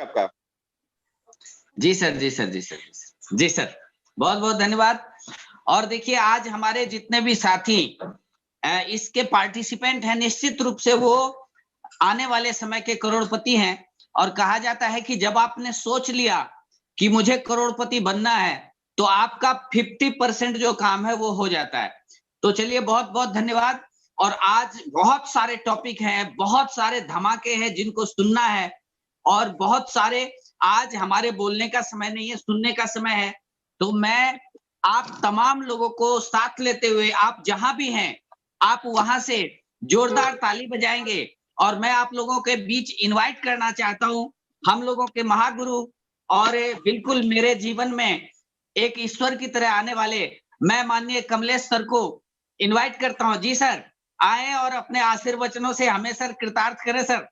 आपका। जी सर, जी सर, जी सर, जी सर, बहुत बहुत धन्यवाद। और देखिए आज हमारे जितने भी साथी इसके पार्टिसिपेंट हैं, निश्चित रूप से वो आने वाले समय के करोड़पति हैं। और कहा जाता है कि जब आपने सोच लिया कि मुझे करोड़पति बनना है तो आपका 50% जो काम है वो हो जाता है। तो चलिए बहुत बहुत धन्यवाद। और आज बहुत सारे टॉपिक हैं, बहुत सारे धमाके हैं जिनको सुनना है, और बहुत सारे आज हमारे बोलने का समय नहीं है, सुनने का समय है। तो मैं आप तमाम लोगों को साथ लेते हुए, आप जहां भी हैं आप वहां से जोरदार ताली बजाएंगे। और मैं आप लोगों के बीच इनवाइट करना चाहता हूं हम लोगों के महागुरु, और बिल्कुल मेरे जीवन में एक ईश्वर की तरह आने वाले मैं माननीय कमलेश सर को इनवाइट करता हूं। जी सर, आए और अपने आशीर्वचनों से हमें सर कृतार्थ करें सर।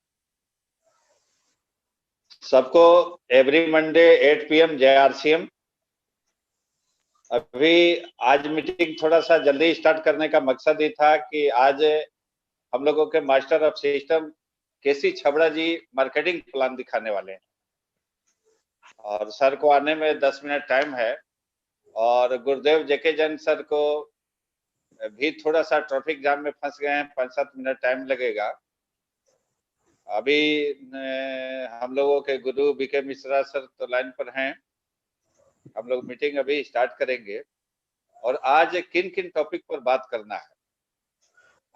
सबको एवरी मंडे 8 PM जय आरसीएम। अभी आज मीटिंग थोड़ा सा जल्दी स्टार्ट करने का मकसद ये था कि आज हम लोगों के master of system KC Chhabra ji marketing plan दिखाने वाले हैं, और सर को आने में 10 मिनट टाइम है। और गुरुदेव जेके जैन सर को भी थोड़ा सा ट्रैफिक जाम में फंस गए हैं, 5-7 मिनट टाइम लगेगा। अभी हम लोगों के गुरु बीके मिश्रा सर तो लाइन पर हैं। हम लोग मीटिंग अभी स्टार्ट करेंगे। और आज किन किन टॉपिक पर बात करना है,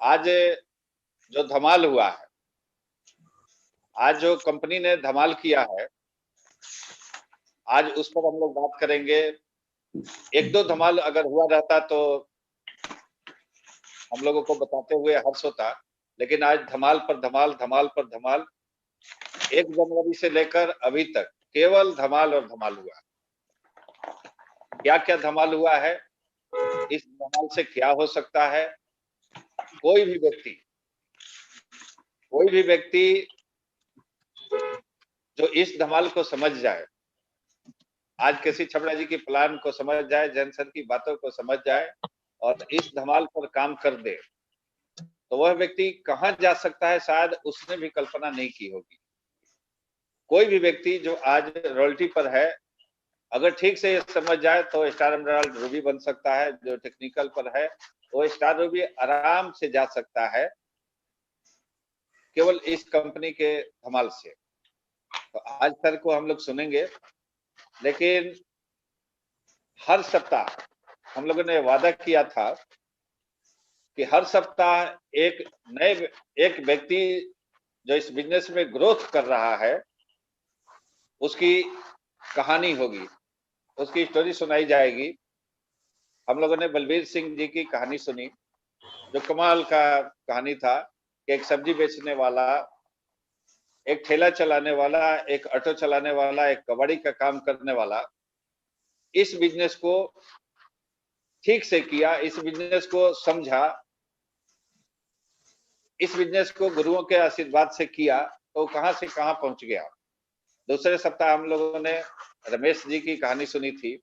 आज जो धमाल हुआ है, आज जो कंपनी ने धमाल किया है, आज उस पर हम लोग बात करेंगे। एक दो धमाल अगर हुआ रहता तो हम लोगों को बताते हुए हर्ष होता, लेकिन आज धमाल पर धमाल, धमाल पर धमाल, 1 जनवरी से लेकर अभी तक केवल धमाल और धमाल हुआ। क्या क्या धमाल हुआ है, इस धमाल से क्या हो सकता है, कोई भी व्यक्ति जो इस धमाल को समझ जाए, आज केसी छबड़ा जी की प्लान को समझ जाए, जैन सर की बातों को समझ जाए और इस धमाल पर काम कर दे, तो वह व्यक्ति कहां जा सकता है शायद उसने भी कल्पना नहीं की होगी। कोई भी व्यक्ति जो आज रॉयल्टी पर है, अगर ठीक से समझ जाए तो स्टार एमराल्ड रूबी बन सकता है। जो टेक्निकल पर है वो स्टार रूबी आराम से जा सकता है, केवल इस कंपनी के धमाल से। तो आज सर को हम लोग सुनेंगे, लेकिन हर सप्ताह हम लोगों ने वादा किया था कि हर सप्ताह एक व्यक्ति जो इस बिजनेस में ग्रोथ कर रहा है उसकी कहानी होगी, उसकी स्टोरी सुनाई जाएगी। हम लोगों ने बलबीर सिंह जी की कहानी सुनी, जो कमाल का कहानी था कि एक सब्जी बेचने वाला, एक ठेला चलाने वाला, एक ऑटो चलाने वाला, एक कबाड़ी का काम करने वाला इस बिजनेस को ठीक से किया, इस बिजनेस को समझा, इस बिजनेस को गुरुओं के आशीर्वाद से किया, तो कहां से कहां पहुंच गया। दूसरे सप्ताह हम लोगों ने रमेश जी की कहानी सुनी थी,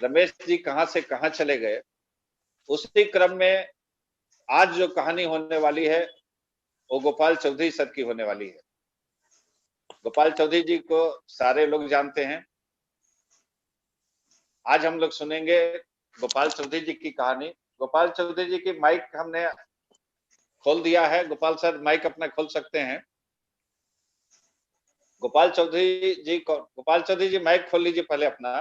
रमेश जी कहां से कहां चले गए। उसी क्रम में आज जो कहानी होने वाली है वो गोपाल चौधरी सर की होने वाली है। गोपाल चौधरी जी को सारे लोग जानते हैं। आज हम लोग सुनेंगे गोपाल चौधरी जी की कहानी। गोपाल चौधरी जी की माइक हमने खोल दिया है। गोपाल सर माइक अपना खोल सकते हैं। गोपाल चौधरी जी माइक खोल लीजिए पहले अपना।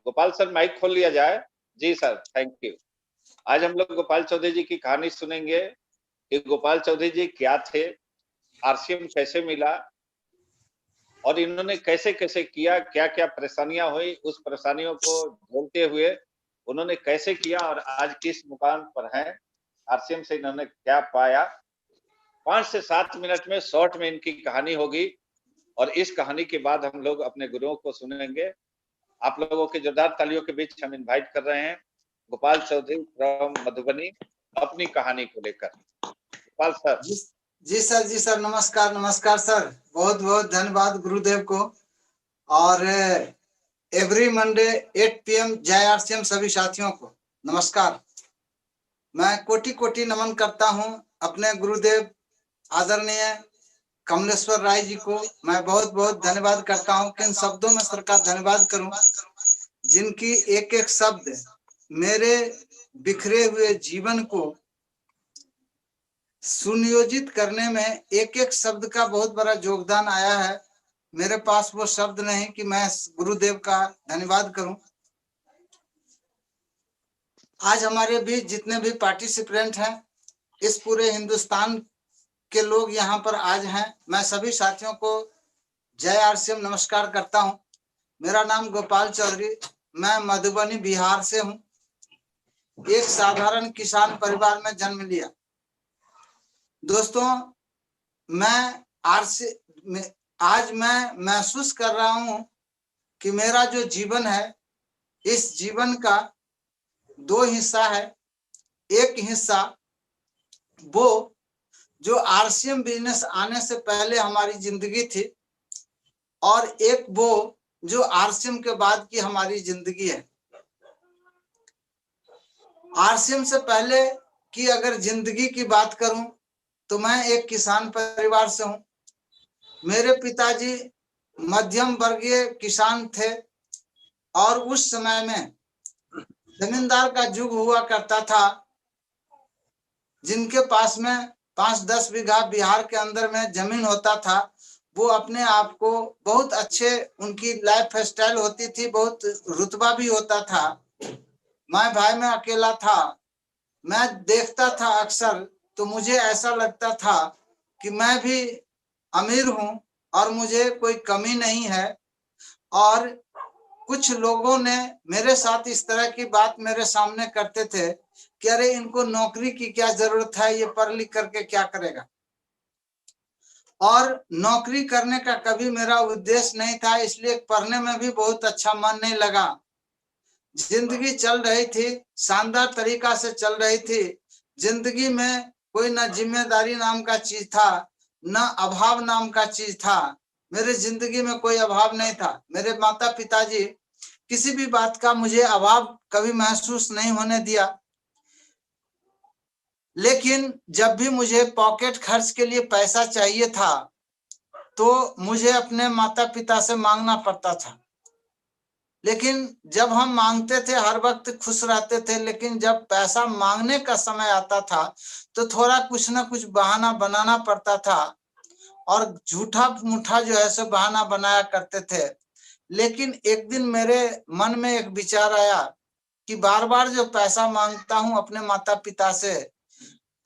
गोपाल सर माइक खोल लिया जाए। जी सर, थैंक यू। आज हम लोग गोपाल चौधरी जी की कहानी सुनेंगे कि गोपाल चौधरी जी क्या थे, आरसीएम कैसे मिला, और इन्होंने कैसे कैसे किया, क्या क्या परेशानियां हुई, उस परेशानियों को झेलते हुए उन्होंने कैसे किया और आज किस मुकाम पर हैं, आरसीएम से इन्होंने क्या पाया। 5 से 7 मिनट में शॉर्ट में इनकी कहानी होगी, और इस कहानी के बाद हम लोग अपने गुरुओं को सुनेंगे। आप लोगों के जोरदार तालियों के बीच हम इनवाइट कर रहे हैं गोपाल चौधरी फ्रॉम मधुबनी अपनी कहानी को लेकर। गोपाल सर। जी सर, जी सर, नमस्कार नमस्कार सर, बहुत बहुत धन्यवाद गुरुदेव को। और एवरी मंडे 8 PM जय आरसीएम सभी साथियों को नमस्कार। मैं कोटि कोटि नमन करता हूं अपने गुरुदेव आदरणीय कमलेश्वर राय जी को मैं बहुत बहुत धन्यवाद करता हूं। किन शब्दों में सर का धन्यवाद करूं, जिनकी एक एक शब्द मेरे बिखरे हुए जीवन को सुनियोजित करने में एक एक शब्द का बहुत बड़ा योगदान आया है। मेरे पास वो शब्द नहीं कि मैं गुरुदेव का धन्यवाद करूं। आज हमारे भी जितने भी पार्टिसिपेंट हैं, इस पूरे हिंदुस्तान के लोग यहाँ पर आज हैं, मैं सभी साथियों को जय आरसीएम नमस्कार करता हूँ। मेरा नाम गोपाल चौधरी, मैं मधुबनी बिहार से हूँ। एक साधारण किसान परिवार में जन्म लिया। दोस्तों, आज मैं महसूस कर रहा हूँ कि मेरा जो जीवन है, इस जीवन का दो हिस्सा है। एक हिस्सा वो जो आरसीएम बिजनेस आने से पहले हमारी जिंदगी थी, और एक वो जो आरसीएम के बाद की हमारी जिंदगी है। आरसीएम से पहले की अगर जिंदगी की बात करूं तो मैं एक किसान परिवार से हूं। मेरे पिताजी मध्यम वर्गीय किसान थे, और उस समय में जमींदार का युग हुआ करता था। जिनके पास में 5-10 बीघा बिहार के अंदर में जमीन होता था, वो अपने आप को बहुत अच्छे, उनकी लाइफ स्टाइल होती थी, बहुत रुतबा भी होता था। मैं भाई में अकेला था। मैं देखता था अक्सर, तो मुझे ऐसा लगता था कि मैं भी अमीर हूं और मुझे कोई कमी नहीं है। और कुछ लोगों ने मेरे साथ इस तरह की बात मेरे सामने करते थे कि अरे इनको नौकरी की क्या जरूरत है, ये पढ़ लिख करके क्या करेगा। और नौकरी करने का कभी मेरा उद्देश्य नहीं था, इसलिए पढ़ने में भी बहुत अच्छा मन नहीं लगा। जिंदगी चल रही थी, शानदार तरीका से चल रही थी। जिंदगी में कोई ना जिम्मेदारी नाम का चीज था, ना अभाव नाम का चीज था। मेरे जिंदगी में कोई अभाव नहीं था। मेरे माता पिताजी किसी भी बात का मुझे अभाव कभी महसूस नहीं होने दिया। लेकिन जब भी मुझे पॉकेट खर्च के लिए पैसा चाहिए था, तो मुझे अपने माता पिता से मांगना पड़ता था। लेकिन जब हम मांगते थे, हर वक्त खुश रहते थे। लेकिन जब पैसा मांगने का समय आता था, तो थोड़ा कुछ ना कुछ बहाना बनाना पड़ता था, और झूठा मूठा जो है सो बहाना बनाया करते थे। लेकिन एक दिन मेरे मन में एक विचार आया कि बार बार जो पैसा मांगता हूं अपने माता पिता से,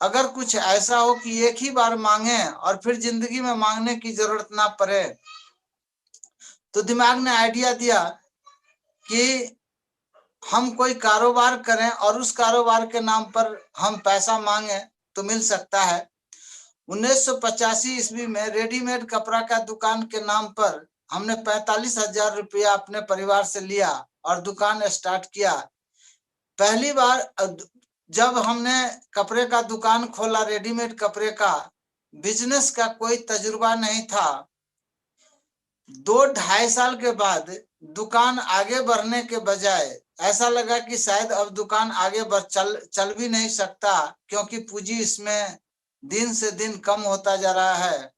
अगर कुछ ऐसा हो कि एक ही बार मांगे और फिर जिंदगी में मांगने की जरूरत ना पड़े। तो दिमाग ने आइडिया दिया कि हम कोई कारोबार करें और उस कारोबार के नाम पर हम पैसा मांगे तो मिल सकता है। 1985 ईस्वी में रेडीमेड कपड़ा का दुकान के नाम पर हमने 45,000 रुपया अपने परिवार से लिया और दुकान स्टार्ट किया। पहली बार जब हमने कपड़े का दुकान खोला, रेडीमेड कपड़े का, बिजनेस का कोई तजुर्बा नहीं था। 2-2.5 साल के बाद दुकान आगे बढ़ने के बजाय ऐसा लगा कि शायद अब दुकान आगे चल भी नहीं सकता, क्योंकि पूंजी इसमें दिन से दिन कम होता जा रहा है।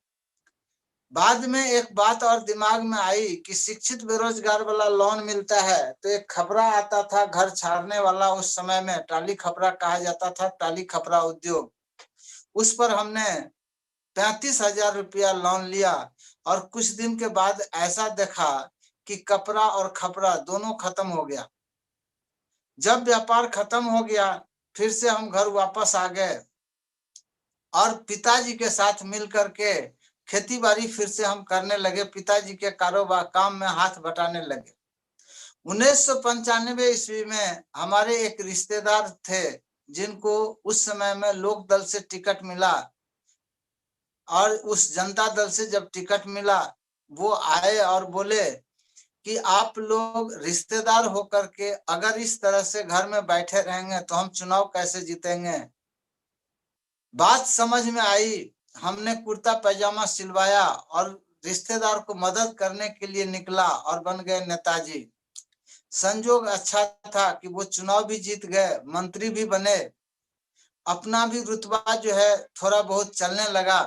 बाद में एक बात और दिमाग में आई कि शिक्षित बेरोजगार वाला लोन मिलता है। तो एक खपरा आता था घर छाड़ने वाला, उस समय में टाली खपरा कहा जाता था, टाली खपरा उद्योग। उस पर हमने 35,000 रुपया लोन लिया, और कुछ दिन के बाद ऐसा देखा कि कपड़ा और खपरा दोनों खत्म हो गया। जब व्यापार खत्म हो गया, फिर से हम घर वापस आ गए और पिताजी के साथ मिलकर के खेती बाड़ी फिर से हम करने लगे। पिताजी के कारोबार काम में हाथ बटाने लगे। 1995 ईस्वी में हमारे एक रिश्तेदार थे, जिनको उस समय में लोक दल से टिकट मिला, और उस जनता दल से जब टिकट मिला, वो आए और बोले कि आप लोग रिश्तेदार होकर के अगर इस तरह से घर में बैठे रहेंगे तो हम चुनाव कैसे जीतेंगे। बात समझ में आई। हमने कुर्ता पैजामा सिलवाया और रिश्तेदार को मदद करने के लिए निकला और बन गए नेताजी। संजोग अच्छा था कि वो चुनाव भी जीत गए, मंत्री भी बने, अपना भी रुतबा जो है थोड़ा बहुत चलने लगा।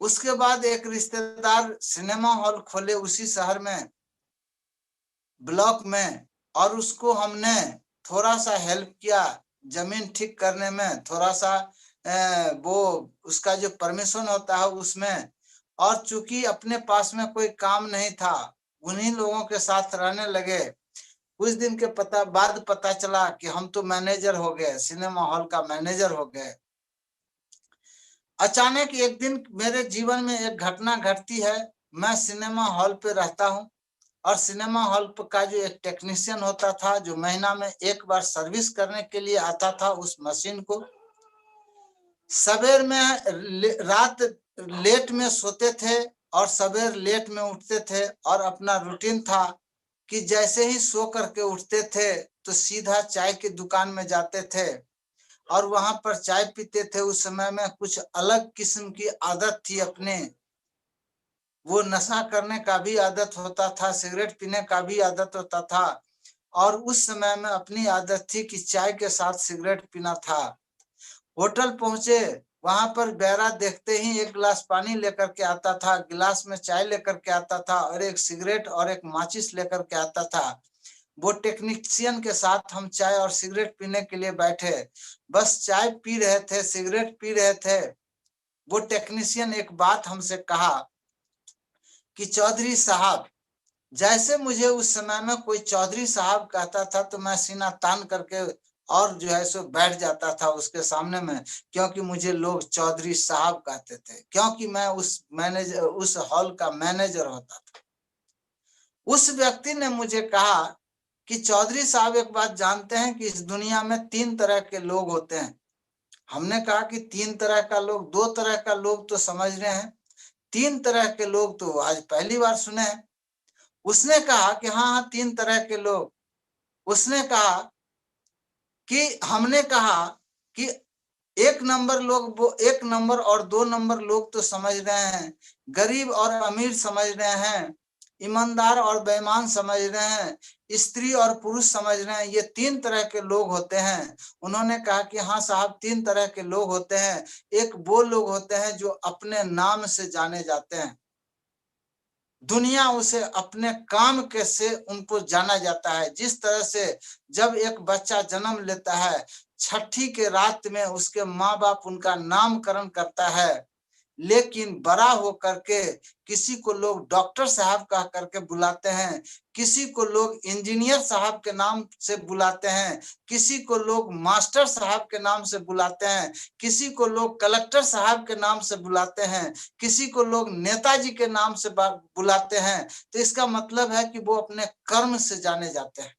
उसके बाद एक रिश्तेदार सिनेमा हॉल खोले उसी शहर में, ब्लॉक में, और उसको हमने थोड़ा सा हेल्प किया जमीन ठीक करने में, थोड़ा सा वो उसका जो परमिशन होता है उसमें। और चूंकि अपने पास में कोई काम नहीं था, उन्हीं लोगों के साथ रहने लगे। कुछ दिन के बाद पता चला कि हम तो मैनेजर हो गए, सिनेमा हॉल का मैनेजर हो गए। अचानक एक दिन मेरे जीवन में एक घटना घटती है। मैं सिनेमा हॉल पे रहता हूँ और सिनेमा हॉल का जो एक टेक्नीशियन होता था जो महीना में एक बार सर्विस करने के लिए आता था उस मशीन को, सवेर में रात लेट में सोते थे और सवेर लेट में उठते थे। और अपना रूटीन था कि जैसे ही सो करके उठते थे तो सीधा चाय की दुकान में जाते थे और वहां पर चाय पीते थे। उस समय में कुछ अलग किस्म की आदत थी अपने, वो नशा करने का भी आदत होता था, सिगरेट पीने का भी आदत होता था। और उस समय में अपनी आदत थी कि चाय के साथ सिगरेट पीना था। होटल पहुंचे, वहां पर बैरा देखते ही एक गिलास पानी लेकर के आता था, गिलास में चाय लेकर के आता था और एक सिगरेट और एक माचिस लेकर के आता था। वो टेक्नीशियन के साथ हम चाय और सिगरेट पीने के लिए बैठे, बस चाय पी रहे थे, सिगरेट पी रहे थे। वो टेक्नीशियन एक बात हमसे कहा कि चौधरी साहब, जैसे मुझे उस समय में कोई चौधरी साहब कहता था तो मैं सीना तान करके और जो है सो बैठ जाता था उसके सामने में, क्योंकि मुझे लोग चौधरी साहब कहते थे, क्योंकि मैं उस हॉल का मैनेजर होता था। उस व्यक्ति ने मुझे कहा कि चौधरी साहब एक बात जानते हैं कि इस दुनिया में 3 तरह के लोग होते हैं। हमने कहा कि 3 तरह का लोग, 2 तरह का लोग तो समझ रहे हैं, 3 तरह के लोग तो आज पहली बार सुने हैं। उसने कहा कि हाँ 3 तरह के लोग। उसने कहा कि हमने कहा कि 1 नंबर लोग, वो 1 नंबर और 2 नंबर लोग तो समझ रहे हैं, गरीब और अमीर समझ रहे हैं, ईमानदार और बेईमान समझ रहे हैं, स्त्री और पुरुष समझ रहे हैं, ये 3 तरह के लोग होते हैं। उन्होंने कहा कि हाँ साहब 3 तरह के लोग होते हैं। एक वो लोग होते हैं जो अपने नाम से जाने जाते हैं, दुनिया उसे अपने काम के से उनको जाना जाता है। जिस तरह से जब एक बच्चा जन्म लेता है, छठी के रात में उसके माँ बाप उनका नामकरण करता है, लेकिन बड़ा हो करके किसी को लोग डॉक्टर साहब कह करके बुलाते हैं, किसी को लोग इंजीनियर साहब के नाम से बुलाते हैं, किसी को लोग मास्टर साहब के नाम से बुलाते हैं, किसी को लोग कलेक्टर साहब के नाम से बुलाते हैं, किसी को लोग नेताजी के नाम से बुलाते हैं। तो इसका मतलब है कि वो अपने कर्म से जाने जाते हैं।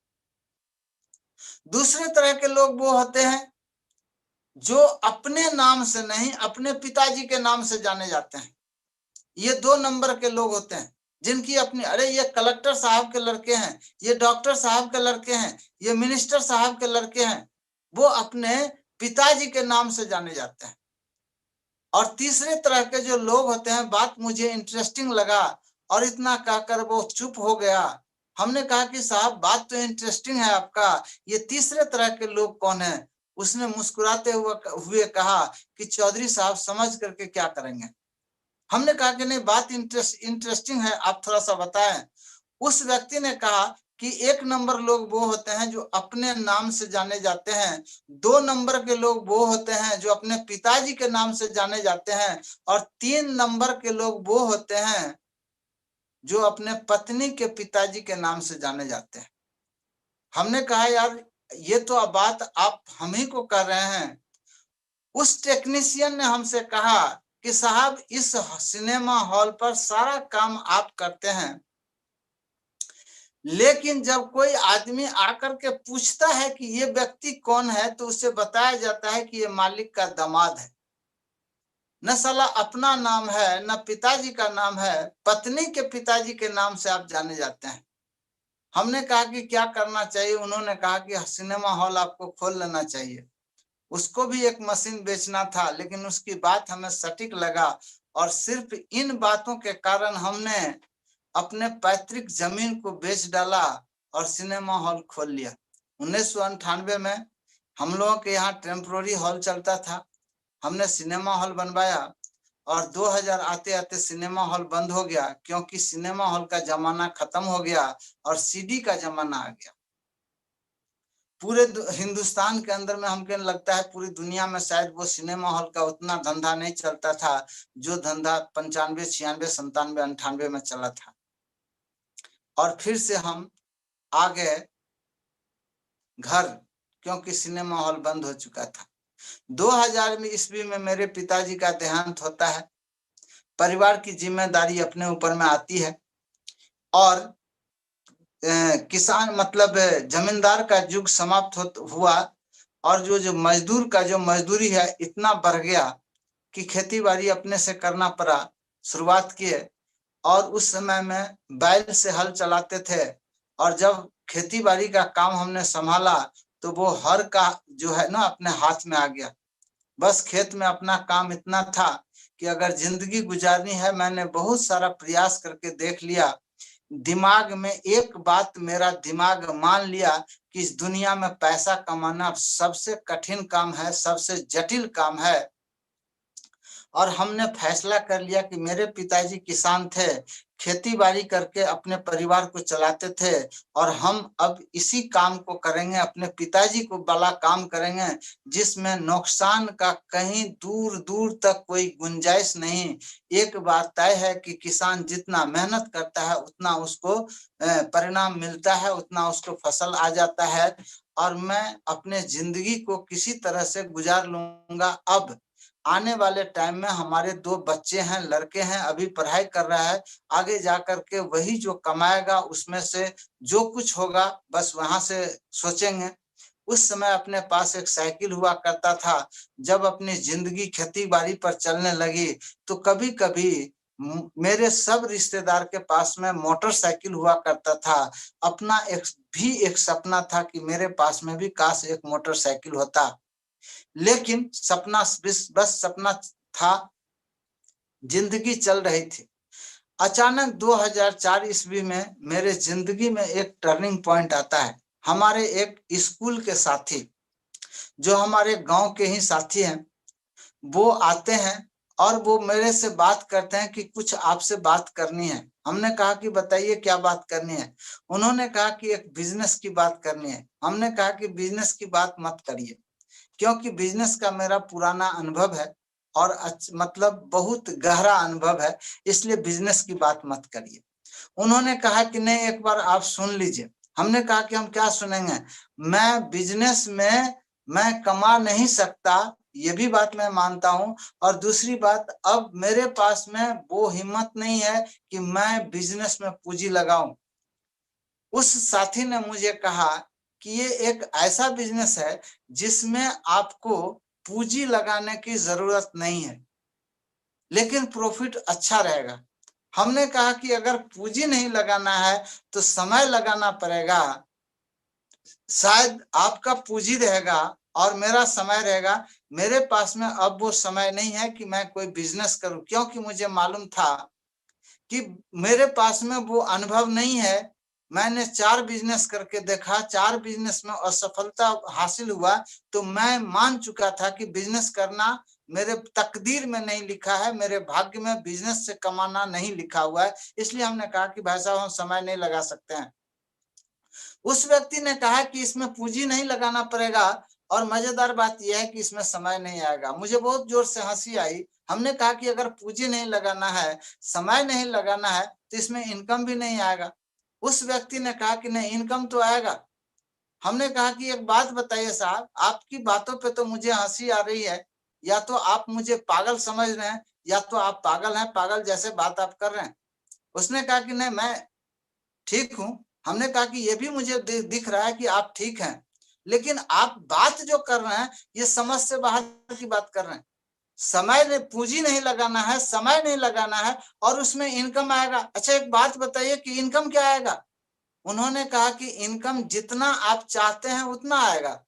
दूसरे तरह के लोग वो होते हैं जो अपने नाम से नहीं, अपने पिताजी के नाम से जाने जाते हैं। ये 2 नंबर के लोग होते हैं जिनकी अपनी, अरे ये कलेक्टर साहब के लड़के हैं, ये डॉक्टर साहब के लड़के हैं, ये मिनिस्टर साहब के लड़के हैं, वो अपने पिताजी के नाम से जाने जाते हैं। और तीसरे तरह के जो लोग होते हैं, बात मुझे इंटरेस्टिंग लगा और इतना कहकर वो चुप हो गया। हमने कहा कि साहब बात तो इंटरेस्टिंग है आपका, ये तीसरे तरह के लोग कौन है? उसने मुस्कुराते हुए कहा कि चौधरी साहब समझ करके क्या करेंगे। हमने कहा कि नहीं, बात इंटरेस्टिंग है, आप थोड़ा सा बताएं। उस व्यक्ति ने कहा कि 1 नंबर लोग वो होते हैं जो अपने नाम से जाने जाते हैं, 2 नंबर के लोग वो होते हैं जो अपने पिताजी के नाम से जाने जाते हैं, और 3 नंबर के लोग वो होते हैं जो अपने पत्नी के पिताजी के नाम से जाने जाते हैं। हमने कहा यार ये तो अब बात आप हम ही को कर रहे हैं। उस टेक्नीशियन ने हमसे कहा कि साहब इस सिनेमा हॉल पर सारा काम आप करते हैं, लेकिन जब कोई आदमी आकर के पूछता है कि ये व्यक्ति कौन है तो उसे बताया जाता है कि ये मालिक का दामाद है। न साला अपना नाम है, न पिताजी का नाम है, पत्नी के पिताजी के नाम से आप जाने जाते हैं। हमने कहा कि क्या करना चाहिए? उन्होंने कहा कि सिनेमा हॉल आपको खोल लेना चाहिए। उसको भी एक मशीन बेचना था, लेकिन उसकी बात हमें सटीक लगा और सिर्फ इन बातों के कारण हमने अपने पैतृक जमीन को बेच डाला और सिनेमा हॉल खोल लिया। 1998 में हम लोगों के यहाँ टेम्पोररी हॉल चलता था, हमने सिनेमा हॉल बनवाया और 2000 आते आते सिनेमा हॉल बंद हो गया, क्योंकि सिनेमा हॉल का जमाना खत्म हो गया और सीडी का जमाना आ गया। पूरे हिंदुस्तान के अंदर में हमको लगता है पूरी दुनिया में शायद वो सिनेमा हॉल का उतना धंधा नहीं चलता था जो धंधा 95, 96, 97, 98 में चला था। और फिर से हम आ गए घर, क्योंकि सिनेमा हॉल बंद हो चुका था। 2000 में ईस्वी में मेरे पिताजी का देहांत होता है। परिवार की जिम्मेदारी अपने ऊपर में आती है और किसान मतलब जमींदार का युग समाप्त हुआ और जो मजदूर का जो मजदूरी है इतना बढ़ गया कि खेती बाड़ी अपने से करना पड़ा। शुरुआत किए और उस समय में बैल से हल चलाते थे और जब खेती बाड़ी का काम हमने संभाला तो वो हर का जो है ना अपने हाथ में आ गया। बस खेत में अपना काम इतना था कि अगर जिंदगी गुजारनी है, मैंने बहुत सारा प्रयास करके देख लिया। दिमाग में एक बात मेरा दिमाग मान लिया कि इस दुनिया में पैसा कमाना सबसे कठिन काम है, सबसे जटिल काम है। और हमने फैसला कर लिया कि मेरे पिताजी किसान थे, खेती बाड़ी करके अपने परिवार को चलाते थे और हम अब इसी काम को करेंगे, अपने पिताजी को वाला काम करेंगे जिसमें नुकसान का कहीं दूर दूर तक कोई गुंजाइश नहीं। एक बात तय है कि किसान जितना मेहनत करता है उतना उसको परिणाम मिलता है, उतना उसको फसल आ जाता है और मैं अपने जिंदगी को किसी तरह से गुजार लूंगा। अब आने वाले टाइम में हमारे 2 बच्चे हैं, लड़के हैं, अभी पढ़ाई कर रहा है, आगे जाकर के वही जो कमाएगा उसमें से जो कुछ होगा बस वहां से सोचेंगे। उस समय अपने पास एक साइकिल हुआ करता था। जब अपनी जिंदगी खेती बाड़ी पर चलने लगी तो कभी कभी मेरे सब रिश्तेदार के पास में मोटरसाइकिल हुआ करता था। अपना एक सपना था कि मेरे पास में भी काश एक मोटरसाइकिल होता, लेकिन सपना बस सपना था, जिंदगी चल रही थी। अचानक 2004 ईस्वी में मेरे जिंदगी में एक टर्निंग पॉइंट आता है। हमारे एक स्कूल के साथी जो हमारे गांव के ही साथी हैं, वो आते हैं और वो मेरे से बात करते हैं कि कुछ आपसे बात करनी है। हमने कहा कि बताइए क्या बात करनी है। उन्होंने कहा कि एक बिजनेस की बात करनी है। हमने कहा कि बिजनेस की बात मत करिए, क्योंकि बिजनेस का मेरा पुराना अनुभव है और मतलब बहुत गहरा अनुभव है, इसलिए बिजनेस की बात मत करिए। उन्होंने कहा कि नहीं, एक बार आप सुन लीजिए। हमने कहा कि हम क्या सुनेंगे। मैं बिजनेस में मैं कमा नहीं सकता, ये भी बात मैं मानता हूं, और दूसरी बात अब मेरे पास में वो हिम्मत नहीं है कि मैं बिजनेस में पूंजी लगाऊं। उस साथी ने मुझे कहा कि ये एक ऐसा बिजनेस है जिसमें आपको पूंजी लगाने की जरूरत नहीं है, लेकिन प्रॉफिट अच्छा रहेगा। हमने कहा कि अगर पूंजी नहीं लगाना है तो समय लगाना पड़ेगा। शायद आपका पूंजी रहेगा और मेरा समय रहेगा। मेरे पास में अब वो समय नहीं है कि मैं कोई बिजनेस करूं, क्योंकि मुझे मालूम था कि मेरे पास में वो अनुभव नहीं है। मैंने 4 बिजनेस करके देखा, 4 बिजनेस में असफलता हासिल हुआ, तो मैं मान चुका था कि बिजनेस करना मेरे तकदीर में नहीं लिखा है, मेरे भाग्य में बिजनेस से कमाना नहीं लिखा हुआ है। इसलिए हमने कहा कि भाई साहब हम समय नहीं लगा सकते हैं। उस व्यक्ति ने कहा कि इसमें पूंजी नहीं लगाना पड़ेगा और मजेदार बात यह है कि इसमें समय नहीं आएगा। मुझे बहुत जोर से हंसी आई। हमने कहा कि अगर पूंजी नहीं लगाना है, समय नहीं लगाना है, तो इसमें इनकम भी नहीं आएगा। उस व्यक्ति ने कहा कि नहीं, इनकम तो आएगा। हमने कहा कि एक बात बताइए साहब, आपकी बातों पे तो मुझे हंसी आ रही है, या तो आप मुझे पागल समझ रहे हैं या तो आप पागल हैं, पागल जैसे बात आप कर रहे हैं। उसने कहा कि नहीं, मैं ठीक हूं। हमने कहा कि ये भी मुझे दिख रहा है कि आप ठीक हैं, लेकिन आप बात जो कर रहे हैं ये समझ से बाहर की बात कर रहे हैं। समय पूंजी नहीं लगाना है, समय नहीं लगाना है और उसमें इनकम आएगा। अच्छा एक बात बताइए कि इनकम क्या आएगा। उन्होंने कहा कि इनकम जितना आप चाहते हैं उतना आएगा।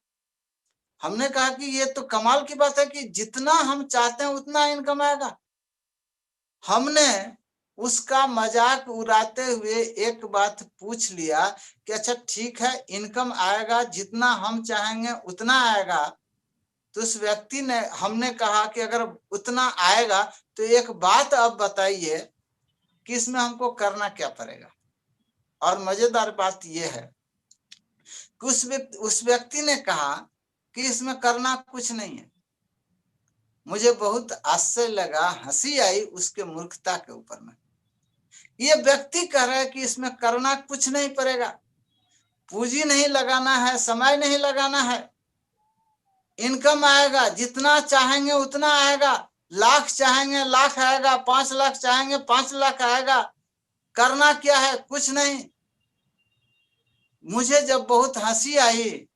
हमने कहा कि ये तो कमाल की बात है कि जितना हम चाहते हैं उतना इनकम आएगा। हमने उसका मजाक उड़ाते हुए एक बात पूछ लिया कि अच्छा ठीक है, इनकम आएगा, जितना हम चाहेंगे उतना आएगा। तो उस व्यक्ति ने, हमने कहा कि अगर उतना आएगा तो एक बात अब बताइए कि इसमें हमको करना क्या पड़ेगा। और मजेदार बात यह है कि उस व्यक्ति ने कहा कि इसमें करना कुछ नहीं है। मुझे बहुत आश्चर्य लगा, हंसी आई उसके मूर्खता के ऊपर में। ये व्यक्ति कह रहा है कि इसमें करना कुछ नहीं पड़ेगा, पूंजी नहीं लगाना है, समय नहीं लगाना है, इनकम आएगा, जितना चाहेंगे उतना आएगा, लाख चाहेंगे लाख आएगा, 5 लाख चाहेंगे 5 लाख आएगा, करना क्या है, कुछ नहीं। मुझे जब बहुत हंसी आई,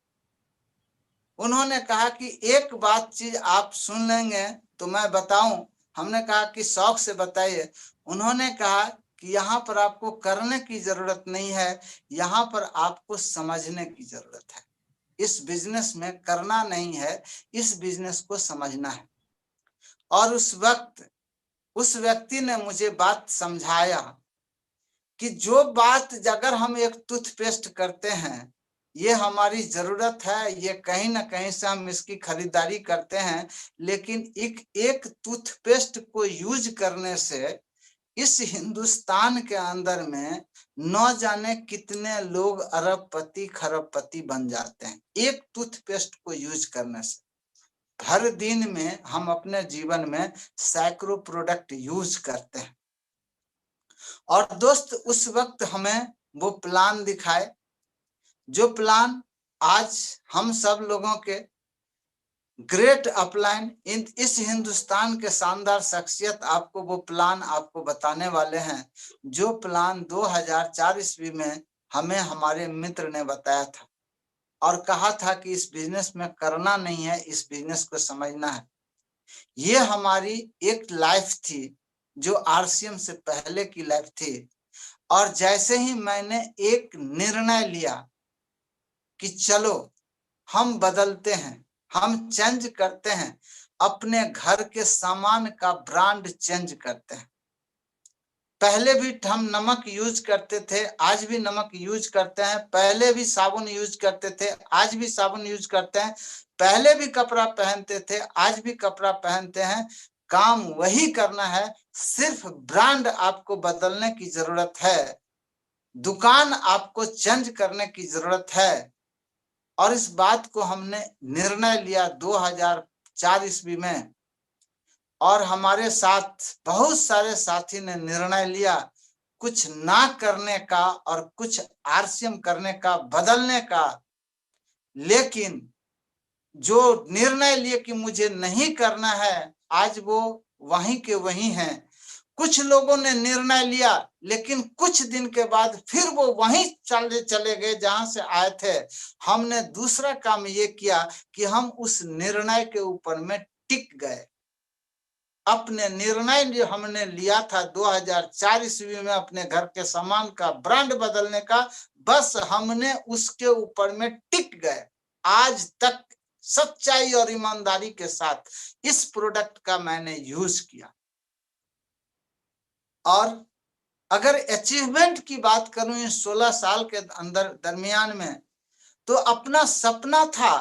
उन्होंने कहा कि एक बात चीज आप सुन लेंगे तो मैं बताऊं। हमने कहा कि शौक से बताइए। उन्होंने कहा कि यहाँ पर आपको करने की जरूरत नहीं है, यहाँ पर आपको समझने की जरूरत है। इस बिजनेस में करना नहीं है, इस बिजनेस को समझना है। और उस वक्त उस व्यक्ति ने मुझे बात समझाया कि जो बात अगर हम एक टूथपेस्ट करते हैं, ये हमारी जरूरत है, ये कहीं ना कहीं से हम इसकी खरीदारी करते हैं, लेकिन एक टूथपेस्ट को यूज करने से इस हिंदुस्तान के अंदर में न जाने कितने लोग अरबपति खरबपति बन जाते हैं एक टूथपेस्ट को यूज करने से। हर दिन में हम अपने जीवन में सैकड़ों प्रोडक्ट यूज करते हैं। और दोस्त उस वक्त हमें वो प्लान दिखाए, जो प्लान आज हम सब लोगों के ग्रेट अपलाइन इस हिंदुस्तान के शानदार शख्सियत आपको वो प्लान आपको बताने वाले हैं, जो प्लान 2004 ईस्वी में हमें हमारे मित्र ने बताया था और कहा था कि इस बिजनेस में करना नहीं है, इस बिजनेस को समझना है। ये हमारी एक लाइफ थी जो आरसीएम से पहले की लाइफ थी। और जैसे ही मैंने एक निर्णय लिया कि चलो हम बदलते हैं, हम चेंज करते हैं, अपने घर के सामान का ब्रांड चेंज करते हैं। पहले भी हम नमक यूज करते थे, आज भी नमक यूज करते हैं। पहले भी साबुन यूज करते थे, आज भी साबुन यूज करते हैं। पहले भी कपड़ा पहनते थे, आज भी कपड़ा पहनते हैं। काम वही करना है, सिर्फ ब्रांड आपको बदलने की जरूरत है, दुकान आपको चेंज करने की जरूरत है। और इस बात को हमने निर्णय लिया 2004 ईस्वी में, और हमारे साथ बहुत सारे साथी ने निर्णय लिया कुछ ना करने का और कुछ आरसीएम करने का, बदलने का। लेकिन जो निर्णय लिए कि मुझे नहीं करना है, आज वो वहीं के वहीं हैं। कुछ लोगों ने निर्णय लिया, लेकिन कुछ दिन के बाद फिर वो वहीं चले गए जहां से आए थे। हमने दूसरा काम ये किया कि हम उस निर्णय के ऊपर में टिक गए। अपने निर्णय जो हमने लिया था 2004 ईस्वी में अपने घर के सामान का ब्रांड बदलने का, बस हमने उसके ऊपर में टिक गए। आज तक सच्चाई और ईमानदारी के साथ इस प्रोडक्ट का मैंने यूज किया। और अगर अचीवमेंट की बात करूं इन 16 साल के अंदर दरमियान में, तो अपना सपना था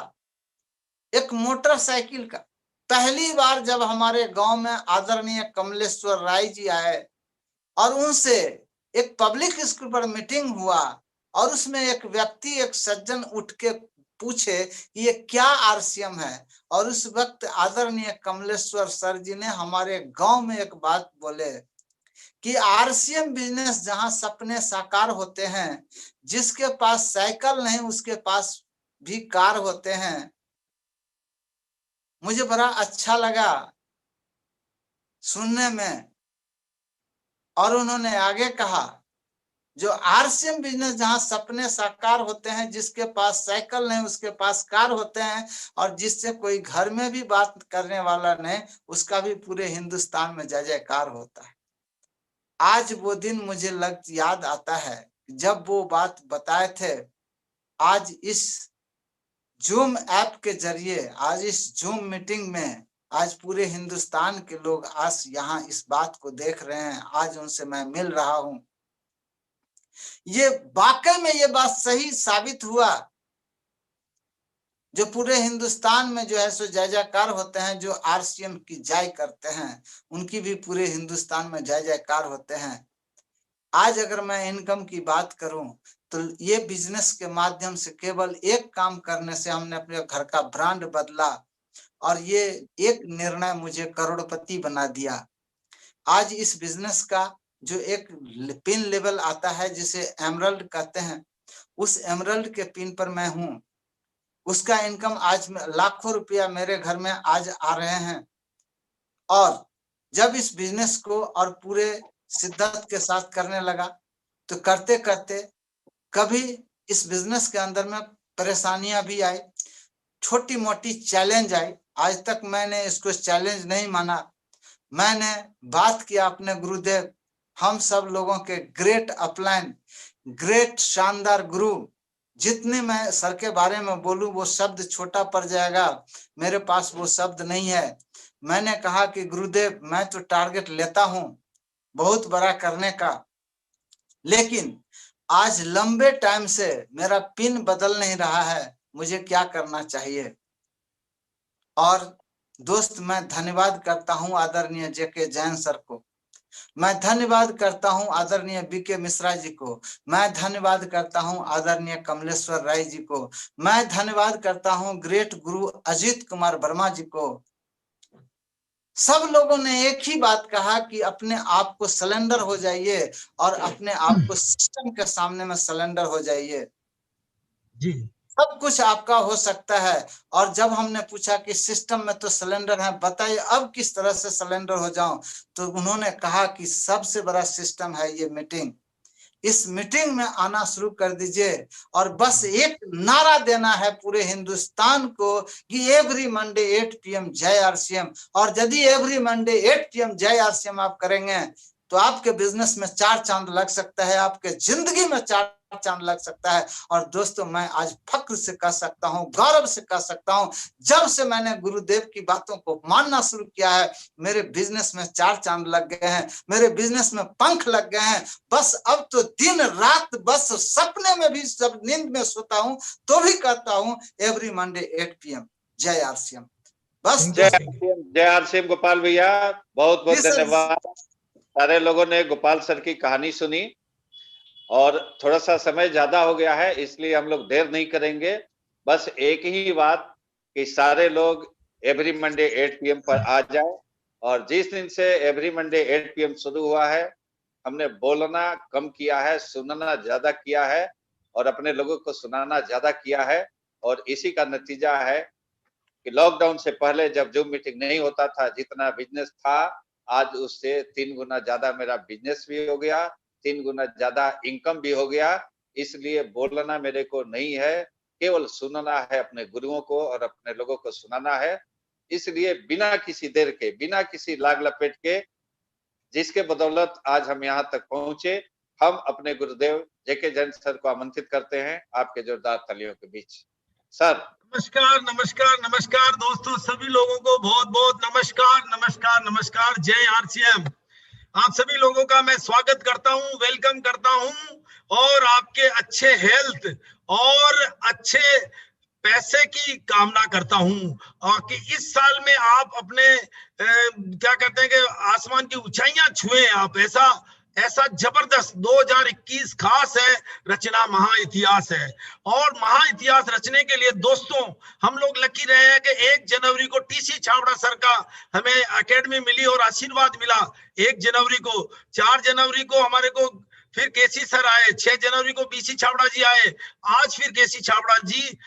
एक मोटरसाइकिल का। पहली बार जब हमारे गांव में आदरणीय कमलेश्वर राय जी आए और उनसे एक पब्लिक स्कूल पर मीटिंग हुआ, और उसमें एक व्यक्ति, एक सज्जन उठ के पूछे ये क्या आरसीएम है। और उस वक्त आदरणीय कमलेश्वर सर जी ने हमारे गांव में एक बात बोले कि आरसीएम बिजनेस जहां सपने साकार होते हैं, जिसके पास साइकिल नहीं उसके पास भी कार होते हैं। मुझे बड़ा अच्छा लगा सुनने में। और उन्होंने आगे कहा जो आरसीएम बिजनेस जहां सपने साकार होते हैं, जिसके पास साइकिल नहीं उसके पास कार होते हैं, और जिससे कोई घर में भी बात करने वाला नहीं, उसका भी पूरे हिंदुस्तान में जय जयकार होता है। आज वो दिन मुझे याद आता है जब वो बात बताए थे। आज इस जूम ऐप के जरिए, आज इस जूम मीटिंग में आज पूरे हिंदुस्तान के लोग आज यहाँ इस बात को देख रहे हैं, आज उनसे मैं मिल रहा हूं। ये वाकई में ये बात सही साबित हुआ, जो पूरे हिंदुस्तान में जो है सो जय जयकार होते हैं, जो आरसीएम की जय करते हैं उनकी भी पूरे हिंदुस्तान में जय जयकार होते हैं। आज अगर मैं इनकम की बात करूं तो ये बिजनेस के माध्यम से केवल एक काम करने से हमने अपने घर का ब्रांड बदला और ये एक निर्णय मुझे करोड़पति बना दिया। आज इस बिजनेस का जो एक पिन लेवल आता है जिसे एमरल्ड कहते हैं, उस एमरल्ड के पिन पर मैं हूं। उसका इनकम आज लाखों रुपया मेरे घर में आज आ रहे हैं। और जब इस बिजनेस को और पूरे शिद्दत के साथ करने लगा तो करते करते कभी इस बिजनेस के अंदर में परेशानियां भी आई, छोटी मोटी चैलेंज आई। आज तक मैंने इसको चैलेंज नहीं माना। मैंने बात किया अपने गुरुदेव, हम सब लोगों के ग्रेट अपलाइन, ग्रेट शानदार गुरु। जितने मैं सर के बारे में बोलूं वो शब्द छोटा पड़ जाएगा, मेरे पास वो शब्द नहीं है। मैंने कहा कि गुरुदेव मैं तो टारगेट लेता हूं बहुत बड़ा करने का, लेकिन आज लंबे टाइम से मेरा पिन बदल नहीं रहा है, मुझे क्या करना चाहिए। और दोस्त मैं धन्यवाद करता हूं आदरणीय जेके जैन सर को, मैं धन्यवाद करता हूं आदरणीय बीके मिश्रा जी को, मैं धन्यवाद करता हूं आदरणीय कमलेश्वर राय जी को, मैं धन्यवाद करता हूं ग्रेट गुरु अजीत कुमार वर्मा जी को। सब लोगों ने एक ही बात कहा कि अपने आप को सरेंडर हो जाइए और अपने आप को सिस्टम के सामने में सरेंडर हो जाइए जी, सब कुछ आपका हो सकता है। और जब हमने पूछा कि सिस्टम में तो सिलेंडर है, बताइए अब किस तरह से सिलेंडर हो जाऊं, तो उन्होंने कहा कि सबसे बड़ा सिस्टम है ये मीटिंग। इस मीटिंग में आना शुरू कर दीजिए और बस एक नारा देना है पूरे हिंदुस्तान को कि एवरी मंडे 8 PM जय आरसीएम। और यदि एवरी मंडे 8 PM जय आरसीएम आप करेंगे तो आपके बिजनेस में 4 चांद लग सकता है, आपके जिंदगी में 4 चांद लग सकता है। और दोस्तों मैं आज फक्र से कह सकता हूं, गौरव से कह सकता हूं, जब से मैंने गुरुदेव की बातों को मानना शुरू किया है मेरे बिजनेस में 4 चांद लग गए हैं, मेरे बिजनेस में पंख लग गए हैं। बस अब तो दिन रात बस सपने में भी, सब नींद में सोता हूं तो भी कहता हूं एवरी मंडे 8 PM जय आरसीएम। बस जय आरसीएम गोपाल भैया, बहुत बहुत धन्यवाद। सारे लोगों ने गोपाल सर की कहानी सुनी और थोड़ा सा समय ज्यादा हो गया है इसलिए हम लोग देर नहीं करेंगे। बस एक ही बात कि सारे लोग एवरी मंडे 8 PM पर आ जाए। और जिस दिन से एवरी मंडे 8 PM शुरू हुआ है हमने बोलना कम किया है, सुनना ज्यादा किया है और अपने लोगों को सुनाना ज्यादा किया है। और इसी का नतीजा है कि लॉकडाउन से पहले जब जूम मीटिंग नहीं होता था, जितना बिजनेस था आज उससे 3 गुना ज्यादा मेरा बिजनेस भी हो गया, 3 गुना ज्यादा इनकम भी हो गया। इसलिए बोलना मेरे को नहीं है, केवल सुनना है, अपने गुरुओं को और अपने लोगों को सुनाना है। इसलिए बिना किसी देर के, बिना किसी लाग लपेट के, जिसके बदौलत आज हम यहाँ तक पहुंचे, हम अपने गुरुदेव जेके जैन सर को आमंत्रित करते हैं आपके जोरदार तालियों के बीच। सर नमस्कार नमस्कार नमस्कार दोस्तों, सभी लोगों को बहुत बहुत नमस्कार नमस्कार नमस्कार। जय आरसीएम। आप सभी लोगों का मैं स्वागत करता हूं, वेलकम करता हूं और आपके अच्छे हेल्थ और अच्छे पैसे की कामना करता हूं और कि इस साल में आप अपने क्या कहते हैं कि आसमान की ऊंचाइयां छुए आप। ऐसा जबरदस्त 2021 खास है, रचना महाइतिहास है। और महाइतिहास रचने के लिए दोस्तों हम लोग लकी रहे हैं कि 1 जनवरी को टीसी छाबड़ा सर का हमें एकेडमी मिली और आशीर्वाद मिला 1 जनवरी को। 4 जनवरी को हमारे को फिर केसी सर आए, 6 जनवरी को बीसी छाबड़ा जी आए, आज फिर केसी छाबड़ा जी।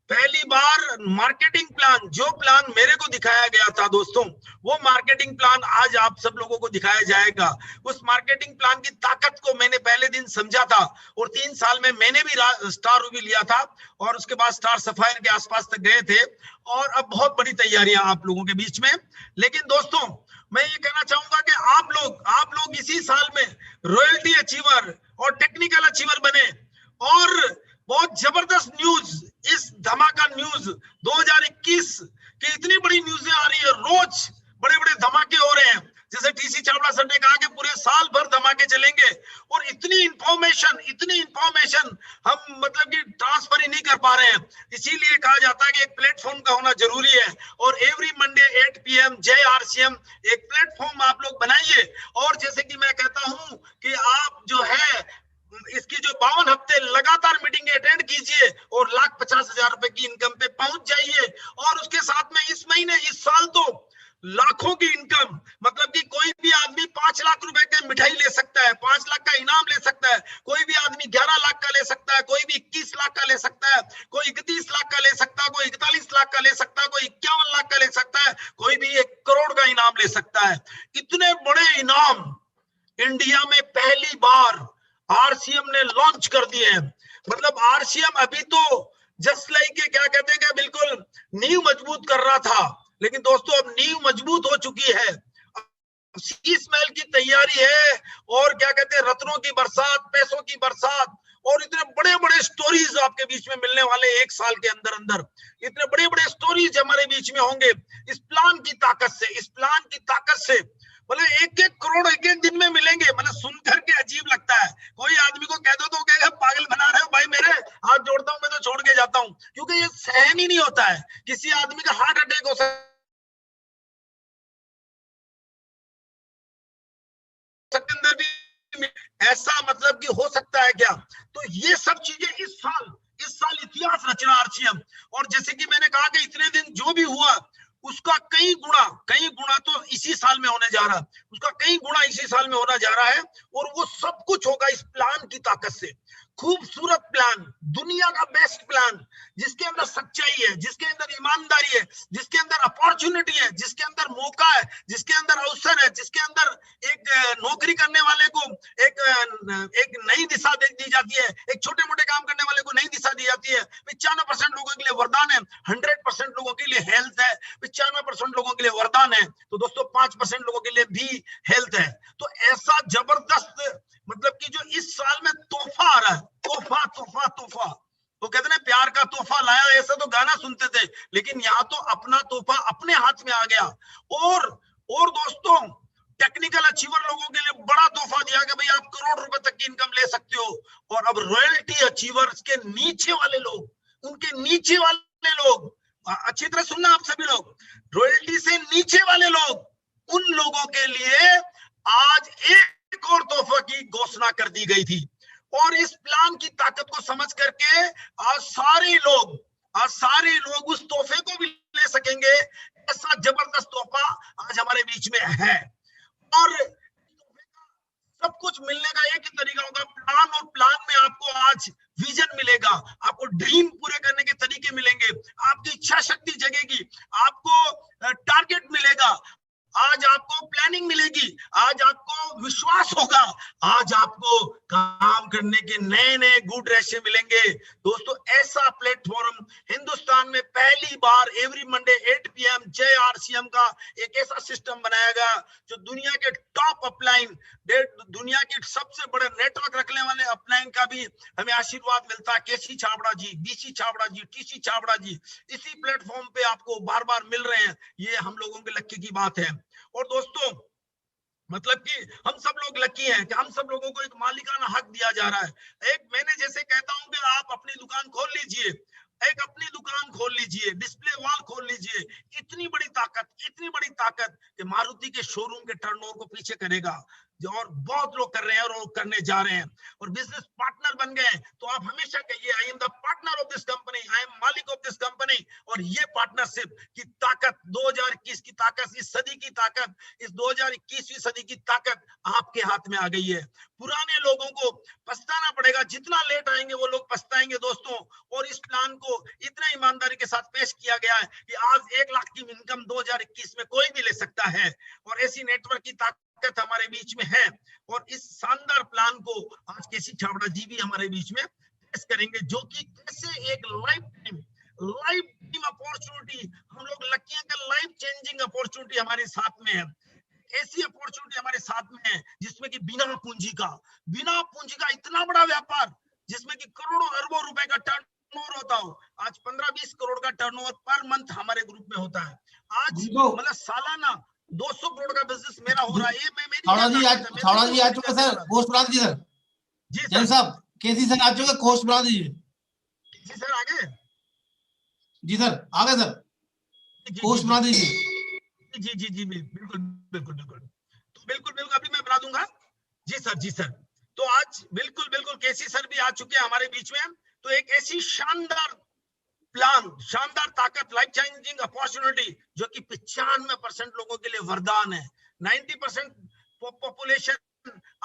पहली बार मार्केटिंग प्लान, जो प्लान मेरे को दिखाया गया था दोस्तों, वो मार्केटिंग प्लान आज आप सब लोगों को दिखाया जाएगा। उस मार्केटिंग प्लान की ताकत को मैंने पहले दिन समझा था और 3 साल में मैंने भी स्टार रूबी लिया था और उसके बाद स्टार सफायर के आसपास तक गए थे और अब बहुत बड़ी तैयारियां आप लोगों के बीच में। लेकिन दोस्तों मैं ये कहना चाहूंगा कि आप लोग इसी साल में रॉयल्टी अचीवर और टेक्निकल अचीवर बने। और बहुत जबरदस्त न्यूज, इस धमाका न्यूज 2021 कि इतनी बड़ी न्यूज़ें आ रही है, रोज बड़े बड़े धमाके हो रहे हैं। जैसे टीसी छाबड़ा सर ने कहा कि पूरे साल भर धमाके चलेंगे, और इतनी इंफॉर्मेशन हम मतलब कि ट्रांसफर ही नहीं कर पा रहे हैं। इसीलिए कहा जाता है कि एक प्लेटफॉर्म का होना जरूरी है, और एवरी मंडे 8 PM जय RCM एक प्लेटफॉर्म आप लोग बनाइए। और जैसे कि मैं कहता हूं कि आप जो है इसकी जो 52 हफ्ते लगातार मीटिंग अटेंड कीजिए और 1,50,000 रुपए की इनकम पे पहुंच जाइए। और उसके साथ में इस महीने, इस साल तो लाखों की इनकम, मतलब कि कोई भी आदमी 5 लाख रुपए की मिठाई ले सकता है, 5 लाख का इनाम ले सकता है, कोई भी आदमी 11 लाख का ले सकता है, कोई भी 21 लाख का ले सकता है, कोई 31 लाख का ले सकता है, कोई 41 लाख का ले सकता है, कोई 51 लाख का ले सकता है, कोई भी 1 करोड़ का इनाम ले सकता है। इतने बड़े इनाम इंडिया में पहली बार RCM ने लॉन्च कर दिए हैं। मतलब RCM अभी तो जस्ट लाइक के क्या कहते हैं कि बिल्कुल नींव मजबूत कर रहा था, लेकिन दोस्तों अब नींव मजबूत हो चुकी है, शीश महल की तैयारी है, और क्या कहते हैं रत्नों की बरसात, पैसों की बरसात, और इतने बड़े बड़े स्टोरीज आपके बीच में मिलने वाले 1 साल के अंदर अंदर। इतने बड़े बड़े स्टोरीज हमारे बीच में होंगे इस प्लान की ताकत से, इस प्लान की ताकत से। मतलब 1-1 करोड़ 1-1 दिन में मिलेंगे। मतलब सुनकर के अजीब लगता है, कोई आदमी को कह दो तो कहेगा पागल बना रहे हो भाई, मेरे हाथ जोड़ता हूं, मैं तो छोड़ के जाता हूं, क्योंकि ये सहन ही नहीं होता है। किसी आदमी का हार्ट अटैक हो सकता अंदर भी ऐसा, मतलब कि हो सकता है क्या? तो ये सब चीजें इस साल इतिहास रचना RCM। और जैसे कि मैंने कहा कि इतने दिन जो भी हुआ उसका कई गुणा तो इसी साल में होने जा रहा है, उसका कई गुणा इसी साल में होना जा रहा है। और वो सब कुछ होगा इस प्लान की ताकत से। खूबसूरत प्लान, दुनिया का बेस्ट प्लान, जिसके अंदर सच्चाई है, जिसके अंदर ईमानदारी है, जिसके अंदर अपॉर्चुनिटी है, जिसके अंदर मौका है, जिसके अंदर अवसर है, जिसके अंदर एक नौकरी करने वाले को एक नई दिशा दी जाती है, एक छोटे मोटे काम करने वाले को नई दिशा दी जाती है। 95% लोगों के लिए वरदान है, 100% लोगों के लिए हेल्थ है, 95% लोगों के लिए वरदान है, तो दोस्तों 5% लोगों के लिए भी हेल्थ है। तो ऐसा जबरदस्त, मतलब कि जो इस साल में तोहफा आ रहा है, तोहफा। वो कहते हैं प्यार का तोहफा लाया, ऐसा तो गाना सुनते थे, लेकिन यहाँ तो अपना तोहफा अपने हाथ में आ गया। और दोस्तों टेक्निकल अचीवर लोगों के लिए बड़ा तोहफा दिया कि भाई आप करोड़ रुपए तक की इनकम ले सकते हो। और अब रॉयल्टी अचीवर्स के नीचे वाले लोग, उनके नीचे वाले लोग, अच्छी तरह सुनना आप सभी लोग, रॉयल्टी से नीचे वाले लोग, उन लोगों के लिए आज एक और तोहफा की घोषणा कर दी गई थी। और इस प्लान की ताकत को समझ करके आज सारे लोग उस तोहफे को भी ले सकेंगे। ऐसा जबरदस्त तोहफा आज हमारे बीच में है। और सब कुछ मिलने का एक ही तरीका होगा, प्लान। और प्लान में आपको आज विजन मिलेगा, आपको ड्रीम पूरे करने के तरीके मिलेंगे, आपकी इच्छा शक्ति जगेगी, आपको टारगेट मिलेगा, आज आपको प्लानिंग मिलेगी, आज आपको विश्वास होगा, आज आपको काम करने के नए नए गुड रेशे मिलेंगे। दोस्तों ऐसा प्लेटफॉर्म हिंदुस्तान में पहली बार एवरी मंडे 8 PM जय RCM का एक ऐसा सिस्टम बनाया गया जो दुनिया के टॉप अपलाइन, दुनिया के सबसे बड़े नेटवर्क रखने वाले अपलाइन का भी हमें आशीर्वाद मिलता है। केसी छाबड़ा जी, BC छाबड़ा जी, TC छाबड़ा जी इसी प्लेटफॉर्म पे आपको बार बार मिल रहे हैं। ये हम लोगों के लक्की की बात है। और दोस्तों मतलब कि हम सब लोग लकी हैं कि हम सब लोगों को एक मालिकाना हक दिया जा रहा है। एक मैंने जैसे कहता हूं कि आप अपनी दुकान खोल लीजिए, एक अपनी दुकान खोल लीजिए, डिस्प्ले वॉल खोल लीजिए। इतनी बड़ी ताकत कि मारुति के शोरूम के टर्नओवर को पीछे करेगा, और बहुत लोग कर रहे हैं और करने जा रहे हैं। और बिजनेस पार्टनर बन गए तो आप हमेशा कहिए I am the partner of this company, I am मालिक ऑफ दिस कंपनी। और ये पार्टनरशिप की ताकत, 2021 की ताकत, इस सदी की ताकत, इस 2021वीं सदी की ताकत आपके हाथ में आ गई है। पुराने लोगों को पछताना पड़ेगा, जितना लेट आएंगे वो लोग पछताएंगे दोस्तों। और इस प्लान को इतना ईमानदारी के साथ पेश किया गया है कि आज 1 लाख की इनकम 2021 में कोई भी ले सकता है। और ऐसी नेटवर्क की ताकत हमारे बीच में है। और इस शानदार प्लान को आज केसी छाबड़ा जी भी हमारे बीच में पेश करेंगे, जो कि कैसे एक लाइफ टाइम अपॉर्चुनिटी, हम लोग लकी हैं कि लाइफ चेंजिंग अपॉर्चुनिटी हमारे साथ में है। ऐसी अपॉर्चुनिटी हमारे साथ में है जिसमें कि बिना पूंजी का इतना बड़ा व्यापार, जिसमें कि करोड़ों अरबों रुपए का टर्नओवर होता हो। आज 15-20 करोड़ का टर्नओवर पर मंथ हमारे ग्रुप में होता है। आज मतलब सालाना 200 करोड़ का बिजनेस मेरा हो रहा है। ये मैं मेरी छावड़ा जी आ चुके सर, कोर्स बना दीजिए सर। जी जैन साहब, केसी सर आ चुके, कोर्स बना दीजिए। केसी सर आ गए? जी सर आ गए सर, कोर्स बना दीजिए। जी जी जी बिल्कुल बिल्कुल बिल्कुल, तो बिल्कुल बिल्कुल अभी मैं बना दूंगा। जी सर, जी सर। तो आज बिल्कुल बिल्कुल केसी सर भी आ चुके हैं हमारे बीच में। तो एक ऐसी शानदार प्लान, शानदार ताकत, लाइफ चेंजिंग अपॉर्चुनिटी जो कि 95% लोगों के लिए वरदान है। 90% पॉपुलेशन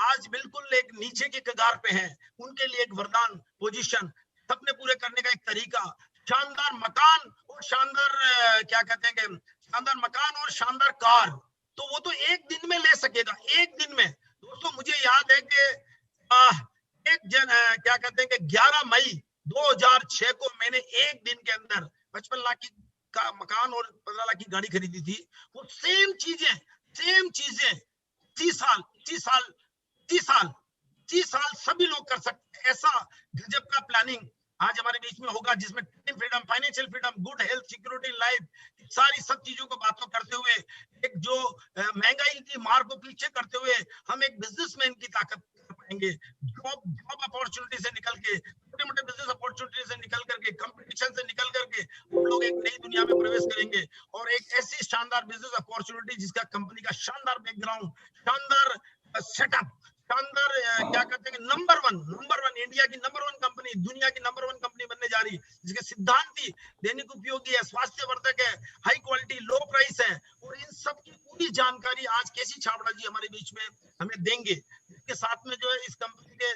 आज बिल्कुल एक नीचे के कगार पे है, उनके लिए एक वरदान पोजीशन, सपने पूरे करने का एक तरीका, शानदार मकान और शानदार क्या कहते हैं कि शानदार मकान और शानदार कार, तो वो तो एक दिन में ले सकेगा, एक दिन में। दोस्तों मुझे याद है कि क्या कहते हैं कि 11 मई 2006 को मैंने एक दिन के अंदर 55 लाख की का मकान और 15 लाख की गाड़ी खरीदी थी। वो सेम चीजें 30 साल सभी लोग कर सकते हैं। ऐसा गजब का प्लानिंग आज हमारे बीच में होगा, जिसमें freedom, financial freedom, good health, security, life, सारी सब चीजों को बातों करते हुए, एक जो महंगाई की मार को पीछे करते हुए हम एक बिजनेसमैन की ताकत पाएंगे। जॉब अपॉर्चुनिटी से निकल के, छोटे मोटे बिजनेस अपॉर्चुनिटी से निकल करके, कंपटीशन से निकल करके हम लोग एक नई दुनिया में प्रवेश करेंगे और एक ऐसी शानदार बिजनेस अपॉर्चुनिटी जिसका कंपनी का शानदार बैकग्राउंड, शानदार सेटअप, शानदार क्या कहते हैं नंबर वन इंडिया की नंबर 1 कंपनी, दुनिया की नंबर 1 कंपनी बनने जा रही है, जिसके सिद्धांत ही दैनिक उपयोगी है, स्वास्थ्यवर्धक है, हाई क्वालिटी, लो प्राइस है। और इन सब की पूरी जानकारी आज केसी छाबड़ा जी हमारे बीच में हमें देंगे। इसके साथ में जो है इस कंपनी के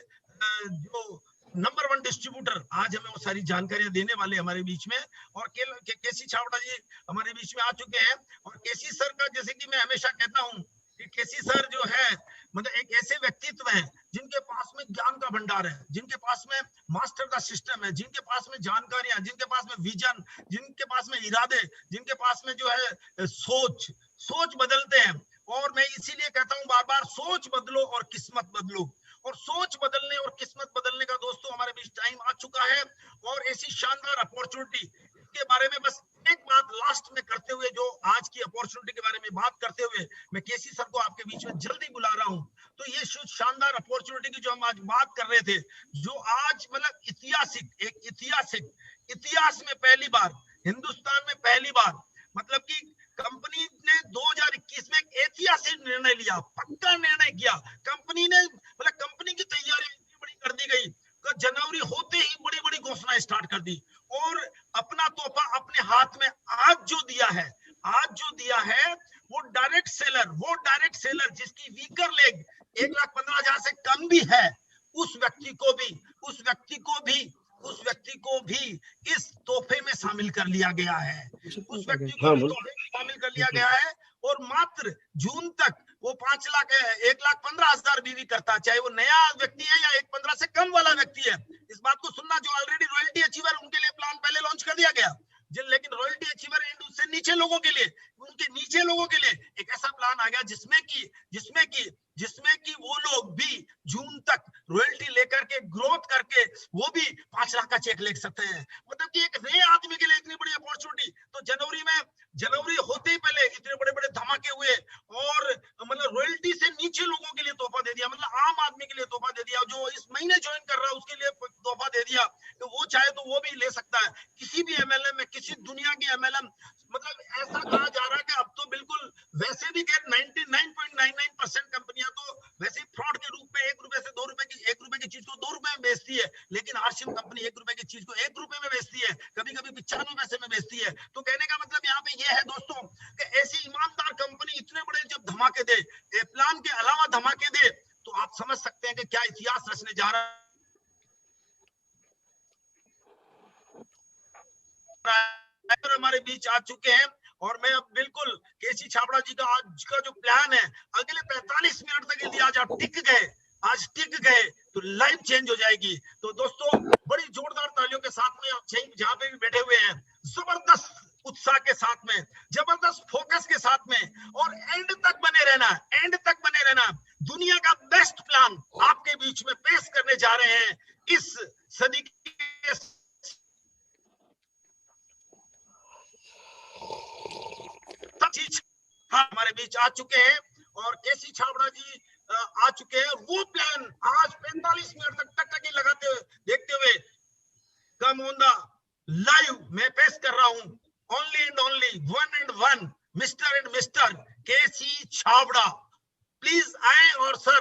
जो नंबर 1 डिस्ट्रीब्यूटर आज हमें वो सारी जानकारियां देने वाले हमारे बीच में। और केसी छाबड़ा जी हमारे बीच में आ चुके हैं। और केसी सर का, जैसे कि मैं हमेशा कहता हूँ कि केसी सर जो है मतलब एक ऐसे व्यक्तित्व है जिनके पास में ज्ञान का भंडार है, जिनके पास में मास्टर का सिस्टम है, जिनके पास में जानकारियां, जिनके पास में विजन, जिनके पास में इरादे, जिनके पास में जो है सोच बदलते हैं। और मैं इसीलिए कहता हूं बार बार, सोच बदलो और किस्मत बदलो। और सोच बदलने और किस्मत बदलने का दोस्तों हमारे बीच टाइम आ चुका है। और ऐसी शानदार अपॉर्चुनिटी के बारे में बस एक बात लास्ट में करते हुए, जो आज की अपॉर्चुनिटी के बारे में बात करते हुए मैं केसी सर को आपके बीच में जल्दी बुला रहा हूं। तो ये शानदार अपॉर्चुनिटी की जो हम आज बात कर रहे थे, जो आज मतलब ऐतिहासिक इतिहास में पहली बार, हिंदुस्तान में पहली बार, मतलब कि कंपनी ने 2021 में एक ऐतिहासिक निर्णय लिया, पक्का निर्णय किया। कंपनी ने मतलब कंपनी की तैयारी इतनी बड़ी कर दी गई, जनवरी होते ही बड़ी बड़ी घोषणाएं स्टार्ट कर दी। और अपना तोहफा अपने हाथ में आज जो दिया है वो डायरेक्ट सेलर जिसकी वीकर लेग 1,15,000 से कम भी है, उस व्यक्ति को भी इस तोहफे में शामिल कर लिया गया है। और मात्र जून तक वो 1,15,000 भी करता, चाहे वो नया व्यक्ति है या 1,15 से कम वाला व्यक्ति है। इस बात को सुनना, जो ऑलरेडी रॉयल्टी अचीवर, उनके लिए प्लान पहले लॉन्च कर दिया गया, लेकिन रॉयल्टी अचीवर एंड उससे नीचे लोगों के लिए, एक ऐसा प्लान आ गया जिसमें कि वो लोग भी जून तक रॉयल्टी लेकर के ग्रोथ करके वो भी 5 लाख का चेक ले सकते हैं। मतलब कि एक नए आदमी के लिए इतनी बड़ी अपॉर्चुनिटी। तो जनवरी होते ही पहले इतने बड़े बड़े धमाके हुए और मतलब रॉयल्टी से नीचे लोगों के लिए तोहफा दे दिया, मतलब आम आदमी के लिए तोहफा दे दिया। जो इस महीने ज्वाइन कर रहा है उसके लिए तोहफा दे दिया, तो वो चाहे तो वो भी ले सकता है। किसी भी एमएलएम में, किसी दुनिया की एमएलएम, मतलब ऐसा कहा जा रहा है कि अब तो बिल्कुल वैसे भी 99.99% कंपनियां तो वैसे फ्रॉड के रूप में 1 रुपए से 2 रुपए की चीज को 2 रुपए में बेचती है, लेकिन आरसीएम कंपनी 1 रुपए की चीज को 1 रुपए में बेचती है, कभी कभी 95 पैसे में बेचती है। तो कहने का मतलब यहाँ पे ये है दोस्तों कि ऐसी ईमानदार कंपनी इतने बड़े जब धमाके दे, प्लान के अलावा धमाके दे, तो आप समझ सकते हैं कि क्या इतिहास रचने जा रहा है। हमारे बीच आ चुके हैं और मैं अब बिल्कुल केसी छाबड़ा जी का आज का जो प्लान है, अगले 45 मिनट तक यदि आज आप टिक गए तो लाइफ चेंज हो जाएगी। तो दोस्तों बड़ी जोरदार तालियों के साथ में आप जहां पे भी बैठे हुए हैं, जबरदस्त उत्साह के साथ में, जबरदस्त फोकस के साथ में, और एंड तक बने रहना। दुनिया का बेस्ट प्लान आपके बीच में पेश करने जा रहे हैं इस सदी के केसी छाबड़ा हमारे बीच आ चुके हैं और केसी छाबड़ा जी आ चुके हैं। वो प्लान आज 45 मिनट तक टकटकी लगाते हुए देखते हुए कम ऑन द लाइव मैं पेश कर रहा हूं only and only one and one mister KC Chhabra. Please आए और सर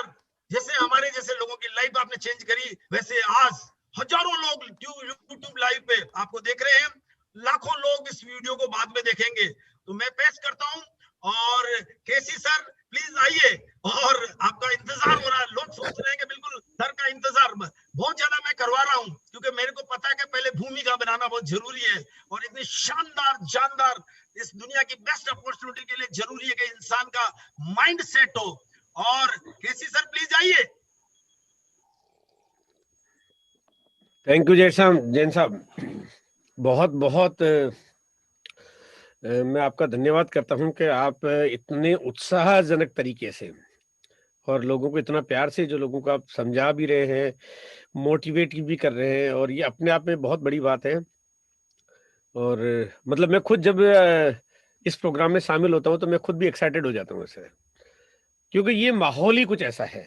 जैसे हमारे जैसे लोगों की लाइफ आपने चेंज करी वैसे आज हजारों लोग यूट्यूब लाइव पे आपको देख रहे हैं, लाखों लोग इस वीडियो को बाद में देखेंगे। तो मैं पेश करता हूं और केसी सर प्लीज आइए और आपका इंतजार हो रहा है। लोग सोच रहे हैं कि बिल्कुल सर का इंतजार बहुत ज्यादा मैं करवा रहा हूं क्योंकि मेरे को पता है कि पहले भूमिका बनाना बहुत जरूरी है और इतनी शानदार जानदार इस दुनिया की बेस्ट अपॉर्चुनिटी के लिए जरूरी है कि इंसान का माइंड सेट हो। और केसी सर प्लीज आइए। थैंक यू जैन साहब, बहुत बहुत मैं आपका धन्यवाद करता हूं कि आप इतने उत्साहजनक तरीके से और लोगों को इतना प्यार से जो लोगों को आप समझा भी रहे हैं, मोटिवेट भी कर रहे हैं, और ये अपने आप में बहुत बड़ी बात है। और मतलब मैं खुद जब इस प्रोग्राम में शामिल होता हूं तो मैं खुद भी एक्साइटेड हो जाता हूं इससे, क्योंकि ये माहौल ही कुछ ऐसा है।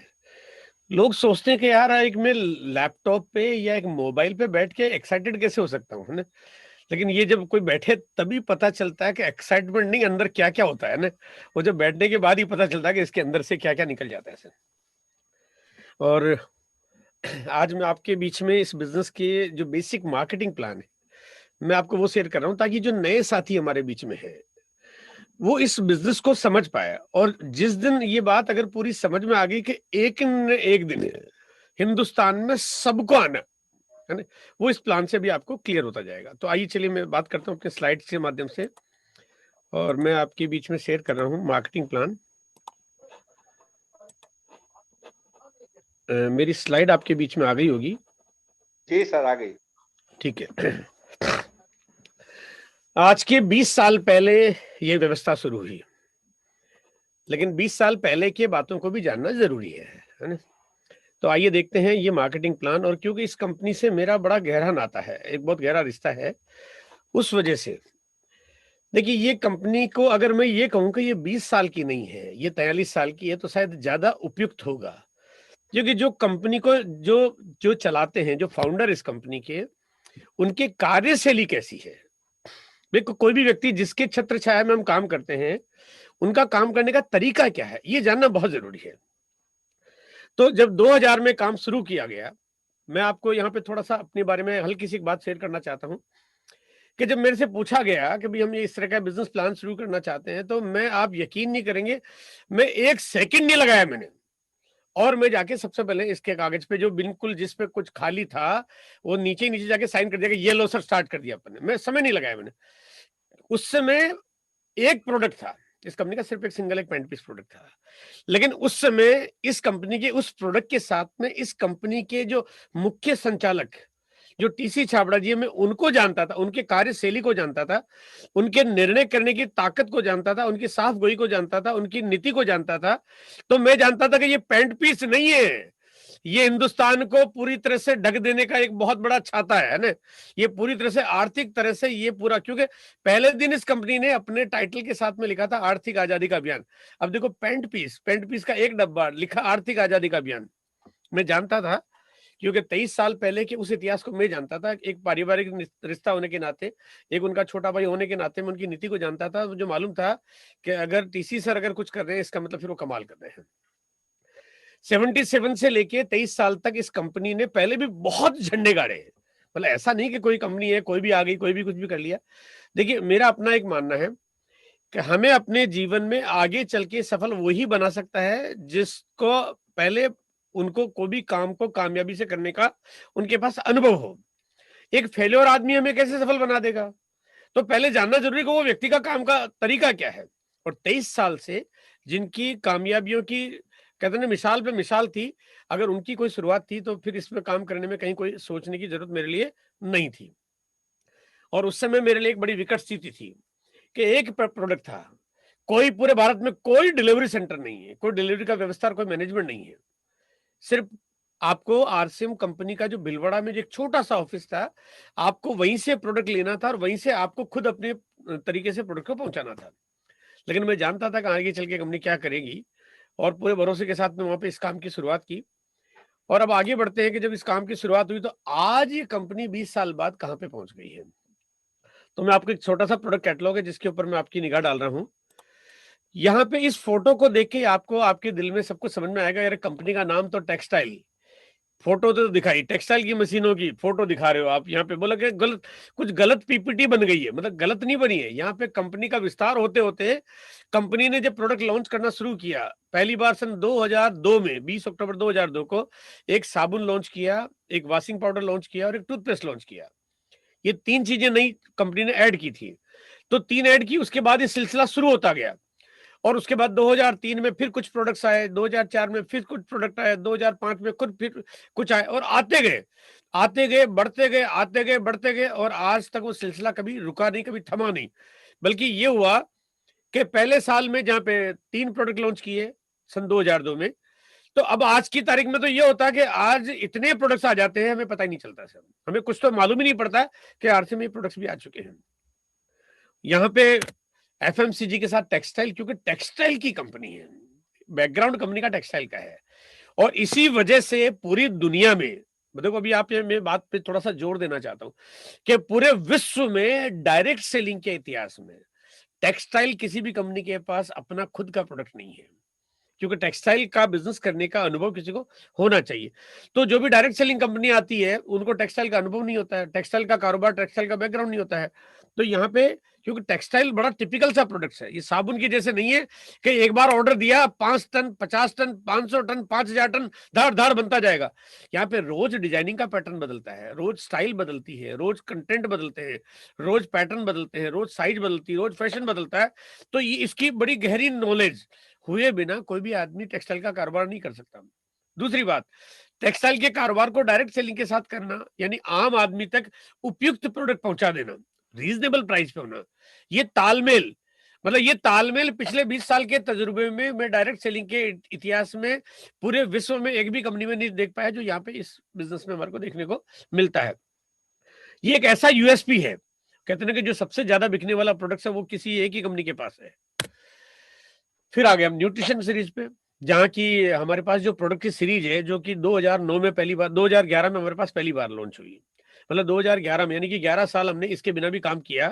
लोग सोचते हैं कि यार एक मैं लैपटॉप पे या एक मोबाइल पे बैठ के एक्साइटेड कैसे हो सकता हूँ, है ना। लेकिन ये जब कोई बैठे तभी पता चलता है कि एक्साइटमेंट नहीं, अंदर क्या क्या होता है ना, वो जब बैठने के बाद ही पता चलता है कि इसके अंदर से क्या क्या निकल जाता है। और आज मैं आपके बीच में इस बिजनेस के जो बेसिक मार्केटिंग प्लान है मैं आपको वो शेयर कर रहा हूँ, ताकि जो नए साथी हमारे बीच में है वो इस बिजनेस को समझ पाए। और जिस दिन ये बात अगर पूरी समझ में आ गई कि एक न एक दिन हिंदुस्तान में सबको आना है ना, वो इस प्लान से भी आपको क्लियर होता जाएगा। तो आइए चलिए मैं बात करता हूँ अपने स्लाइड्स के माध्यम से, और मैं आपके बीच में शेयर कर रहा हूँ मार्केटिंग प्लान। मेरी स्लाइड आपके बीच में आ गई होगी। जी सर आ गई। ठीक है। आज के 20 साल पहले ये व्यवस्था शुरू हुई, लेकिन 20 साल पहले की बातों को भी जानना जरूरी है ना। तो आइए देखते हैं ये मार्केटिंग प्लान। और क्योंकि इस कंपनी से मेरा बड़ा गहरा नाता है, एक बहुत गहरा रिश्ता है, उस वजह से देखिए ये कंपनी को अगर मैं ये कहूं कि ये 20 साल की नहीं है, ये 43 साल की है, तो शायद ज्यादा उपयुक्त होगा। क्योंकि जो कंपनी को जो चलाते हैं, जो फाउंडर इस कंपनी के, उनकी कार्यशैली कैसी है। देखो कोई भी व्यक्ति जिसके छत्र छाया में हम काम करते हैं, उनका काम करने का तरीका क्या है, ये जानना बहुत जरूरी है। तो जब 2000 में काम शुरू किया गया, मैं आपको यहाँ पे थोड़ा सा अपने बारे में हल्की सी बात शेयर करना चाहता हूँ कि जब मेरे से पूछा गया कि भाई हम ये इस तरह का बिजनेस प्लान शुरू करना चाहते हैं, तो मैं, आप यकीन नहीं करेंगे, मैं 1 सेकंड नहीं लगाया मैंने, और मैं जाके सबसे पहले इसके कागज पे जो बिल्कुल जिस पे कुछ खाली था वो नीचे जाके साइन कर दिया कि ये लो सर, स्टार्ट कर दिया अपन ने। मैं समय नहीं लगाया मैंने। उस समय एक प्रोडक्ट था इस कंपनी का, सिर्फ एक सिंगल एक पेंट पीस प्रोडक्ट था। लेकिन उस समय इस कंपनी के उस प्रोडक्ट के साथ में इस कंपनी के जो मुख्य संचालक जो टीसी छाबड़ा जी, मैं उनको जानता था, उनके कार्यशैली को जानता था, उनके निर्णय करने की ताकत को जानता था, उनकी साफ गोई को जानता था, उनकी नीति को जानता था। तो मैं जानता था कि ये पेंट पीस नहीं है, ये हिंदुस्तान को पूरी तरह से ढक देने का एक बहुत बड़ा छाता है ना। ये पूरी तरह से आर्थिक तरह से ये पूरा, क्योंकि पहले दिन इस कंपनी ने अपने टाइटल के साथ में लिखा था आर्थिक आजादी का अभियान। अब देखो पेंट पीस का एक डब्बा लिखा आर्थिक आजादी का अभियान। मैं जानता था क्योंकि 23 साल पहले के उस इतिहास को मैं जानता था। एक पारिवारिक रिश्ता होने के नाते, एक उनका छोटा भाई होने के नाते मैं उनकी नीति को जानता था। मुझे मालूम था कि अगर टीसी सर अगर कुछ कर रहे हैं, इसका मतलब फिर वो कमाल कर रहे हैं। 77 से लेके 23 साल तक इस कंपनी ने पहले भी बहुत झंडे गाड़े हैं। मतलब ऐसा नहीं कि कोई कंपनी है, कोई भी आ गई, कोई भी कुछ भी कर लिया। देखिए मेरा अपना एक मानना है कि हमें अपने जीवन में आगे चल के सफल वही बना सकता है जिसको पहले उनको कोई भी काम को कामयाबी से करने का उनके पास अनुभव हो। एक फेलियर आदमी हमें कैसे सफल बना देगा? तो पहले जानना जरूरी है कि वो व्यक्ति का काम का तरीका क्या है। और 23 साल से जिनकी कामयाबियों की कहते हैं मिसाल पे मिसाल थी, अगर उनकी कोई शुरुआत थी तो फिर इसमें काम करने में कहीं कोई सोचने की जरूरत मेरे लिए नहीं थी। और उस समय मेरे लिए एक बड़ी विकट स्थिति थी कि एक प्रोडक्ट था, कोई पूरे भारत में कोई डिलीवरी सेंटर नहीं है, कोई डिलीवरी का व्यवस्था, कोई मैनेजमेंट नहीं है। सिर्फ आपको आरसीएम कंपनी का जो भिलवाड़ा में जो एक छोटा सा ऑफिस था, आपको वहीं से प्रोडक्ट लेना था और वहीं से आपको खुद अपने तरीके से प्रोडक्ट को पहुंचाना था। लेकिन मैं जानता था कि आगे चल के कंपनी क्या करेगी, और पूरे भरोसे के साथ में वहां पे इस काम की शुरुआत की। और अब आगे बढ़ते हैं कि जब इस काम की शुरुआत हुई तो आज ये कंपनी 20 साल बाद कहां पे पहुंच गई है। तो मैं आपको एक छोटा सा प्रोडक्ट कैटलॉग है जिसके ऊपर मैं आपकी निगाह डाल रहा हूं। यहाँ पे इस फोटो को देख के आपको आपके दिल में सब कुछ समझ में आएगा, यार कंपनी का नाम तो टेक्सटाइल, फोटो तो दिखाई टेक्सटाइल की मशीनों की, फोटो दिखा रहे हो आप यहाँ पे, बोला कि गलत, कुछ गलत पीपीटी बन गई है। मतलब गलत नहीं बनी है, यहाँ पे कंपनी का विस्तार होते होते कंपनी ने जब प्रोडक्ट लॉन्च करना शुरू किया, पहली बार सन 2002 में 20 अक्टूबर 2002 को एक साबुन लॉन्च किया, एक वॉशिंग पाउडर लॉन्च किया और एक टूथपेस्ट लॉन्च किया। ये 3 चीजें नई कंपनी ने ऐड की थी। तो 3 ऐड की, उसके बाद ये सिलसिला शुरू होता गया। और उसके बाद 2003 में फिर कुछ प्रोडक्ट्स आए, 2004 में फिर कुछ प्रोडक्ट आए, 2005 में फिर कुछ आए, और आते गए बढ़ते गए, आते गए बढ़ते गए, और आज तक वो सिलसिला कभी रुका नहीं, कभी थमा नहीं। बल्कि ये हुआ कि पहले साल में जहां पे 3 प्रोडक्ट लॉन्च किए सन 2002 में, तो अब आज की तारीख में तो ये होता है कि आज इतने प्रोडक्ट्स आ जाते हैं, हमें पता ही नहीं चलता सर, हमें कुछ तो मालूम ही नहीं पड़ता कि आरसी में प्रोडक्ट्स भी आ चुके हैं। यहाँ पे एफएमसीजी के साथ टेक्सटाइल, क्योंकि टेक्सटाइल की कंपनी है, बैकग्राउंड कंपनी का टेक्सटाइल का है, और इसी वजह से पूरी दुनिया में, देखो अभी आप मैं बात पे थोड़ा सा जोर देना चाहता हूं कि पूरे विश्व में डायरेक्ट सेलिंग के इतिहास में टेक्सटाइल किसी भी कंपनी के पास अपना खुद का प्रोडक्ट नहीं है, क्योंकि टेक्सटाइल का बिजनेस करने का अनुभव किसी को होना चाहिए। तो जो भी डायरेक्ट सेलिंग कंपनी आती है उनको टेक्सटाइल का अनुभव नहीं होता है, टेक्सटाइल का कारोबार, टेक्सटाइल का बैकग्राउंड नहीं होता है। तो यहाँ पे क्योंकि टेक्सटाइल बड़ा टिपिकल सा प्रोडक्ट है, ये साबुन की जैसे नहीं है कि एक बार ऑर्डर दिया 5 टन 50 टन 500 टन 5000 टन धार धार बनता जाएगा। यहाँ पे रोज डिजाइनिंग का पैटर्न बदलता है, रोज स्टाइल बदलती है, रोज कंटेंट बदलते हैं, रोज पैटर्न बदलते हैं, रोज साइज बदलती है, रोज फैशन बदलता है। तो ये इसकी बड़ी गहरी नॉलेज हुए बिना कोई भी आदमी टेक्सटाइल का कारोबार नहीं कर सकता। दूसरी बात, टेक्सटाइल के कारोबार को डायरेक्ट सेलिंग के साथ करना, यानी आम आदमी तक उपयुक्त प्रोडक्ट पहुंचा देना, रीजनेबल प्राइस पे होना, ये तालमेल, मतलब ये तालमेल पिछले 20 साल के तजुर्बे में मैं डायरेक्ट सेलिंग के इतिहास में पूरे विश्व में एक भी कंपनी में नहीं देख पाया जो यहाँ पे इस बिजनेस में हमारे को देखने को मिलता है। ये एक ऐसा यूएसपी है, कहते हैं कि जो सबसे ज्यादा बिकने वाला प्रोडक्ट है वो किसी एक ही कंपनी के पास है। फिर आ गए हम न्यूट्रिशन सीरीज पे, जहाँ की हमारे पास जो प्रोडक्ट की सीरीज है जो कि 2009 में पहली बार, 2011 में हमारे पास पहली बार लॉन्च हुई, मतलब 2011 में, यानी कि 11 साल हमने इसके बिना भी काम किया।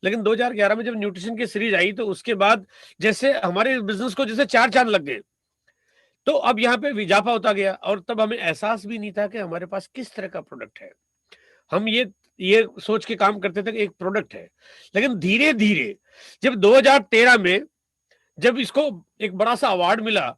लेकिन 2011 में जब न्यूट्रिशन की सीरीज आई तो उसके बाद जैसे हमारे बिजनेस को जैसे 4 चांद लग गए। तो अब यहाँ पे इजाफा होता गया, और तब हमें एहसास भी नहीं था कि हमारे पास किस तरह का प्रोडक्ट है। हम ये सोच के काम करते थे कि एक प्रोडक्ट है, लेकिन धीरे धीरे जब 2013 में जब इसको एक बड़ा सा अवार्ड मिला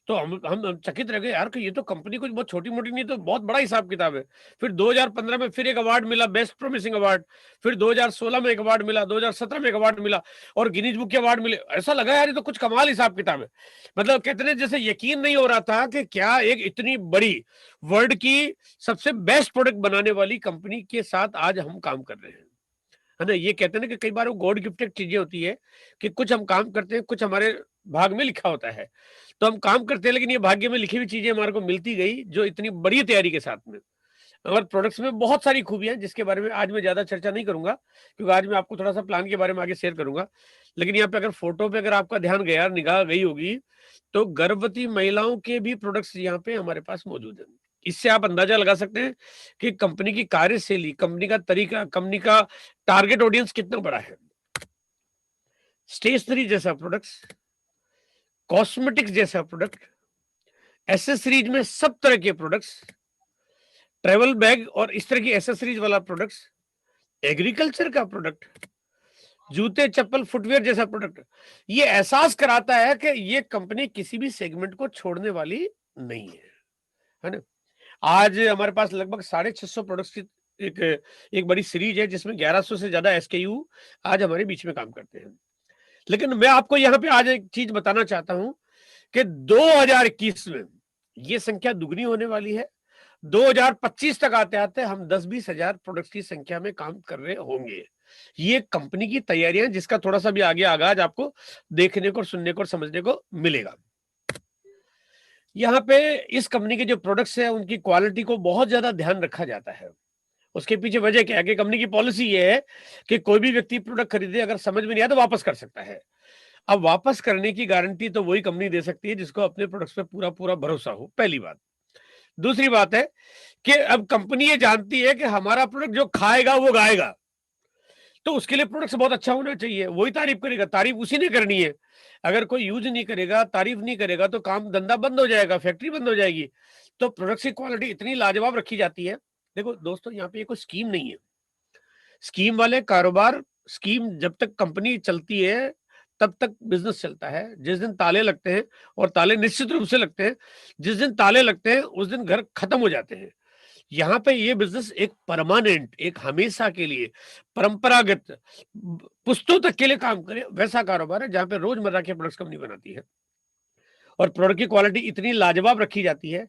तो हम चकित रह गए यार कि ये तो कंपनी कुछ बहुत छोटी मोटी नहीं, तो बहुत बड़ा हिसाब किताब है। फिर 2015 में फिर एक अवार्ड मिला, बेस्ट प्रोमिसिंग अवार्ड, फिर 2016 में एक अवार्ड मिला, 2017 में एक अवार्ड मिला, और गिनीज बुक के अवार्ड मिले। ऐसा लगा यार ये तो कुछ कमाल हिसाब किताब है। मतलब कहते हैं जैसे यकीन नहीं हो रहा था कि क्या एक इतनी बड़ी वर्ल्ड की सबसे बेस्ट प्रोडक्ट बनाने वाली कंपनी के साथ आज हम काम कर रहे हैं, है ना। ये कहते हैं कि कई बार वो गॉड गिफ्टेड चीजें होती है कि कुछ हम काम करते हैं, कुछ हमारे भाग में लिखा होता है, तो हम काम करते हैं, लेकिन ये भाग्य में लिखी हुई चीजें हमारे को मिलती गई जो इतनी बड़ी तैयारी के साथ में। और प्रोडक्ट्स में बहुत सारी खूबियां जिसके बारे में आज मैं ज्यादा चर्चा नहीं करूंगा, क्योंकि आज मैं आपको थोड़ा सा प्लान के बारे में आगे शेयर करूंगा। लेकिन यहाँ पे अगर फोटो पे अगर आपका ध्यान गया, निगाह गई होगी, तो गर्भवती महिलाओं के भी प्रोडक्ट्स यहाँ पे हमारे पास मौजूद है। इससे आप अंदाजा लगा सकते हैं कि कंपनी की कार्यशैली, कंपनी का तरीका, कंपनी का टारगेट ऑडियंस कितना बड़ा है। स्टेशनरी जैसा प्रोडक्ट्स, कॉस्मेटिक्स जैसा प्रोडक्ट, एसेसरीज में सब तरह के प्रोडक्ट्स, ट्रेवल बैग और इस तरह की एसेसरीज वाला प्रोडक्ट्स, एग्रीकल्चर का प्रोडक्ट, जूते चप्पल फुटवेयर जैसा प्रोडक्ट, ये एहसास कराता है कि ये कंपनी किसी भी सेगमेंट को छोड़ने वाली नहीं है ना। आज हमारे पास लगभग 650 प्रोडक्ट्स की एक बड़ी सीरीज है जिसमें 1100 से ज्यादा एसकेयू आज हमारे बीच में काम करते हैं। लेकिन मैं आपको यहाँ पे आज एक चीज बताना चाहता हूं कि 2021 में ये संख्या दुगनी होने वाली है। 2025 तक आते आते हम 10-20 हजार प्रोडक्ट्स की संख्या में काम कर रहे होंगे। ये कंपनी की तैयारियां, जिसका थोड़ा सा भी आगे आगाज आपको देखने को, सुनने को और समझने को मिलेगा। यहाँ पे इस कंपनी के जो प्रोडक्ट्स है उनकी क्वालिटी को बहुत ज्यादा ध्यान रखा जाता है। उसके पीछे वजह क्या है कि कंपनी की पॉलिसी ये है कि कोई भी व्यक्ति प्रोडक्ट खरीदे, अगर समझ में नहीं आया तो वापस कर सकता है। अब वापस करने की गारंटी तो वही कंपनी दे सकती है जिसको अपने प्रोडक्ट्स पे पूरा पूरा भरोसा हो, पहली बात। दूसरी बात है कि अब कंपनी ये जानती है कि हमारा प्रोडक्ट जो खाएगा वो गाएगा, तो उसके लिए प्रोडक्ट बहुत अच्छा होना चाहिए, वही तारीफ करेगा, तारीफ उसी ने करनी है। अगर कोई यूज नहीं करेगा, तारीफ नहीं करेगा, तो काम धंधा बंद हो जाएगा, फैक्ट्री बंद हो जाएगी। तो प्रोडक्ट की क्वालिटी इतनी लाजवाब रखी जाती है। देखो दोस्तों, यहाँ पे कोई स्कीम नहीं है। स्कीम वाले कारोबार, स्कीम जब तक कंपनी चलती है तब तक बिजनेस चलता है। जिस दिन ताले लगते हैं, और ताले निश्चित रूप से लगते हैं, जिस दिन ताले लगते हैं उस दिन घर खत्म हो जाते हैं। यहाँ पे ये बिजनेस एक परमानेंट, एक हमेशा के लिए परंपरागत पुश्तों तक के लिए काम करे, वैसा कारोबार है जहाँ पे रोजमर्रा के प्रोडक्ट्स कंपनी बनाती है। और प्रोडक्ट की क्वालिटी इतनी लाजवाब रखी जाती है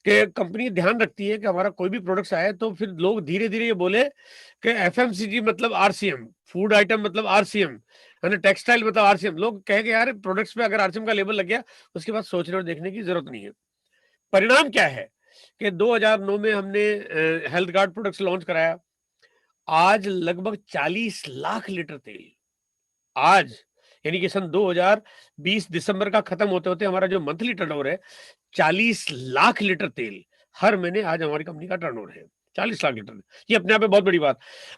कि कंपनी ध्यान रखती है कि हमारा कोई भी प्रोडक्ट्स आए तो फिर लोग धीरे धीरे ये बोले कि एफएमसीजी मतलब आरसीएम, फूड आइटम मतलब आरसीएम, है ना, टेक्सटाइल मतलब आरसीएम। लोग कहे कि यार प्रोडक्ट्स पे अगर आरसीएम का लेबल लग गया, उसके बाद सोचने और देखने की जरूरत नहीं है। परिणाम क्या है कि 2009 में हमने हेल्थ गार्ड प्रोडक्ट्स लॉन्च कराया। आज लगभग 40 लाख लीटर तेल, आज यानी कि सन 2020 दिसंबर का खत्म होते होते हमारा जो मंथली टर्नओवर है 40 लाख लीटर तेल हर महीने आज हमारी कंपनी का टर्नओवर है 40 लाख लीटर। ये अपने आप में बहुत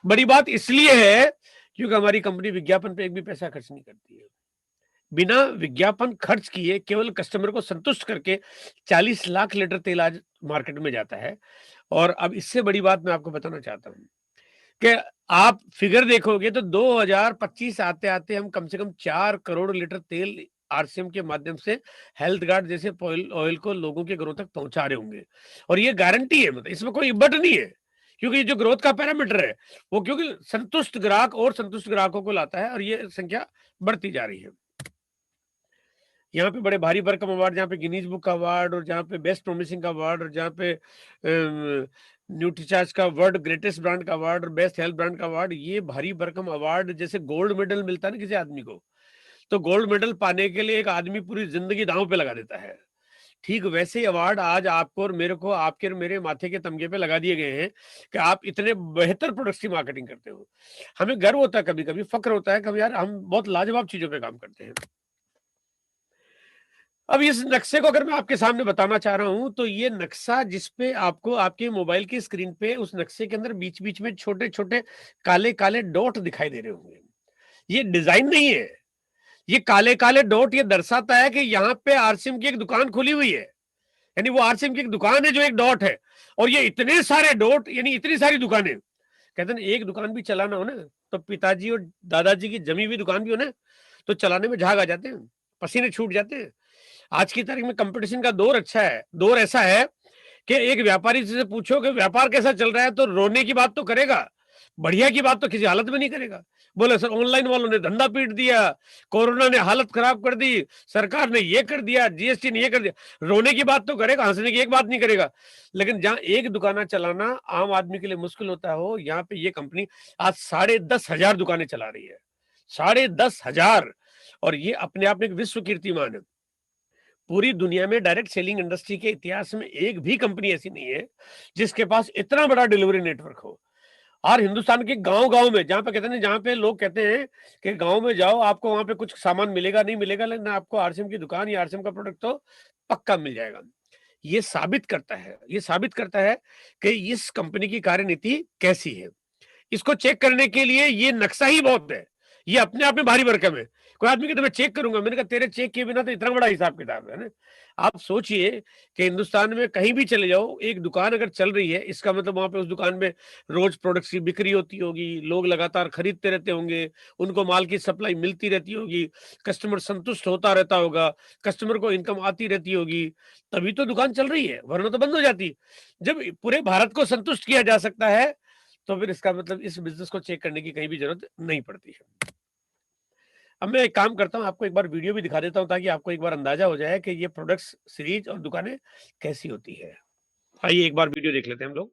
बड़ी बात इसलिए है क्योंकि हमारी कंपनी विज्ञापन पे एक भी पैसा खर्च नहीं करती है। बिना विज्ञापन खर्च किए, केवल कस्टमर को संतुष्ट करके 40 लाख लीटर तेल आज मार्केट में जाता है। और अब इससे बड़ी बात मैं आपको बताना चाहता हूं कि आप फिगर देखोगे तो 2025 आते आते हम कम से कम 4 करोड़ लीटर तेल आरसीएम के माध्यम से हेल्थ गार्ड जैसे ऑयल को लोगों के घरों तक पहुंचा रहे होंगे। और ये गारंटी है, मतलब इसमें कोई बट नहीं है, क्योंकि ये जो ग्रोथ का पैरामीटर है वो क्योंकि संतुष्ट ग्राहक और संतुष्ट ग्राहकों को लाता है, और ये संख्या बढ़ती जा रही है। यहाँ पे बड़े भारी भरकम अवार्ड, जहाँ पे गिनीज बुक का अवार्ड, और जहाँ पे बेस्ट प्रोमिसिंग का अवार्ड, और जहाँ पे न्यूट्रीचार्ज का वर्ल्ड ग्रेटेस्ट ब्रांड का अवार्ड, और बेस्ट हेल्थ ब्रांड का अवार्ड, ये भारी भरकम अवार्ड जैसे गोल्ड मेडल मिलता है ना किसी आदमी को, तो गोल्ड मेडल पाने के लिए एक आदमी पूरी जिंदगी दांव पे लगा देता है। ठीक वैसे ही अवार्ड आज आपको और मेरे को, आपके और मेरे माथे के तमगे पे लगा दिए गए हैं कि आप इतने बेहतर प्रोडक्ट्स की मार्केटिंग करते हो। हमें गर्व होता है, कभी कभी फक्र होता है कि यार हम बहुत लाजवाब चीजों पे काम करते हैं। अब इस नक्शे को अगर मैं आपके सामने बताना चाह रहा हूं तो ये नक्शा जिसपे आपको आपके मोबाइल की स्क्रीन पे उस नक्शे के अंदर बीच बीच में छोटे छोटे काले काले डॉट दिखाई दे रहे होंगे। ये डिजाइन नहीं है, ये काले काले डॉट ये दर्शाता है कि यहाँ पे आरसीएम की एक दुकान खुली हुई है, यानी वो आरसीएम की एक दुकान है जो एक डॉट है। और ये इतने सारे डॉट यानी इतनी सारी दुकानें, कहते हैं एक दुकान भी चलाना हो ना तो पिताजी और दादाजी की जमी हुई दुकान भी हो ना तो चलाने में झाग आ जाते हैं, पसीने छूट जाते हैं। आज की तारीख में कंपटीशन का दौर अच्छा है, दौर ऐसा है कि एक व्यापारी से पूछो कि व्यापार कैसा चल रहा है तो रोने की बात तो करेगा, बढ़िया की बात तो किसी हालत में नहीं करेगा। बोले सर ऑनलाइन वालों ने धंधा पीट दिया, कोरोना ने हालत खराब कर दी, सरकार ने ये कर दिया, जीएसटी ने ये कर दिया। रोने की बात तो करेगा, हंसने की एक बात नहीं करेगा। लेकिन जहां एक दुकाना चलाना आम आदमी के लिए मुश्किल होता हो, यहाँ पे ये कंपनी आज 10,500 दुकानें चला रही है, 10,500। और ये अपने आप में एक विश्व कीर्तिमान है। पूरी दुनिया में डायरेक्ट सेलिंग इंडस्ट्री के इतिहास में एक भी कंपनी ऐसी नहीं है जिसके पास इतना बड़ा डिलीवरी नेटवर्क हो। और हिंदुस्तान के गांव गांव में, जहां पे कहते हैं, जहां पे लोग कहते हैं कि गांव में जाओ आपको वहां पे कुछ सामान मिलेगा नहीं मिलेगा, लेकिन आपको आरसीएम की दुकान या आरसीएम का प्रोडक्ट तो पक्का मिल जाएगा। ये साबित करता है कि इस कंपनी की कार्यनीति कैसी है। इसको चेक करने के लिए ये नक्शा ही बहुत है, ये अपने आप में भारी भरकम है। कोई आदमी कहता मैं चेक करूंगा, मैंने कहा तेरे चेक किए बिना तो इतना बड़ा हिसाब किताब है ना। आप सोचिए कि हिंदुस्तान में कहीं भी चले जाओ, एक दुकान अगर चल रही है इसका मतलब वहां पे उस दुकान में रोज प्रोडक्ट्स की बिक्री होती होगी, लोग लगातार खरीदते रहते होंगे, उनको माल की सप्लाई मिलती रहती होगी, कस्टमर संतुष्ट होता रहता होगा, कस्टमर को इनकम आती रहती होगी, तभी तो दुकान चल रही है, वरना तो बंद हो जाती। जब पूरे भारत को संतुष्ट किया जा सकता है तो फिर इसका मतलब इस बिजनेस को चेक करने की कहीं भी जरूरत नहीं पड़ती है। अब मैं एक काम करता हूं, आपको एक बार वीडियो भी दिखा देता हूं ताकि आपको एक बार अंदाजा हो जाए कि ये प्रोडक्ट्स सीरीज और दुकानें कैसी होती है। आइए एक बार वीडियो देख लेते हैं हम लोग।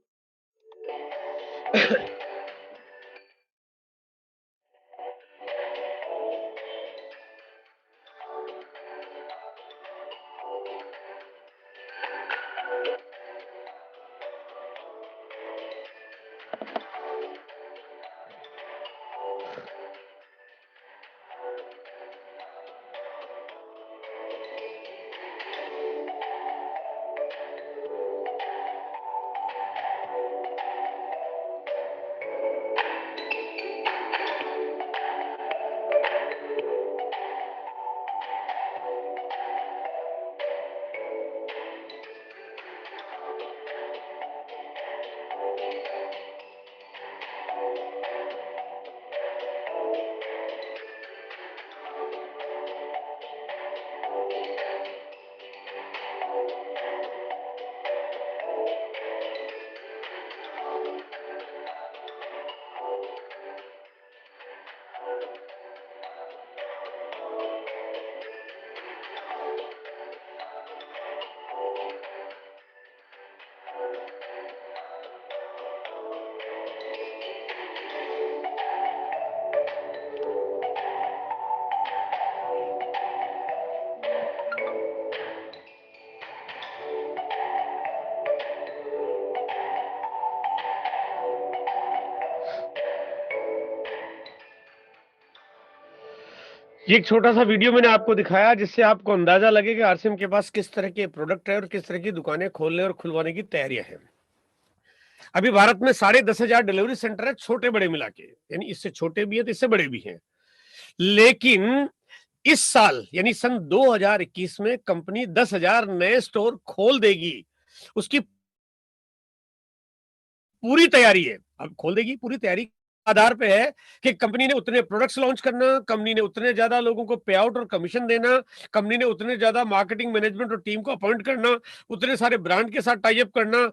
ये एक छोटा सा वीडियो मैंने आपको दिखाया जिससे आपको अंदाजा लगे कि आरसीएम के पास किस तरह के प्रोडक्ट है और किस तरह की दुकानें खोलने और खुलवाने की तैयारियां हैं। अभी भारत में 10,500 डिलीवरी सेंटर है, छोटे बड़े मिला के, यानी इससे छोटे भी है तो इससे बड़े भी हैं। लेकिन इस साल यानी सन 2021 में कंपनी 10,000 नए स्टोर खोल देगी, उसकी पूरी तैयारी है। अब खोल देगी, पूरी तैयारी आधार पे है कि कंपनी ने उतने प्रोडक्ट्स लॉन्च करना, कंपनी ने उतने ज्यादा लोगों को पे आउट और कमीशन देना, कंपनी ने उतने ज्यादा मार्केटिंग मैनेजमेंट और टीम को अपॉइंट करना, उतने सारे ब्रांड के साथ टाई अप करना,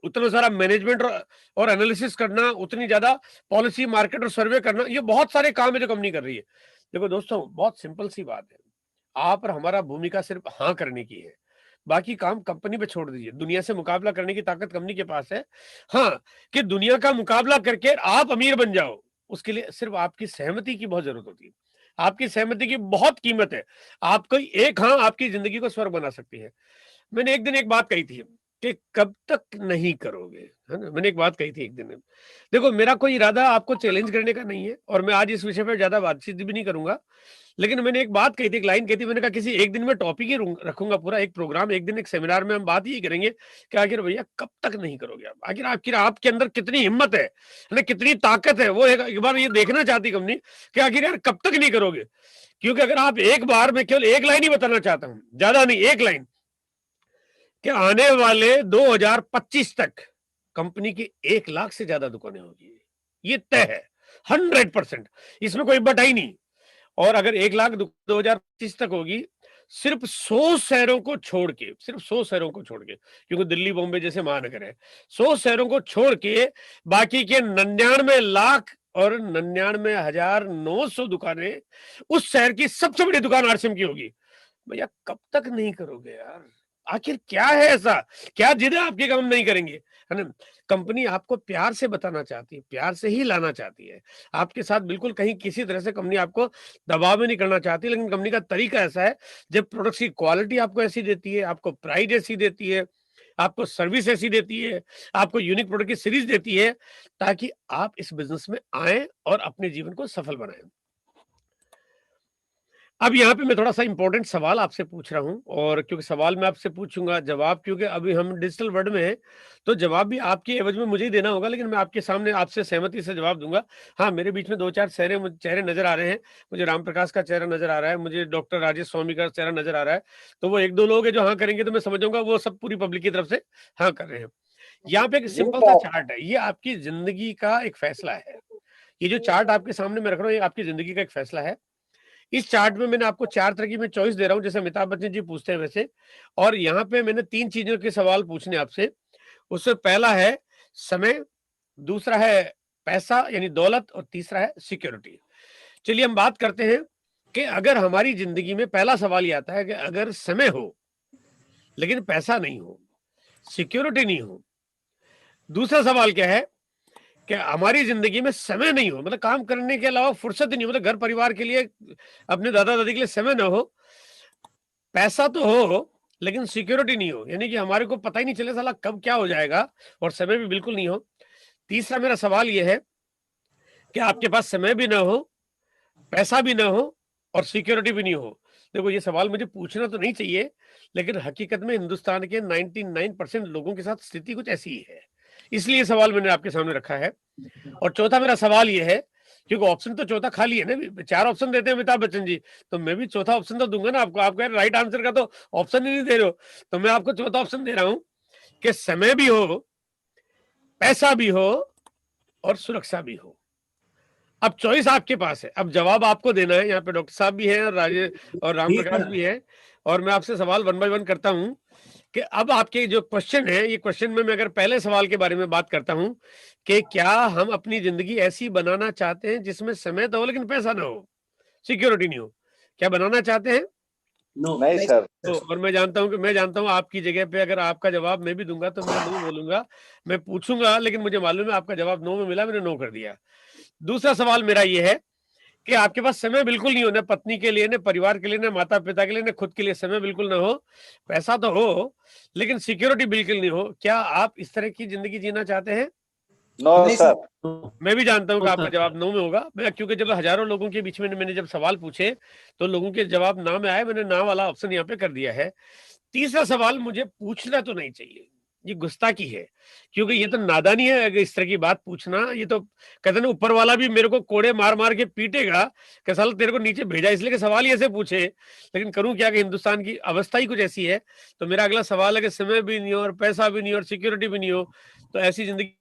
उतना सारा मैनेजमेंट और एनालिसिस करना, उतनी ज्यादा पॉलिसी मार्केट और सर्वे करना। ये बहुत सारे काम है जो कंपनी कर रही है। देखो दोस्तों, बहुत सिंपल सी बात है, आप और हमारा भूमिका सिर्फ हाँ करने की है, बाकी काम कंपनी पे छोड़ दीजिए। दुनिया से मुकाबला करने की ताकत कंपनी के पास है। हाँ, कि दुनिया का मुकाबला करके आप अमीर बन जाओ, उसके लिए सिर्फ आपकी सहमति की बहुत जरूरत होती है। आपकी सहमति की बहुत कीमत है। आपको एक हाँ आपकी जिंदगी को स्वर्ग बना सकती है। मैंने एक दिन एक बात कही थी कि कब तक नहीं करोगे, है ना। मैंने एक बात कही थी एक दिन। देखो, मेरा कोई इरादा आपको चैलेंज करने का नहीं है और मैं आज इस विषय पर ज्यादा बातचीत भी नहीं करूंगा। लेकिन मैंने एक बात कही थी, एक लाइन कही थी, मैंने कहा किसी एक दिन में टॉपिक ही रखूंगा, पूरा एक प्रोग्राम, एक दिन एक सेमिनार में हम बात ही करेंगे कि आखिर भैया कब तक नहीं करोगे आप, आखिर आपके अंदर कितनी हिम्मत है ना, कितनी ताकत है। वो एक बार ये देखना चाहती कंपनी कि आखिर यार कब तक नहीं करोगे। क्योंकि अगर आप एक बार में, केवल एक लाइन ही बताना चाहता हूं, ज्यादा नहीं, एक लाइन, कि आने वाले 2025 तक कंपनी की 1 लाख से ज्यादा दुकानें होगी, ये तय है 100%, इसमें कोई बटा ही नहीं। और अगर 1 लाख 2025 तक होगी, सिर्फ 100 शहरों को छोड़ के, सिर्फ 100 शहरों को छोड़ के, क्योंकि दिल्ली बॉम्बे जैसे महानगर है, 100 शहरों को छोड़ के बाकी के 99 लाख और 99,900 दुकानें उस शहर की सबसे बड़ी दुकान आरसीएम की होगी। भैया कब तक नहीं करोगे यार, आखिर क्या है ऐसा, क्या जिद है आपकी काम नहीं करेंगे, है ना। कंपनी आपको प्यार से बताना चाहती है, प्यार से ही लाना चाहती है आपके साथ, बिल्कुल कहीं किसी तरह से कंपनी आपको दबाव में नहीं करना चाहती। लेकिन कंपनी का तरीका ऐसा है, जब प्रोडक्ट्स की क्वालिटी आपको ऐसी देती है, आपको प्राइस ऐसी देती है, आपको सर्विस ऐसी देती है, आपको यूनिक प्रोडक्ट की सीरीज देती है, ताकि आप इस बिजनेस में आए और अपने जीवन को सफल बनाएं। अब यहाँ पे मैं थोड़ा सा इंपॉर्टेंट सवाल आपसे पूछ रहा हूँ, और क्योंकि सवाल मैं आपसे पूछूंगा, जवाब, क्योंकि अभी हम डिजिटल वर्ल्ड में हैं, तो जवाब भी आपके एवज में मुझे ही देना होगा, लेकिन मैं आपके सामने आपसे सहमति से जवाब दूंगा। हाँ, मेरे बीच में 2-4 चेहरे नजर आ रहे हैं। मुझे राम प्रकाश का चेहरा नजर आ रहा है, मुझे डॉक्टर राजेश स्वामी का चेहरा नजर आ रहा है। तो वो 1-2 लोग हैं जो हाँ करेंगे, तो मैं समझ जाऊंगा वो सब पूरी पब्लिक की तरफ से हाँ कर रहे हैं। यहाँ पे एक सिंपल सा चार्ट है, ये आपकी जिंदगी का एक फैसला है। ये जो चार्ट आपके सामने मैं रख रहा हूँ, ये आपकी जिंदगी का एक फैसला है। इस चार्ट में मैंने आपको 4 तरह की मैं चॉइस दे रहा हूं, जैसे अमिताभ बच्चन जी पूछते हैं वैसे। और यहाँ पे मैंने 3 चीजों के सवाल पूछने आपसे। उससे पहला है समय, दूसरा है पैसा यानी दौलत, और तीसरा है सिक्योरिटी। चलिए हम बात करते हैं कि अगर हमारी जिंदगी में, पहला सवाल ये आता है कि अगर समय हो लेकिन पैसा नहीं हो, सिक्योरिटी नहीं हो। दूसरा सवाल क्या है कि हमारी जिंदगी में समय नहीं हो, मतलब काम करने के अलावा फुर्सत नहीं हो, मतलब घर परिवार के लिए, अपने दादा दादी के लिए समय ना हो। पैसा तो हो लेकिन सिक्योरिटी नहीं हो, यानी कि हमारे को पता ही नहीं चले साला कब क्या हो जाएगा, और समय भी बिल्कुल नहीं हो। तीसरा मेरा सवाल यह है कि आपके पास समय भी ना हो, पैसा भी ना हो, और सिक्योरिटी भी नहीं हो। देखो, ये सवाल मुझे पूछना तो नहीं चाहिए, लेकिन हकीकत में हिंदुस्तान के 99% लोगों के साथ स्थिति कुछ ऐसी ही है, इसलिए सवाल मैंने आपके सामने रखा है। और चौथा मेरा सवाल ये है, क्योंकि ऑप्शन तो चौथा खाली है ना, 4 ऑप्शन देते हैं अमिताभ बच्चन जी, तो मैं भी चौथा ऑप्शन तो दूंगा ना आपको। आप कह रहे राइट आंसर का तो ऑप्शन ही नहीं दे रहे हो, तो मैं आपको चौथा ऑप्शन दे रहा हूं कि समय भी हो, पैसा भी हो, और सुरक्षा भी हो। अब चॉइस आपके पास है, अब जवाब आपको देना है। यहाँ पे डॉक्टर साहब भी हैं और राजेश और राम प्रकाश भी है, और मैं आपसे सवाल 1 बाय 1 करता हूं कि अब आपके जो क्वेश्चन है, ये क्वेश्चन में मैं अगर पहले सवाल के बारे में बात करता हूं कि क्या हम अपनी जिंदगी ऐसी बनाना चाहते हैं जिसमें समय तो हो लेकिन पैसा ना हो, सिक्योरिटी नहीं हो, क्या बनाना चाहते हैं? नहीं सर। तो और मैं जानता हूं आपकी जगह पे अगर आपका जवाब मैं भी दूंगा तो मैं नो बोलूंगा, मैं पूछूंगा, लेकिन मुझे मालूम है आपका जवाब नो में मिला, मैंने नो कर दिया। दूसरा सवाल मेरा ये है कि आपके पास समय बिल्कुल नहीं हो, ना पत्नी के लिए, ना परिवार के लिए, ना माता पिता के लिए, ना खुद के लिए, समय बिल्कुल ना हो। पैसा तो हो लेकिन सिक्योरिटी बिल्कुल नहीं हो। क्या आप इस तरह की जिंदगी जीना चाहते हैं? नो नहीं सर। मैं भी जानता हूं कि आपका जवाब नो में होगा। मैं क्योंकि जब हजारों लोगों के बीच में मैंने जब सवाल पूछे तो लोगों के जवाब ना में आए, मैंने ना वाला ऑप्शन यहाँ पे कर दिया है। तीसरा सवाल मुझे पूछना तो नहीं चाहिए, ये गुस्ताखी है, क्योंकि ये तो नादानी है अगर इस तरह की बात पूछना। ये तो कहते ना ऊपर वाला भी मेरे को कोड़े मार मार के पीटेगा कि साला तेरे को नीचे भेजा इसलिए कि सवाल ही ऐसे पूछे। लेकिन करूं क्या कि हिंदुस्तान की अवस्था ही कुछ ऐसी है। तो मेरा अगला सवाल है कि समय भी नहीं हो और पैसा भी नहीं हो और सिक्योरिटी भी नहीं हो, तो ऐसी जिंदगी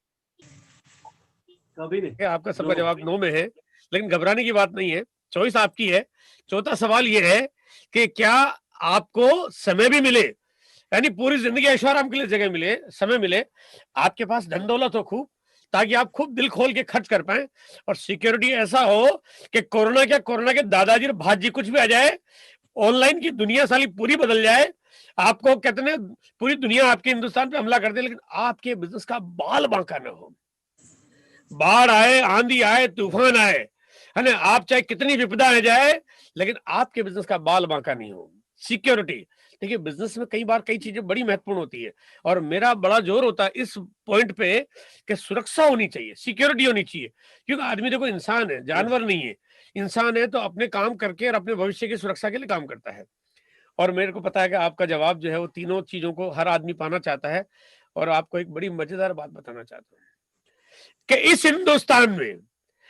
कभी नहीं। आपका सबका जवाब नो में है, लेकिन घबराने की बात नहीं है, चॉइस आपकी है। चौथा सवाल ये है कि क्या आपको समय भी मिले, यानी पूरी जिंदगी ऐशो आराम के लिए जगह मिले, समय मिले, आपके पास धन दौलत हो खूब, ताकि आप खूब दिल खोल के खर्च कर पाए, और सिक्योरिटी ऐसा हो कि कोरोना के दादाजी और भाजी कुछ भी आ जाए, ऑनलाइन की दुनिया साली पूरी बदल जाए, आपको कहते हैं पूरी दुनिया आपके हिंदुस्तान पे हमला कर दे, लेकिन आपके बिजनेस का बाल बांका ना हो। बाढ़ आए, आंधी आए, तूफान आए, है ना, आप चाहे कितनी विपदा आ जाए, लेकिन आपके बिजनेस का बाल बांका नहीं हो। सिक्योरिटी, देखिए बिजनेस में कई बार कई चीजें बड़ी महत्वपूर्ण होती है, और मेरा बड़ा जोर होता है इस पॉइंट पे कि सुरक्षा होनी चाहिए, सिक्योरिटी होनी चाहिए। क्योंकि आदमी देखो इंसान है, जानवर नहीं है, इंसान है, तो अपने काम करके और अपने भविष्य की सुरक्षा के लिए काम करता है। और मेरे को पता है कि आपका जवाब जो है वो तीनों चीजों को हर आदमी पाना चाहता है। और आपको एक बड़ी मजेदार बात बताना चाहता हूँ कि इस हिंदुस्तान में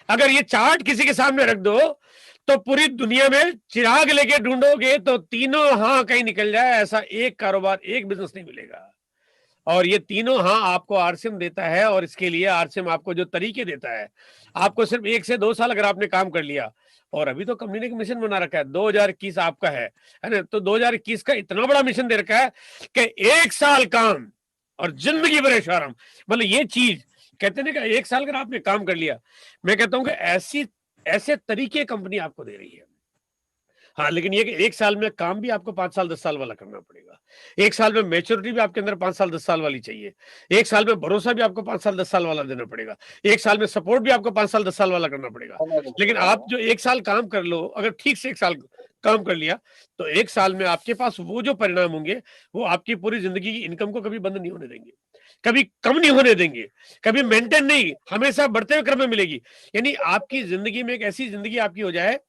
अगर ये चार्ट किसी के सामने रख दो तो पूरी दुनिया में चिराग लेके ढूंढोगे तो तीनों हाँ कहीं निकल जाए, ऐसा एक कारोबार, एक बिजनेस नहीं मिलेगा। और ये तीनों हाँ आपको आरसीएम देता है, और इसके लिए आरसीएम आपको जो तरीके देता है, आपको सिर्फ 1 से 2 साल अगर आपने काम कर लिया, और अभी तो कंपनी ने एक मिशन बना रखा है, 2021 आपका है ना, तो 2021 का इतना बड़ा मिशन दे रखा है कि 1 साल काम और जिंदगी भर ऐशो आराम। मतलब ये चीज कहते हैं कि 1 साल अगर आपने काम कर लिया, मैं कहता हूं कि ऐसे तरीके कंपनी आपको दे रही है। हाँ, लेकिन ये कि 1 साल में काम भी आपको 5 साल 10 साल वाला करना पड़ेगा। 1 साल में मैच्योरिटी भी आपके अंदर 5 साल 10 साल वाली चाहिए। 1 साल में भरोसा भी आपको 5 साल 10 साल वाला देना पड़ेगा। 1 साल में सपोर्ट भी आपको 5 साल 10 साल वाला करना पड़ेगा। लेकिन आप जो 1 साल काम कर लो, अगर ठीक से 1 साल काम कर लिया, तो 1 साल में आपके पास वो जो परिणाम होंगे, वो आपकी पूरी जिंदगी की इनकम को कभी बंद नहीं होने देंगे, कभी कम नहीं होने देंगे, कभी मेंटेन नहीं, हमेशा बढ़ते हुए क्रम में मिलेगी। यानी आपकी जिंदगी में एक ऐसी जिंदगी आपकी हो जाए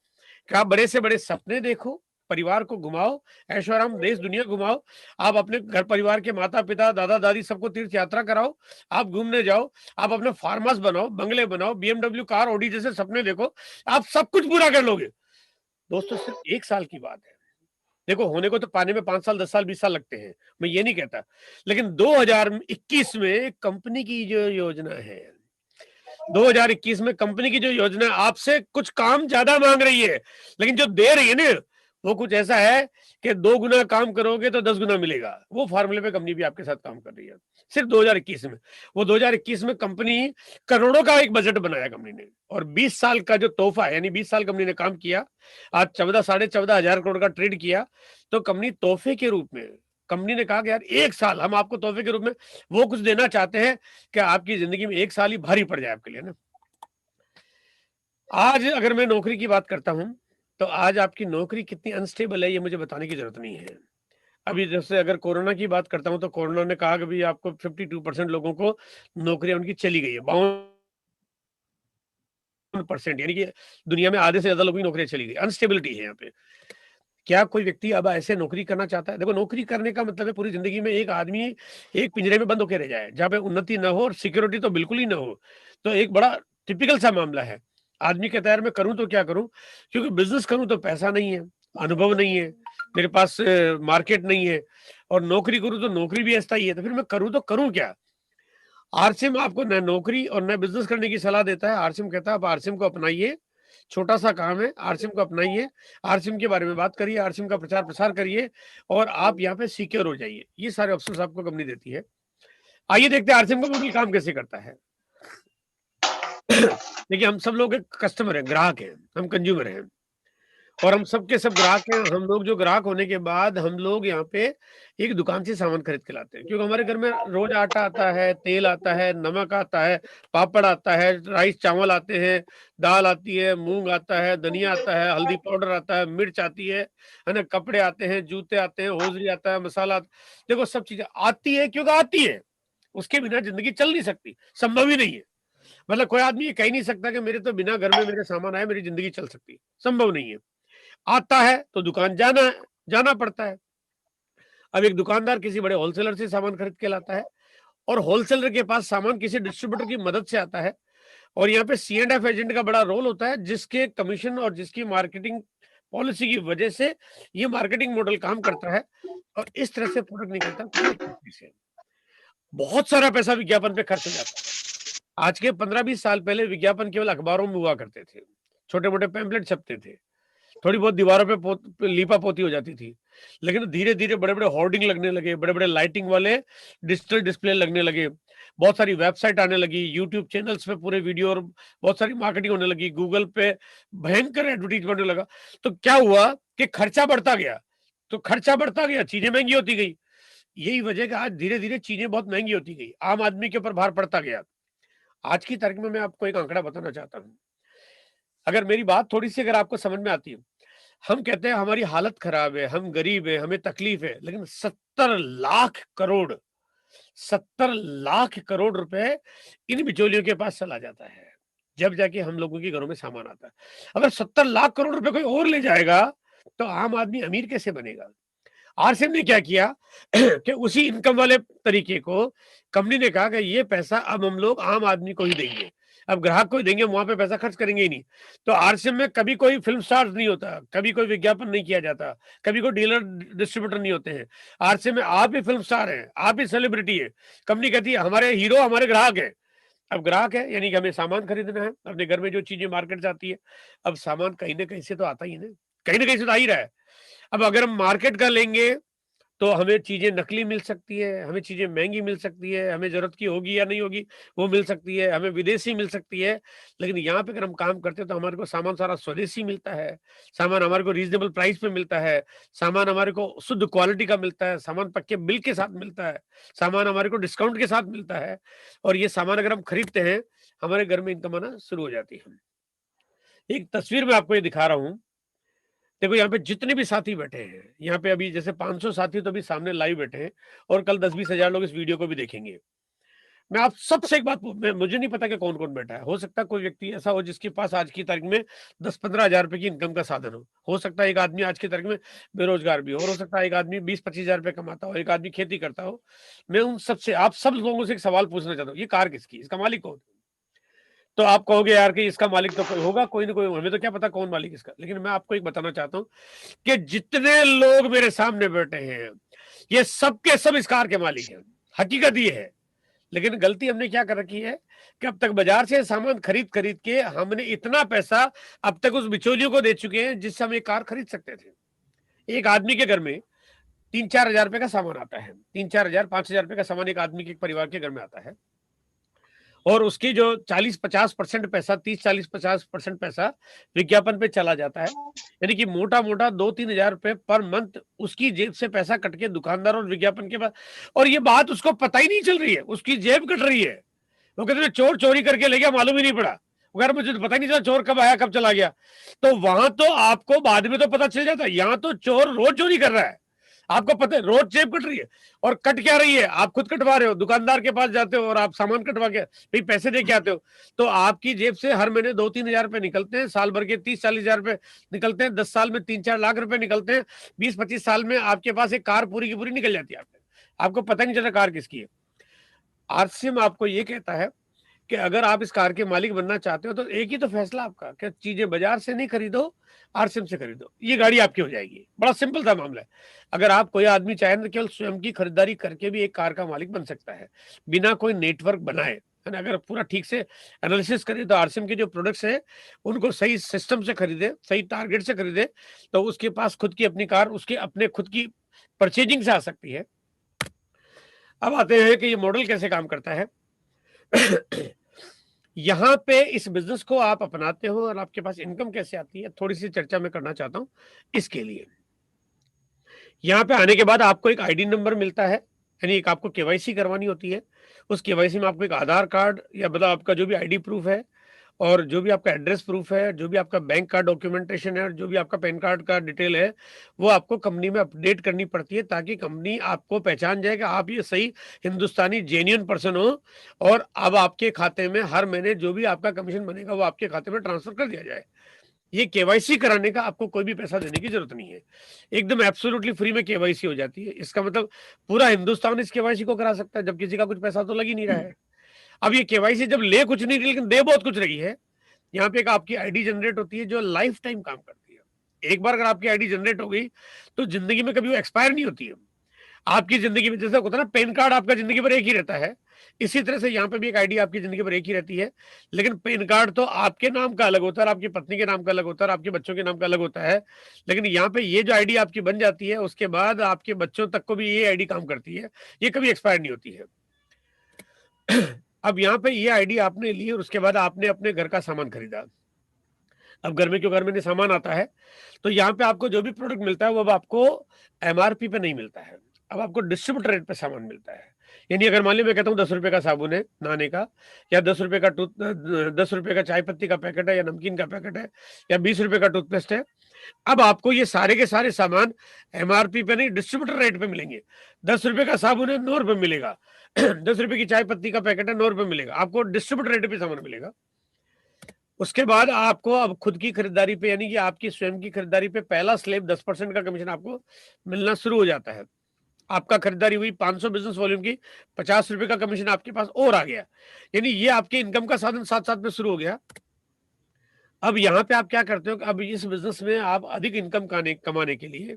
कि आप बड़े से बड़े सपने देखो, परिवार को घुमाओ, ऐशो आराम देश दुनिया घुमाओ, आप अपने घर परिवार के माता पिता दादा दादी सबको तीर्थ यात्रा कराओ, आप घूमने जाओ, आप अपने फार्म हाउस बनाओ, बंगले बनाओ, BMW कार ऑडी जैसे सपने देखो, आप सब कुछ पूरा कर लोगे। दोस्तों सिर्फ 1 साल की बात है, देखो होने को तो पाने में 5 साल 10 साल 20 साल लगते हैं, मैं ये नहीं कहता, लेकिन 2021 में कंपनी की जो योजना है, 2021 में कंपनी की जो योजना आपसे कुछ काम ज्यादा मांग रही है, लेकिन जो दे रही है ना वो कुछ ऐसा है कि 2 गुना काम करोगे तो 10 गुना मिलेगा। वो फार्मूले पे कंपनी भी आपके साथ काम कर रही है सिर्फ 2021 में। वो 2021 में कंपनी करोड़ों का एक बजट बनाया कंपनी ने, और 20 साल का जो तोहफा है, यानी 20 साल कंपनी ने काम किया, आज 14-14.5 करोड़ का ट्रेड किया, तो कंपनी तोहफे के रूप में, कंपनी ने कहा कि यार 1 साल हम आपको तोहफे के रूप में वो कुछ देना चाहते हैं कि आपकी जिंदगी में 1 साल ही भारी पड़ जाए आपके लिए ना। आज अगर मैं नौकरी की बात करता हूं, तो आज आपकी नौकरी कितनी अनस्टेबल है ये मुझे बताने की जरूरत नहीं है। अभी जैसे अगर कोरोना की बात करता हूं, तो कोरोना ने कहा कि भाई आपको 52% लोगों को नौकरियां उनकी चली गई है, 52%, यानी कि दुनिया में आधे से ज्यादा लोगों की नौकरियां चली गई, अनस्टेबिलिटी है यहाँ पे। क्या कोई व्यक्ति अब ऐसे नौकरी करना चाहता है? देखो नौकरी करने का मतलब है पूरी जिंदगी में एक आदमी एक पिंजरे में बंद होकर रह जाए, जहां पे उन्नति ना हो और सिक्योरिटी तो बिल्कुल ही ना हो। तो एक बड़ा टिपिकल सा मामला है, आदमी कहता है यार मैं करूं तो क्या करूं, क्योंकि बिजनेस करूं तो पैसा नहीं है, अनुभव नहीं है, मेरे पास मार्केट नहीं है, और नौकरी करूं तो नौकरी भी ऐसा ही है, तो फिर मैं करूं तो करूं क्या। आरसीएम आपको न नौकरी और न बिजनेस करने की सलाह देता है। आरसीएम कहता है आप आरसीएम को अपनाइए, छोटा सा काम है, आरसीएम को अपनाइए, आरसीएम के बारे में बात करिए, आरसीएम का प्रचार प्रसार करिए, और आप यहाँ पे सिक्योर हो जाइए। ये सारे ऑप्शंस आपको कंपनी देती है। आइए देखते हैं आरसीएम का मॉडल काम कैसे करता है। देखिए हम सब लोग एक कस्टमर है, ग्राहक है, हम कंज्यूमर हैं, और हम सबके सब ग्राहक हैं। हम लोग जो ग्राहक होने के बाद हम लोग यहाँ पे एक दुकान से सामान खरीद के लाते हैं, क्योंकि हमारे घर में रोज आटा आता है, तेल आता है, नमक आता है, पापड़ आता है, राइस चावल आते हैं, दाल आती है, मूंग आता है, धनिया आता है, हल्दी पाउडर आता है, मिर्च आती है ना, कपड़े आते हैं, जूते आते हैं, होजरी आता है, मसाला, देखो सब चीजें आती है, क्योंकि आती है, उसके बिना जिंदगी चल नहीं सकती, संभव ही नहीं है। मतलब कोई आदमी ये कह ही नहीं सकता कि मेरे तो बिना घर में मेरे सामान आए मेरी जिंदगी चल सकती है, संभव नहीं है। आता है तो दुकान जाना पड़ता है। अब एक दुकानदार किसी बड़े होलसेलर से सामान खरीद के लाता है और होलसेलर के पास सामान किसी डिस्ट्रीब्यूटर की मदद से आता है, और यहाँ पे C&F एजेंट का बड़ा रोल होता है, जिसके कमीशन और जिसकी मार्केटिंग पॉलिसी की वजह से ये मार्केटिंग मॉडल काम करता है और इस तरह से प्रोडक्ट निकलता है। बहुत सारा पैसा विज्ञापन पे खर्च हो जाता है। आज के 15-20 साल पहले विज्ञापन केवल अखबारों में हुआ करते थे, छोटे मोटे पैम्पलेट छपते थे, थोड़ी बहुत दीवारों पे लीपा पोती हो जाती थी, लेकिन धीरे धीरे बड़े बड़े होर्डिंग लगने लगे, बड़े बड़े लाइटिंग वाले डिजिटल डिस्प्ले लगने लगे, बहुत सारी वेबसाइट आने लगी, यूट्यूब चैनल्स पे पूरे वीडियो और बहुत सारी मार्केटिंग होने लगी, गूगल पे भयंकर एडवर्टीजमेंट होने लगा। तो क्या हुआ कि खर्चा बढ़ता गया, तो खर्चा बढ़ता गया, चीजें महंगी होती गई। यही वजह कि आज धीरे धीरे चीजें बहुत महंगी होती गई, आम आदमी के ऊपर भार पड़ता गया। आज की तारीख में मैं आपको एक आंकड़ा बताना चाहता हूँ, अगर मेरी बात थोड़ी सी अगर आपको समझ में आती है। हम कहते हैं हमारी हालत खराब है, हम गरीब है, हमें तकलीफ है, लेकिन 70 लाख करोड़ रुपए इन बिचौलियों के पास चला जाता है, जब जाके हम लोगों के घरों में सामान आता है। अगर 70 लाख करोड़ रुपए कोई और ले जाएगा तो आम आदमी अमीर कैसे बनेगा? आरसीएम ने क्या किया कि उसी इनकम वाले तरीके को कंपनी ने कहा कि ये पैसा अब हम लोग आम आदमी को ही देंगे, अब ग्राहक को ही देंगे, वहां पे पैसा खर्च करेंगे ही नहीं। तो आरसीएम में कभी कोई फिल्म स्टार नहीं होता, कभी कोई विज्ञापन नहीं किया जाता, कभी कोई डीलर डिस्ट्रीब्यूटर नहीं होते हैं। आरसीएम में आप ही फिल्म स्टार हैं, आप ही सेलिब्रिटी है। कंपनी कहती है हमारे हीरो हमारे ग्राहक है। अब ग्राहक है यानी कि हमें सामान खरीदना है, अपने घर में जो चीजें मार्केट से आती है, अब सामान कहीं ना कहीं से तो आता ही है, कहीं ना कहीं से तो आ ही रहा है। अब अगर हम मार्केट का लेंगे तो हमें चीजें नकली मिल सकती है, हमें चीजें महंगी मिल सकती है, हमें जरूरत की होगी या नहीं होगी वो मिल सकती है, हमें विदेशी मिल सकती है। लेकिन यहाँ पे अगर हम काम करते हैं तो हमारे को सामान सारा स्वदेशी मिलता है, सामान हमारे को रीजनेबल प्राइस पे मिलता है, सामान हमारे को शुद्ध क्वालिटी का मिलता है, सामान पक्के बिल के साथ मिलता है, सामान हमारे को डिस्काउंट के साथ मिलता है, और ये सामान अगर हम खरीदते हैं हमारे घर में इनकम आना शुरू हो जाती है। एक तस्वीर में आपको ये दिखा रहा हूँ, देखो यहाँ पे जितने भी साथी बैठे हैं, यहाँ पे अभी जैसे 500 साथी तो अभी सामने लाइव बैठे हैं, और कल 10-20 हजार लोग इस वीडियो को भी देखेंगे। मैं आप सबसे एक बात, मुझे नहीं पता कि कौन कौन बैठा है। हो सकता है कोई व्यक्ति ऐसा हो जिसके पास आज की तारीख में 10-15 हजार रुपए की इनकम का साधन हो सकता है एक आदमी आज की तारीख में बेरोजगार भी हो सकता है एक आदमी 20-25 हजार रुपए कमाता हो, एक आदमी खेती करता हो। मैं उन सबसे, आप सब लोगों से एक सवाल पूछना चाहता हूँ, ये कार किसकी, इसका मालिक कौन? तो आप कहोगे यार कि इसका मालिक तो कोई होगा, कोई ना कोई, हमें तो क्या पता कौन मालिक इसका। लेकिन मैं आपको एक बताना चाहता हूं कि जितने लोग मेरे सामने बैठे हैं ये सबके सब इस कार के मालिक हैं, हकीकत ये है। लेकिन गलती हमने क्या कर रखी है कि अब तक बाजार से सामान खरीद खरीद के हमने इतना पैसा अब तक उस बिचौलियों को दे चुके हैं जिससे हम एक कार खरीद सकते थे। एक आदमी के घर में 3-4 हजार रुपए का सामान आता है, 3-4 हजार 5 हजार रुपए का सामान एक आदमी के परिवार के घर में आता है, और उसकी जो 40-50% पैसा, 30-40-50% पैसा विज्ञापन पे चला जाता है। यानी कि मोटा मोटा 2-3 हजार रुपए पर मंथ उसकी जेब से पैसा कट के दुकानदार और विज्ञापन के पास, और ये बात उसको पता ही नहीं चल रही है, उसकी जेब कट रही है। वो कहते हैं चोर चोरी करके ले गया, मालूम ही नहीं पड़ा, अगर मुझे तो पता ही नहीं चला चोर कब आया कब चला गया। तो वहां तो आपको बाद में तो पता चल जाता है, यहाँ तो चोर रोज चोरी कर रहा है, आपको पता है, रोज जेब कट रही है। और कट क्या रही है, आप खुद कटवा रहे हो, दुकानदार के पास जाते हो और आप सामान कटवा के भाई पैसे दे के आते हो, तो आपकी जेब से हर महीने 2-3 हजार रुपए निकलते हैं, साल भर के 30-40 हजार रुपए निकलते हैं, 10 साल में 3-4 लाख रुपए निकलते हैं, 20-25 साल में आपके पास एक कार पूरी की पूरी निकल जाती है, आपको पता नहीं चलता कार किसकी है। आरसीएम आपको ये कहता है कि अगर आप इस कार के मालिक बनना चाहते हो तो एक ही तो फैसला आपका, कि चीजें बाजार से नहीं खरीदो, आरसीएम से खरीदो, ये गाड़ी आपकी हो जाएगी। बड़ा सिंपल सा मामला है। अगर आप, कोई आदमी चाहे तो केवल स्वयं की खरीदारी करके भी एक कार का मालिक बन सकता है, बिना कोई नेटवर्क बनाए, है ना। अगर पूरा ठीक से एनालिसिस करें तो आरसीएम के जो प्रोडक्ट्स हैं उनको सही सिस्टम से खरीदे, सही टारगेट से खरीदे, तो उसके पास खुद की अपनी कार, उसके अपने खुद की परचेजिंग से आ सकती है। अब आते हैं कि ये मॉडल कैसे काम करता है। यहाँ पे इस बिजनेस को आप अपनाते हो और आपके पास इनकम कैसे आती है, थोड़ी सी चर्चा मैं करना चाहता हूं। इसके लिए यहाँ पे आने के बाद आपको एक आईडी नंबर मिलता है, यानी एक आपको केवाईसी करवानी होती है। उस केवाईसी में आपको एक आधार कार्ड या मतलब आपका जो भी आईडी प्रूफ है, और जो भी आपका एड्रेस प्रूफ है, जो भी आपका बैंक का डॉक्यूमेंटेशन है और जो भी आपका पैन कार्ड का डिटेल है, वो आपको कंपनी में अपडेट करनी पड़ती है, ताकि कंपनी आपको पहचान जाए कि आप ये सही हिंदुस्तानी जेन्युइन पर्सन हो, और अब आपके खाते में हर महीने जो भी आपका कमीशन बनेगा वो आपके खाते में ट्रांसफर कर दिया जाए। ये केवाईसी कराने का आपको कोई भी पैसा देने की जरूरत नहीं है, एकदम एब्सोल्युटली फ्री में केवाईसी हो जाती है। इसका मतलब पूरा हिंदुस्तान इस केवाईसी को करा सकता है, जब किसी का कुछ पैसा तो लग ही नहीं रहा है। अब ये केवाईसी जब ले कुछ नहीं रही लेकिन दे बहुत कुछ रही है। यहाँ पे एक आपकी आईडी जनरेट होती है जो लाइफ टाइम काम करती है। एक बार अगर आपकी आईडी जनरेट हो गई तो जिंदगी में कभी वो एक्सपायर नहीं होती है। आपकी जिंदगी में जैसे होता है ना, पैन कार्ड आपका जिंदगी भर एक ही रहता है, इसी तरह से यहाँ पे भी एक आईडी आपकी जिंदगी भर एक ही रहती है। लेकिन पैन कार्ड तो आपके नाम का अलग होता है, आपकी पत्नी के नाम का अलग होता है, आपके बच्चों के नाम का अलग होता है। लेकिन यहाँ पे ये जो आईडी आपकी बन जाती है, उसके बाद आपके बच्चों तक को भी ये आईडी काम करती है, ये कभी एक्सपायर नहीं होती है। अब यहाँ पे ये आईडी आपने ली और उसके बाद आपने अपने घर का सामान खरीदा। अब घर में सामान आता है तो यहाँ पे आपको जो भी प्रोडक्ट मिलता है वो अब आपको एमआरपी पे नहीं मिलता है, अब आपको डिस्ट्रीब्यूटर रेट पे सामान मिलता है। यानी अगर मान ली मैं कहता हूँ 10 रुपए का साबुन है नहाने का, या 10 रुपए का 10 रुपए का चाय पत्ती का पैकेट है, या नमकीन का पैकेट है, या 20 रुपए का टूथपेस्ट है, अब आपको ये सारे के सारे सामान एमआरपी पे नहीं डिस्ट्रीब्यूटर रेट पे मिलेंगे। 10 रुपए का साबुन है 9 रुपए मिलेगा, 10 रुपए की चाय पत्ती का पैकेट है 9 रुपए मिलेगा, आपको डिस्ट्रीब्यूटर रेट पे सामान मिलेगा। उसके बाद आपको अब खुद की खरीदारी पे, यानी कि आपकी स्वयं की खरीदारी पे पहला स्लैब 10% का कमीशन आपको मिलना शुरू हो जाता है। आपका खरीदारी हुई 500 बिजनेस वॉल्यूम की, 50 रुपए का कमीशन आपके पास और आ गया, यानी ये आपके इनकम का साधन साथ साथ में शुरू हो गया। अब यहाँ पे आप क्या करते हो कि अब इस बिजनेस में आप अधिक इनकम कमाने के लिए,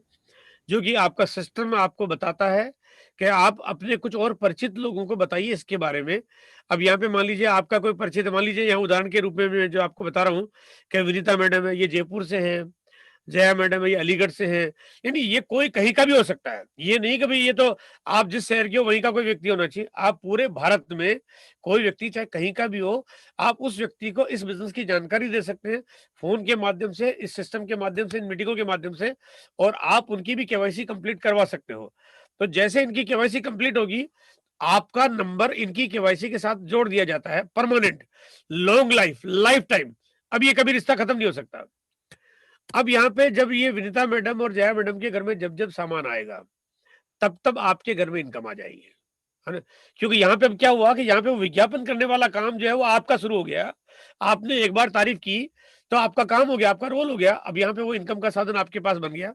जो कि आपका सिस्टम आपको बताता है कि आप अपने कुछ और परिचित लोगों को बताइए इसके बारे में। अब यहाँ पे मान लीजिए आपका कोई परिचित, मान लीजिए यहाँ उदाहरण के रूप में मैं जो आपको बता रहा हूँ कि विनीता मैडम है, ये जयपुर से हैं, जया मैडम है ये अलीगढ़ से हैं, यानी ये कोई कहीं का भी हो सकता है। ये नहीं कि भाई ये तो आप जिस शहर के हो वहीं का कोई व्यक्ति होना चाहिए, आप पूरे भारत में कोई व्यक्ति चाहे कहीं का भी हो, आप उस व्यक्ति को इस बिजनेस की जानकारी दे सकते हैं फोन के माध्यम से, इस सिस्टम के माध्यम से, इन मीटिंगों के माध्यम से, और आप उनकी भी केवाईसी कंप्लीट करवा सकते हो। तो जैसे इनकी केवाईसी कंप्लीट होगी, आपका नंबर इनकी केवाईसी के साथ जोड़ दिया जाता है, परमानेंट, लॉन्ग लाइफ टाइम। अब ये कभी रिश्ता खत्म नहीं हो सकता। अब यहाँ पे जब ये विनीता मैडम और जया मैडम के घर में जब जब सामान आएगा, तब तब आपके घर में इनकम आ जाएगी, है ना। क्योंकि यहाँ पे अब क्या हुआ कि यहाँ पे वो विज्ञापन करने वाला काम जो है वो आपका शुरू हो गया। आपने एक बार तारीफ की तो आपका काम हो गया, आपका रोल हो गया, अब यहाँ पे वो इनकम का साधन आपके पास बन गया।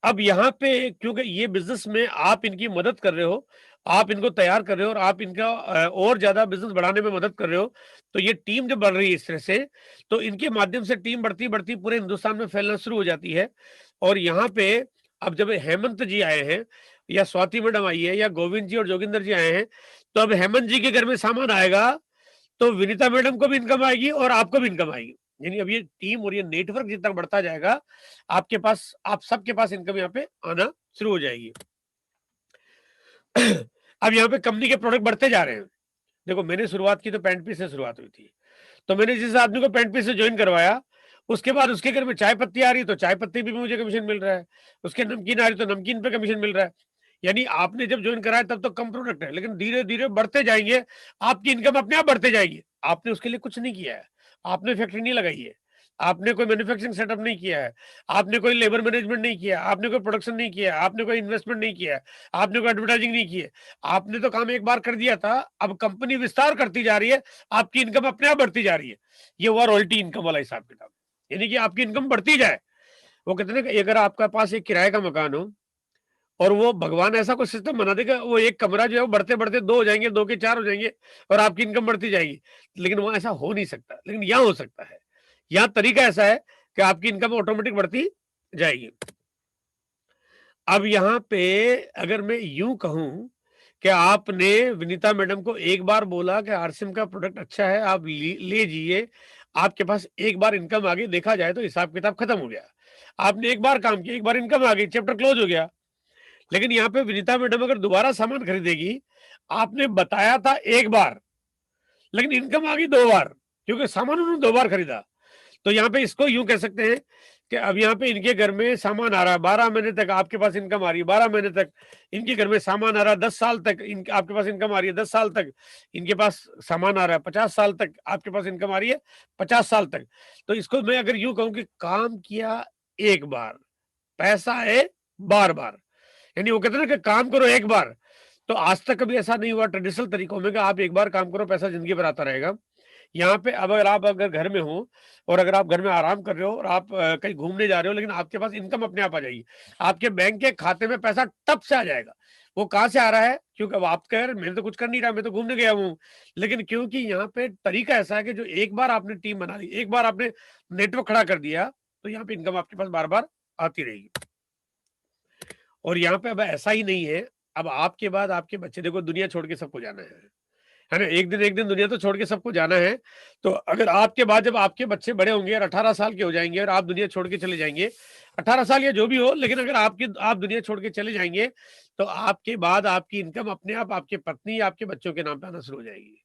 अब यहाँ पे क्योंकि ये बिजनेस में आप इनकी मदद कर रहे हो, आप इनको तैयार कर रहे हो और आप इनका और ज्यादा बिजनेस बढ़ाने में मदद कर रहे हो, तो ये टीम जब बढ़ रही है इस तरह से, तो इनके माध्यम से टीम बढ़ती बढ़ती पूरे हिंदुस्तान में फैलना शुरू हो जाती है। और यहाँ पे अब जब हेमंत जी आए हैं, या स्वाति मैडम आई है, या गोविंद जी और जोगिंदर जी आए हैं, तो अब हेमंत जी के घर में सामान आएगा तो विनीता मैडम को भी इनकम आएगी और आपको भी इनकम आएगी। यानी अब ये टीम और ये नेटवर्क जितना बढ़ता जाएगा, आपके पास, आप सबके पास इनकम यहाँ पे आना शुरू हो जाएगी। अब यहाँ पे कंपनी के प्रोडक्ट बढ़ते जा रहे हैं। देखो मैंने शुरुआत की तो पैंट पीस से शुरुआत हुई थी, तो मैंने जिस आदमी को पैंट पीस से ज्वाइन करवाया, उसके बाद उसके घर में चाय पत्ती आ रही तो चाय पत्ती भी मुझे कमीशन मिल रहा है, उसके नमकीन आ रही तो नमकीन पे कमीशन मिल रहा है। यानी आपने जब ज्वाइन कराया तब तो कम प्रोडक्ट है, लेकिन धीरे धीरे बढ़ते जाएंगे, आपकी इनकम अपने आप बढ़ते जाएगी। आपने उसके लिए कुछ नहीं किया है, आपने फैक्ट्री नहीं लगाई है, आपने कोई मैन्युफैक्चरिंग सेटअप नहीं किया है, आपने कोई लेबर मैनेजमेंट नहीं किया, आपने कोई प्रोडक्शन नहीं किया, आपने कोई इन्वेस्टमेंट नहीं किया, आपने कोई एडवर्टाइजिंग नहीं की है, आपने तो काम एक बार कर दिया था। अब कंपनी विस्तार करती जा रही है, आपकी इनकम अपने आप बढ़ती जा रही है। ये हुआ रॉयल्टी इनकम वाला हिसाब किताब, यानी कि आपकी इनकम बढ़ती जाए। वो कहते हैं कि अगर आपका पास एक किराए का मकान हो और वो भगवान ऐसा कोई सिस्टम बना देगा, वो एक कमरा जो है वो बढ़ते बढ़ते 2 हो जाएंगे, 2 के 4 हो जाएंगे और आपकी इनकम बढ़ती जाएगी, लेकिन वहां ऐसा हो नहीं सकता। लेकिन यहाँ हो सकता है, यहाँ तरीका ऐसा है कि आपकी इनकम ऑटोमेटिक बढ़ती जाएगी। अब यहाँ पे अगर मैं यूं कहूं कि आपने विनीता मैडम को एक बार बोला कि आरसीएम का प्रोडक्ट अच्छा है, आप ले जाइए, आपके पास एक बार इनकम आ गई, देखा जाए तो हिसाब किताब खत्म हो गया। आपने एक बार काम किया, एक बार इनकम आ गई, चैप्टर क्लोज हो गया। लेकिन यहाँ पे विनीता मैडम अगर दोबारा सामान खरीदेगी, आपने बताया था एक बार, लेकिन इनकम आ गई 2 बार, क्योंकि सामान उन्होंने 2 बार खरीदा। तो यहाँ पे इसको यूं कह सकते हैं कि अब यहाँ पे इनके घर में सामान आ रहा है, 12 महीने तक आपके पास इनकम आ रही है, 12 महीने तक इनके घर में सामान आ रहा है, 10 साल तक आपके पास इनकम आ रही है, 10 साल तक इनके पास सामान आ रहा है, 50 साल तक आपके पास इनकम आ रही है, 50 साल तक। तो इसको मैं अगर यूं कहूं कि काम किया एक बार, पैसा है बार बार, यानी वो कहते हैं ना कि काम करो एक बार। तो आज तक कभी ऐसा नहीं हुआ ट्रेडिशनल तरीकों में कि आप एक बार काम करो पैसा जिंदगी भर आता रहेगा। यहाँ पे अब अगर घर में हो और अगर आप घर में आराम कर रहे हो और आप कहीं घूमने जा रहे हो, लेकिन आपके पास इनकम अपने आप आ जाएगी, आपके बैंक के खाते में पैसा टप से आ जाएगा। वो कहाँ से आ रहा है? क्योंकि अब आप कह रहे मैंने तो कुछ कर नहीं रहा, मैं तो घूमने गया हूँ, लेकिन क्योंकि यहाँ पे तरीका ऐसा है कि जो एक बार आपने टीम बना ली, एक बार आपने नेटवर्क खड़ा कर दिया, तो यहाँ पे इनकम आपके पास बार बार आती रहेगी। और यहाँ पे अब ऐसा ही नहीं है, अब आपके बाद आपके बच्चे, देखो दुनिया छोड़ के सबको जाना है ना, एक दिन दुनिया तो छोड़ के सबको जाना है। तो अगर आपके बाद जब आपके बच्चे बड़े होंगे और 18 साल के हो जाएंगे और आप दुनिया छोड़ के चले जाएंगे, 18 साल या जो भी हो, लेकिन अगर आप दुनिया छोड़ के चले जाएंगे तो आपके बाद आपकी इनकम अपने आप आपके पत्नी या आपके बच्चों के नाम पे आना शुरू हो जाएगी।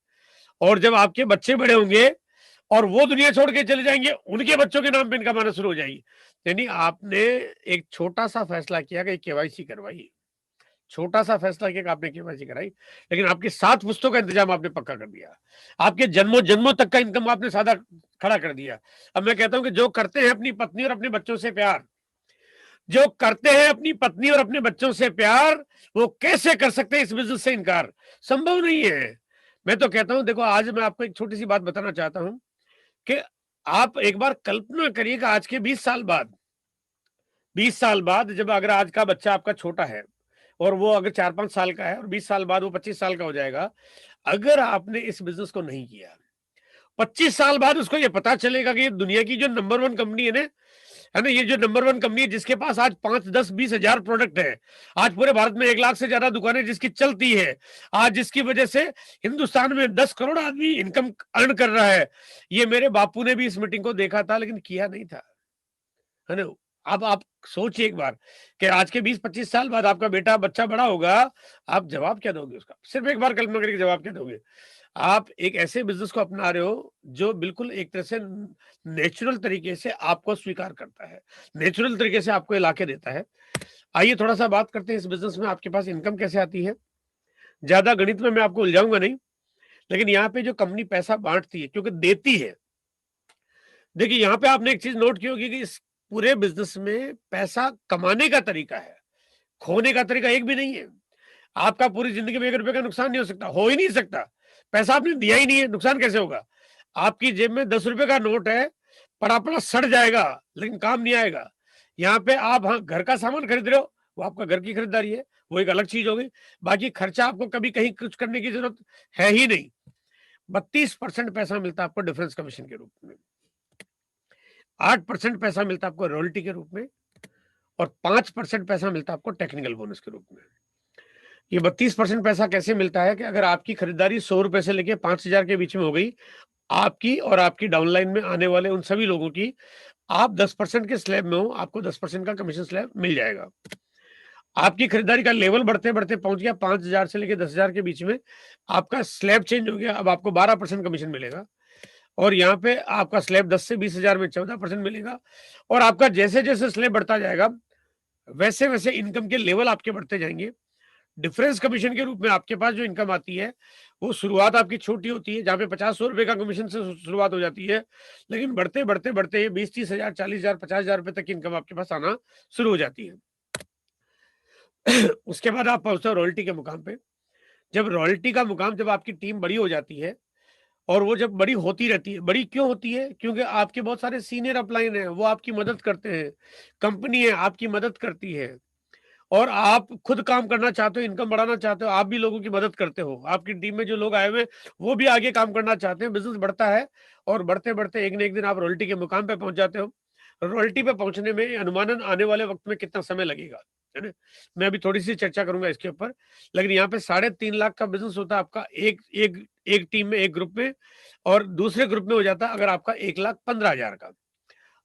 और जब आपके बच्चे बड़े होंगे और वो दुनिया छोड़ के चले जाएंगे, उनके बच्चों के नाम पे इनकम आना शुरू हो जाएगी। यानी आपने एक छोटा सा फैसला किया कि केवाईसी करवाइए, छोटा सा फैसला किया कि आपने केवाईसी कराई, लेकिन आपके 7 पुश्तों का इंतजाम आपने पक्का कर दिया, आपके जन्मों तक का इनकम आपने सादा खड़ा कर दिया। अब मैं कहता हूं कि जो करते हैं अपनी पत्नी और अपने बच्चों से प्यार, जो करते हैं अपनी पत्नी और अपने बच्चों से प्यार, वो कैसे कर सकते हैं इस बिजनेस से इनकार? संभव नहीं है। मैं तो कहता हूं, देखो आज मैं आपको एक छोटी सी बात बताना चाहता हूं कि आप एक बार कल्पना करिए कि आज के 20 साल बाद जब अगर आज का बच्चा आपका छोटा है और वो अगर 4-5 साल का है और 20 साल बाद वो 25 साल का हो जाएगा, अगर आपने इस बिजनेस को नहीं किया, 25 साल बाद उसको ये पता चलेगा कि ये दुनिया की जो नंबर 1 कंपनी है ना, ये जो नंबर 1 कंपनी है जिसके पास आज 5, 10, 20 हजार प्रोडक्ट है, आज पूरे भारत में 1 लाख से ज्यादा दुकानें जिसकी चलती है, आज जिसकी वजह से हिंदुस्तान में 10 करोड़ आदमी इनकम अर्न कर रहा है। ये मेरे बापू ने भी इस मीटिंग को देखा था लेकिन किया नहीं था, है ना। अब आप सोचिए एक बार कि आज के 20-25 साल बाद आपका बच्चा बड़ा होगा, आप जवाब क्या दोगे उसका? सिर्फ एक बार कल्पना करके जवाब क्या दोगे? आप एक ऐसे बिजनेस को अपना रहे हो जो बिल्कुल एक तरह से नेचुरल तरीके से आपको स्वीकार करता है, नेचुरल तरीके से आपको इलाके देता है। आइए थोड़ा सा बात करते हैं इस बिजनेस में आपके पास इनकम कैसे आती है। ज्यादा गणित में मैं आपको उलझाऊंगा नहीं, लेकिन यहाँ पे जो कंपनी पैसा बांटती है क्योंकि देती है, देखिए यहाँ पे आपने एक चीज नोट की होगी कि इस पूरे बिजनेस में पैसा कमाने का तरीका है, खोने का तरीका एक भी नहीं है। आपका पूरी जिंदगी में 1 रुपए का नुकसान नहीं हो ही नहीं सकता। पैसा आपने दिया ही नहीं है, नुकसान कैसे होगा? आपकी जेब में 10 रुपए का नोट है, पड़ा पड़ा सड़ जाएगा लेकिन काम नहीं आएगा। यहाँ पे आप घर का सामान खरीद रहे हो, वो आपका घर की खरीदारी है, वो एक अलग चीज हो गई। बाकी खर्चा आपको कभी कहीं कुछ करने की जरूरत है ही नहीं। 32% पैसा मिलता है आपको डिफरेंस कमीशन के रूप में, 8% पैसा मिलता है आपको रॉयल्टी के रूप में और 5% पैसा मिलता है आपको टेक्निकल बोनस के रूप में। ये 32% पैसा कैसे मिलता है कि अगर आपकी खरीदारी 100 रुपए से लेके 5,000 के बीच में हो गई, आपकी और आपकी डाउनलाइन में आने वाले उन सभी लोगों की, आप 10% के स्लैब में हो, आपको 10% का कमीशन स्लैब मिल जाएगा। आपकी खरीदारी का लेवल बढ़ते बढ़ते पहुंच गया 5,000 से लेके 10,000 के बीच में, आपका स्लैब चेंज हो गया, अब आपको 12% कमीशन मिलेगा। और यहाँ पे आपका स्लैब 10 से 20,000 में 14% मिलेगा। और आपका जैसे जैसे स्लैब बढ़ता जाएगा वैसे वैसे इनकम के लेवल आपके बढ़ते जाएंगे। डिफरेंस कमीशन के रूप में आपके पास जो इनकम आती है वो शुरुआत आपकी छोटी होती है, जहां पे 50-100 रुपए का कमीशन से शुरुआत हो जाती है, लेकिन बढ़ते बढ़ते बढ़ते 20-30,000, 40,000, 50,000 रुपए तक की इनकम आपके पास आना शुरू हो जाती है। उसके बाद आप पहुंचते हो रॉयल्टी के मुकाम पे। जब रॉयल्टी का मुकाम, जब आपकी टीम बड़ी हो जाती है और वो जब बड़ी होती रहती है, बड़ी क्यों होती है? क्योंकि आपके बहुत सारे सीनियर अपलाइन है, वो आपकी मदद करते हैं, कंपनी है आपकी मदद करती है, और आप खुद काम करना चाहते हो, इनकम बढ़ाना चाहते हो, आप भी लोगों की मदद करते हो, आपकी टीम में जो लोग आए हुए वो भी आगे काम करना चाहते हैं, बिजनेस बढ़ता है और बढ़ते बढ़ते एक न एक दिन आप रॉयल्टी के मुकाम पे पहुंच जाते हो। रॉयल्टी पे पहुंचने में अनुमानन आने वाले वक्त में कितना समय लगेगा, है ना, मैं अभी थोड़ी सी चर्चा करूंगा इसके ऊपर। लेकिन यहाँ पे 3.5 लाख का बिजनेस होता है आपका एक टीम में, एक ग्रुप में, और दूसरे ग्रुप में हो जाता है अगर आपका 1,15,000 का,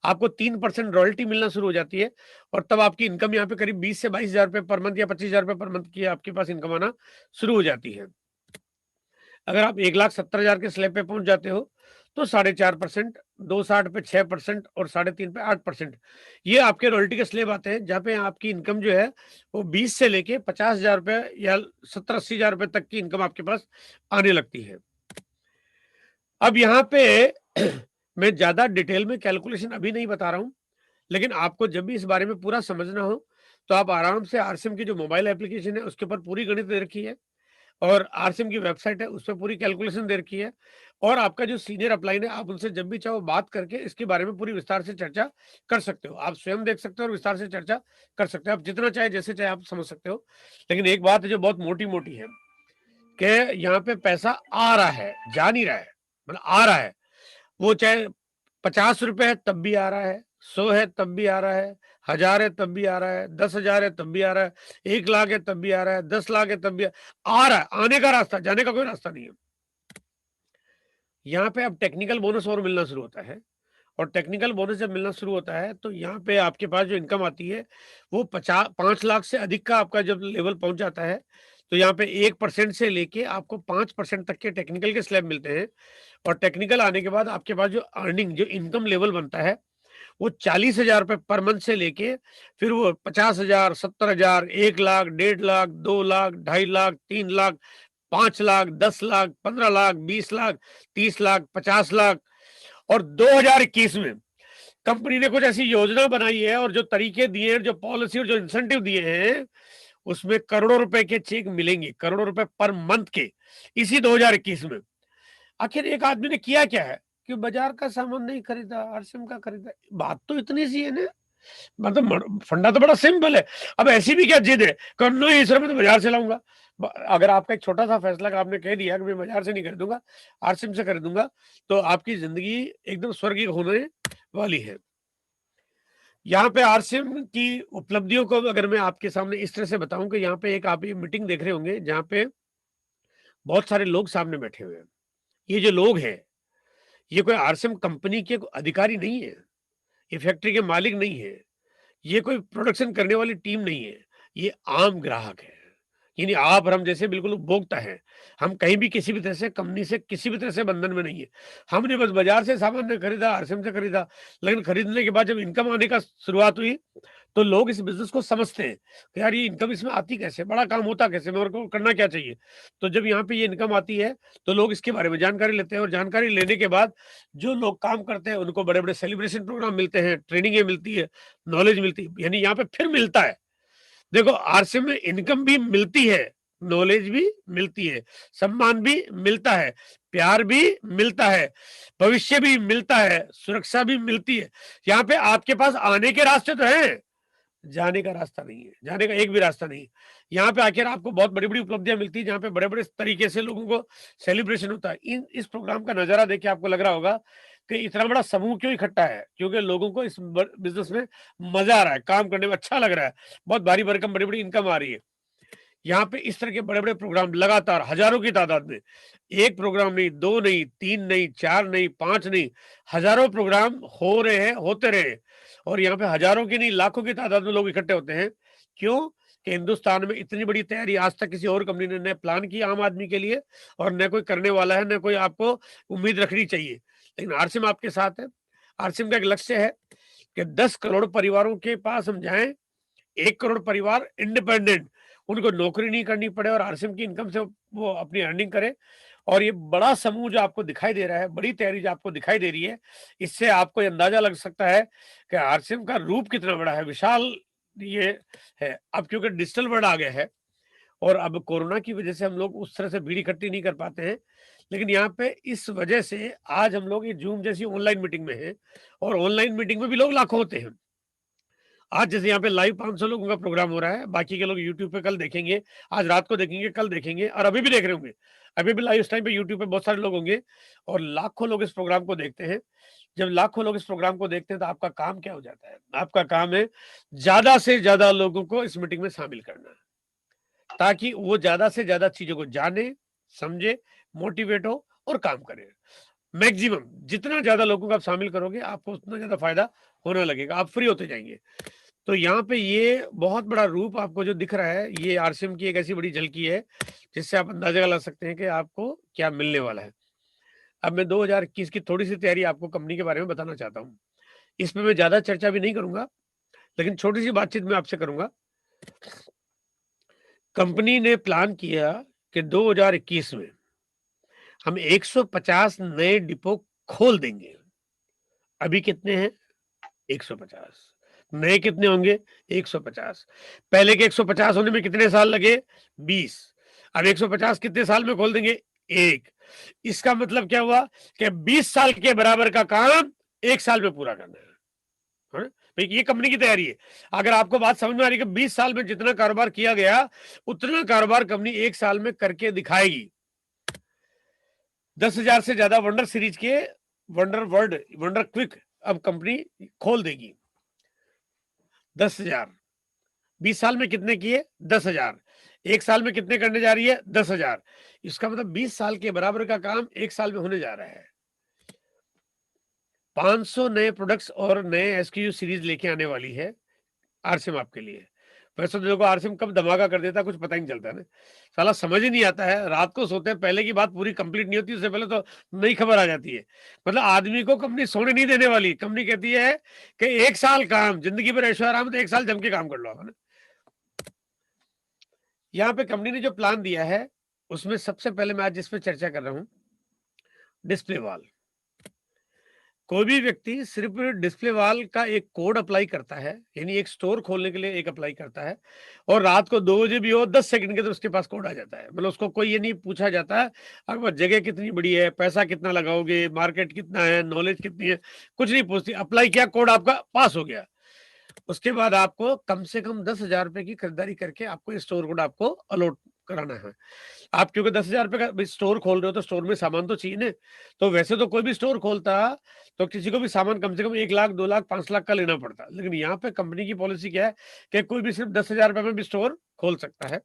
आपको 3% रॉयल्टी मिलना शुरू हो जाती है और तब आपकी इनकम यहाँ पे करीब 20 से 22,000 रुपए पर मंथ या 25,000 रुपए पर मंथ की आपके पास इनकम आना शुरू हो जाती है। अगर आप 1,70,000 के स्लैब पे पहुंच जाते हो तो 4.5%, 2.60 पे 6% और 3.5 पे 8%, ये आपके रॉयल्टी के स्लेब आते हैं, जहाँ पे आपकी इनकम जो है वो 20 से लेके 50,000 रुपए या 70-80,000 रुपए तक की इनकम आपके पास आने लगती है। अब यहाँ पे मैं ज्यादा डिटेल में कैलकुलेशन अभी नहीं बता रहा हूं, लेकिन आपको जब भी इस बारे में पूरा समझना हो तो आप आराम से आरसीएम की जो मोबाइल एप्लीकेशन है उसके ऊपर पूरी गणित दे रखी है, और आरसीएम की वेबसाइट है उस पर पूरी कैलकुलेशन दे रखी है, और आपका जो सीनियर अपलाइन है आप उनसे जब भी चाहो बात करके इसके बारे में पूरी विस्तार से चर्चा कर सकते हो। आप स्वयं देख सकते हो और विस्तार से चर्चा कर सकते हो, आप जितना चाहे जैसे चाहे आप समझ सकते हो। लेकिन एक बात है जो बहुत मोटी मोटी है कि यहाँ पे पैसा आ रहा है, जा नहीं रहा है, मतलब आ रहा है। वो चाहे 50 रुपए है तब भी आ रहा है, 100 है तब भी आ रहा है, 1000 है तब भी आ रहा है, 10,000 है तब भी आ रहा है, 1 लाख है तब भी आ रहा है, 10 लाख है तब भी आ रहा है। आने का रास्ता, जाने का कोई रास्ता नहीं है। यहाँ पे अब टेक्निकल बोनस और मिलना शुरू होता है, और टेक्निकल बोनस जब मिलना शुरू होता है तो यहाँ पे आपके पास जो इनकम आती है वो 5 लाख से अधिक का आपका जब लेवल पहुंच जाता है तो यहाँ पे 1% से लेके आपको 5% तक के टेक्निकल के स्लैब मिलते हैं। और टेक्निकल आने के बाद आपके पास जो अर्निंग, जो इनकम लेवल बनता है वो 40,000 रुपए पर मंथ से लेके फिर वो 50,000, 70,000, 1 लाख, 1.5 लाख, 2 लाख, 2.5 लाख, 3 लाख, 5 लाख, 10 लाख, 15 लाख, 20 लाख, 30 लाख, 50 लाख। और 2021 में कंपनी ने कुछ ऐसी योजना बनाई है और जो तरीके दिए हैं, जो पॉलिसी और जो इंसेंटिव दिए हैं, उसमें करोड़ों रुपए के चेक मिलेंगे, करोड़ों रुपए पर मंथ के, इसी 2021 में। आखिर एक आदमी ने किया क्या है कि बाजार का सामान नहीं खरीदा, आरसीएम का खरीदा। बात तो इतनी सी है ना, मतलब फंडा तो बड़ा सिंपल है। अब ऐसी भी क्या जिद है कि नहीं सर मैं तो बाजार से लाऊंगा। अगर आपका एक छोटा सा फैसला का आपने कह दिया कि मैं बाजार से नहीं खरीदूंगा, आरसीएम से खरीदूंगा, तो आपकी जिंदगी एकदम स्वर्गीय होने वाली है। यहाँ पे आरसीएम की उपलब्धियों को अगर मैं आपके सामने इस तरह से बताऊं कि यहाँ पे एक आप ये मीटिंग देख रहे होंगे जहाँ पे बहुत सारे लोग सामने बैठे हुए हैं। ये जो लोग हैं ये कोई आरसीएम कंपनी के अधिकारी नहीं है, ये फैक्ट्री के मालिक नहीं है, ये कोई प्रोडक्शन करने वाली टीम नहीं है, ये आम ग्राहक है। यानी आप और हम जैसे बिल्कुल उपभोक्ता है। हम कहीं भी किसी भी तरह से कंपनी से किसी भी तरह से बंधन में नहीं है। हमने बस बाजार से सामान ने खरीदा, आरसीएम से खरीदा, लेकिन खरीदने के बाद जब इनकम आने का शुरुआत हुई तो लोग इस बिजनेस को समझते हैं कि यार ये इनकम इसमें आती कैसे, बड़ा काम होता कैसे, मेरे को करना क्या चाहिए। तो जब यहाँ पे ये इनकम आती है तो लोग इसके बारे में जानकारी लेते हैं, और जानकारी लेने के बाद जो लोग काम करते हैं उनको बड़े बड़े सेलिब्रेशन प्रोग्राम मिलते हैं, ट्रेनिंगें मिलती है, नॉलेज मिलती है। यानी यहाँ पे फिर मिलता है। देखो आरसीएम में इनकम भी मिलती है, नॉलेज भी मिलती है, सम्मान भी मिलता है, प्यार भी मिलता है, भविष्य भी मिलता है, सुरक्षा भी मिलती है। यहाँ पे आपके पास आने के रास्ते तो हैं, जाने का रास्ता नहीं है, जाने का एक भी रास्ता नहीं है। यहाँ पे आखिर आपको बहुत बड़ी बड़ी उपलब्धियां मिलती है, जहाँ पे बड़े बड़े तरीके से लोगों को सेलिब्रेशन होता है। इस प्रोग्राम का नजारा देख के आपको लग रहा होगा कि इतना बड़ा समूह क्यों इकट्ठा है, क्योंकि लोगों को इस बिजनेस में मजा आ रहा है, काम करने में अच्छा लग रहा है, बहुत भारी भरकम बड़ी बड़ी इनकम आ रही है। यहाँ पे इस तरह के बड़े बड़े प्रोग्राम लगातार हजारों की तादाद में, एक प्रोग्राम नहीं, 2 नहीं, 3 नहीं, 4 नहीं, 5 नहीं, हजारों प्रोग्राम हो रहे हैं, होते रहे। और यहाँ पे हजारों की नहीं, लाखों की तादाद में लोग इकट्ठे होते हैं। क्यों कि हिंदुस्तान में इतनी बड़ी तैयारी आज तक किसी और कंपनी ने न प्लान की आम आदमी के लिए, और न कोई करने वाला है, न कोई आपको उम्मीद रखनी चाहिए। लेकिन आरसीएम आपके साथ है। आरसीएम का एक लक्ष्य है कि 10 करोड़ परिवारों के पास हम जाएं, 1 करोड़ परिवार इंडिपेंडेंट, उनको नौकरी नहीं करनी पड़े और आरसीएम की इनकम से वो अपनी अर्निंग करे। और ये बड़ा समूह जो आपको दिखाई दे रहा है, बड़ी तैयारी जो आपको दिखाई दे रही है, इससे आपको अंदाजा लग सकता है कि आरसीएम का रूप कितना बड़ा है, विशाल ये है। अब क्योंकि डिजिटल वर्ल्ड आ गया है और अब कोरोना की वजह से हम लोग उस तरह से भीड़ इकट्ठी नहीं कर पाते हैं, लेकिन यहाँ पे इस वजह से आज हम लोग ये जूम जैसी ऑनलाइन मीटिंग में हैं, और ऑनलाइन मीटिंग में भी लोग लाखों होते हैं। आज जैसे यहाँ पे लाइव 500 लोगों का प्रोग्राम हो रहा है, बाकी के लोग यूट्यूब पे कल देखेंगे, आज रात को देखेंगे, कल देखेंगे, और अभी भी देख रहे होंगे। अभी भी लाइव इस टाइम पे यूट्यूब पे बहुत सारे लोग होंगे और लाखों लोग इस प्रोग्राम को देखते हैं। जब लाखों लोग इस प्रोग्राम को देखते हैं तो आपका काम क्या हो जाता है? आपका काम है ज्यादा से ज्यादा लोगों को इस मीटिंग में शामिल करना, ताकि वो ज्यादा से ज्यादा चीजों को जाने, समझे, मोटिवेट हो और काम करे। मैक्सिमम जितना ज्यादा लोगों को आप शामिल करोगे, आपको उतना ज्यादा फायदा होने लगेगा, आप फ्री होते जाएंगे। तो यहाँ पे ये बहुत बड़ा रूप आपको जो दिख रहा है, ये आरसीएम की एक ऐसी बड़ी झलकी है जिससे आप अंदाजा लगा सकते हैं कि आपको क्या मिलने वाला है। अब मैं 2021 की थोड़ी सी तैयारी आपको कंपनी के बारे में बताना चाहता हूँ। इसमें मैं ज्यादा चर्चा भी नहीं करूंगा, लेकिन छोटी सी बातचीत मैं आपसे करूंगा। कंपनी ने प्लान किया कि 2021 में हम 150 नए डिपो खोल देंगे। अभी कितने हैं? 150। नए कितने होंगे? 150। पहले के 150 होने में कितने साल लगे? 20। अब 150 कितने साल में खोल देंगे? 1। इसका मतलब क्या हुआ कि 20 साल के बराबर का काम 1 साल में पूरा करना है। भाई ये कंपनी की तैयारी है। अगर आपको बात समझ में आ रही है कि 20 साल में जितना कारोबार किया गया उतना कारोबार कंपनी 1 साल में करके दिखाएगी। 10,000 से ज्यादा वंडर सीरीज के वंडर वर्ल्ड, वंडर क्विक अब कंपनी खोल देगी। 10,000 20 साल में कितने किए? 10,000। 1 साल में कितने करने जा रही है? 10,000। इसका मतलब 20 साल के बराबर का काम 1 साल में होने जा रहा है। 500 नए प्रोडक्ट्स और नए एसक्यू सीरीज लेके आने वाली है आरसीएम आपके लिए। वैसे तो देखो आरसीएम कब धमाका कर देता है कुछ पता ही नहीं चलता है ना, साला समझ ही नहीं आता है। रात को सोते हैं, पहले की बात पूरी कंप्लीट नहीं होती, उससे पहले तो नई खबर आ जाती है। मतलब आदमी को कंपनी सोने नहीं देने वाली। कंपनी कहती है कि 1 साल काम, जिंदगी भर ऐशो आराम, तो 1 साल जम के काम कर लो। यहाँ पे कंपनी ने जो प्लान दिया है उसमें सबसे पहले मैं आज जिस पे चर्चा कर रहा हूं, डिस्प्ले वॉल। कोई भी व्यक्ति सिर्फ डिस्प्ले वॉल का एक कोड अप्लाई करता है, यानी एक स्टोर खोलने के लिए एक अप्लाई करता है, और रात को 2 बजे भी हो 10 सेकंड के तो उसके पास कोड आ जाता है। मतलब उसको कोई ये नहीं पूछा जाता है अगर जगह कितनी बड़ी है, पैसा कितना लगाओगे, मार्केट कितना है, नॉलेज कितनी है, कुछ नहीं पूछती। अप्लाई किया, कोड आपका पास हो गया। उसके बाद आपको कम से कम 10,000 रुपए की खरीदारी करके आपको स्टोर कोड आपको अलॉट कराना है। आप क्योंकि 10,000 रुपए का स्टोर खोल रहे हो तो स्टोर में सामान तो चाहिए ना। तो वैसे तो कोई भी स्टोर खोलता तो किसी को भी सामान कम से कम 1 लाख, 2 लाख, 5 लाख का लेना पड़ता। लेकिन यहाँ पे कंपनी की पॉलिसी क्या है कि कोई भी सिर्फ 10,000 रुपए में भी स्टोर खोल सकता है।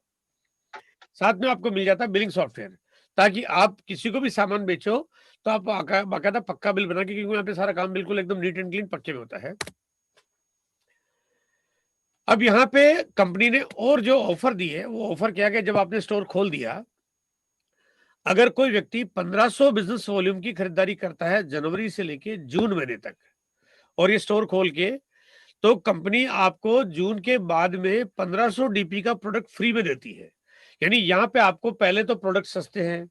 साथ में आपको मिल जाता है बिलिंग सॉफ्टवेयर, ताकि आप किसी को भी सामान बेचो तो आप बाकायदा पक्का बिल बना के, क्योंकि यहाँ पे सारा काम बिल्कुल एकदम नीट एंड क्लीन पक्के में होता है। अब यहाँ पे कंपनी ने और जो ऑफर दी है वो ऑफर क्या है, जब आपने स्टोर खोल दिया, अगर कोई व्यक्ति 1500 बिजनेस वॉल्यूम की खरीदारी करता है जनवरी से लेके जून महीने तक और ये स्टोर खोल के, तो कंपनी आपको जून के बाद में 1500 डीपी का प्रोडक्ट फ्री में देती है। यानी यहाँ पे आपको पहले तो प्रोडक्ट सस्ते हैं,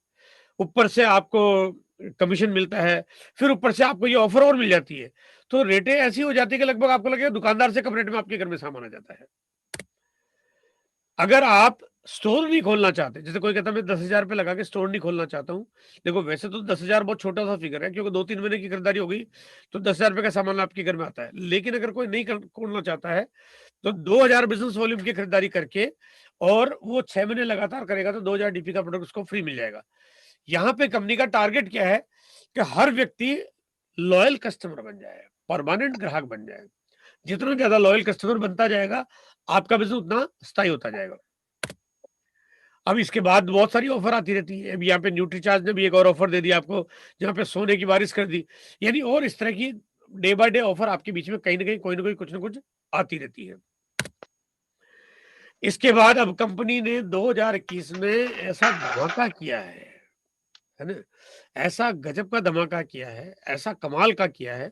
ऊपर से आपको कमीशन मिलता है, फिर ऊपर से आपको ये ऑफर और मिल जाती है। तो रेटें ऐसी हो जाती है कि लगभग आपको लगेगा दुकानदार से कम रेट में आपके घर में सामान आ जाता है। अगर आप स्टोर नहीं खोलना चाहते, जैसे कोई कहता है मैं 10,000 रुपए लगा के स्टोर नहीं खोलना चाहता हूँ, देखो वैसे तो 10,000 बहुत छोटा सा फिगर है, क्योंकि 2-3 महीने की खरीदारी हो गई तो 10,000 रुपए का सामान आपके घर में आता है। लेकिन अगर कोई नहीं खोलना चाहता है तो 2,000 बिजनेस वॉल्यूम की खरीदारी करके और वो 6 महीने लगातार करेगा तो 2,000 डीपी का प्रोडक्ट उसको फ्री मिल जाएगा। यहाँ पे कंपनी का टारगेट क्या है कि हर व्यक्ति लॉयल कस्टमर बन जाए, परमानेंट ग्राहक बन जाए। जितना ज्यादा लॉयल कस्टमर बनता जाएगा आपका बिजनेस उतना स्थायी होता जाएगा। अब इसके बाद बहुत सारी ऑफर आती रहती है। अब यहाँ पे न्यूट्रीचार्ज ने भी एक और ऑफर दे दिया आपको, जहाँ पे सोने की बारिश कर दी। यानी और इस तरह की डे बाय डे ऑफर आपके बीच में कहीं ना कहीं कोई ना कोई कुछ ना कुछ आती रहती है। इसके बाद अब कंपनी ने 2021 में ऐसा धमाका किया है ना, ऐसा गजब का धमाका किया है, ऐसा कमाल का किया है।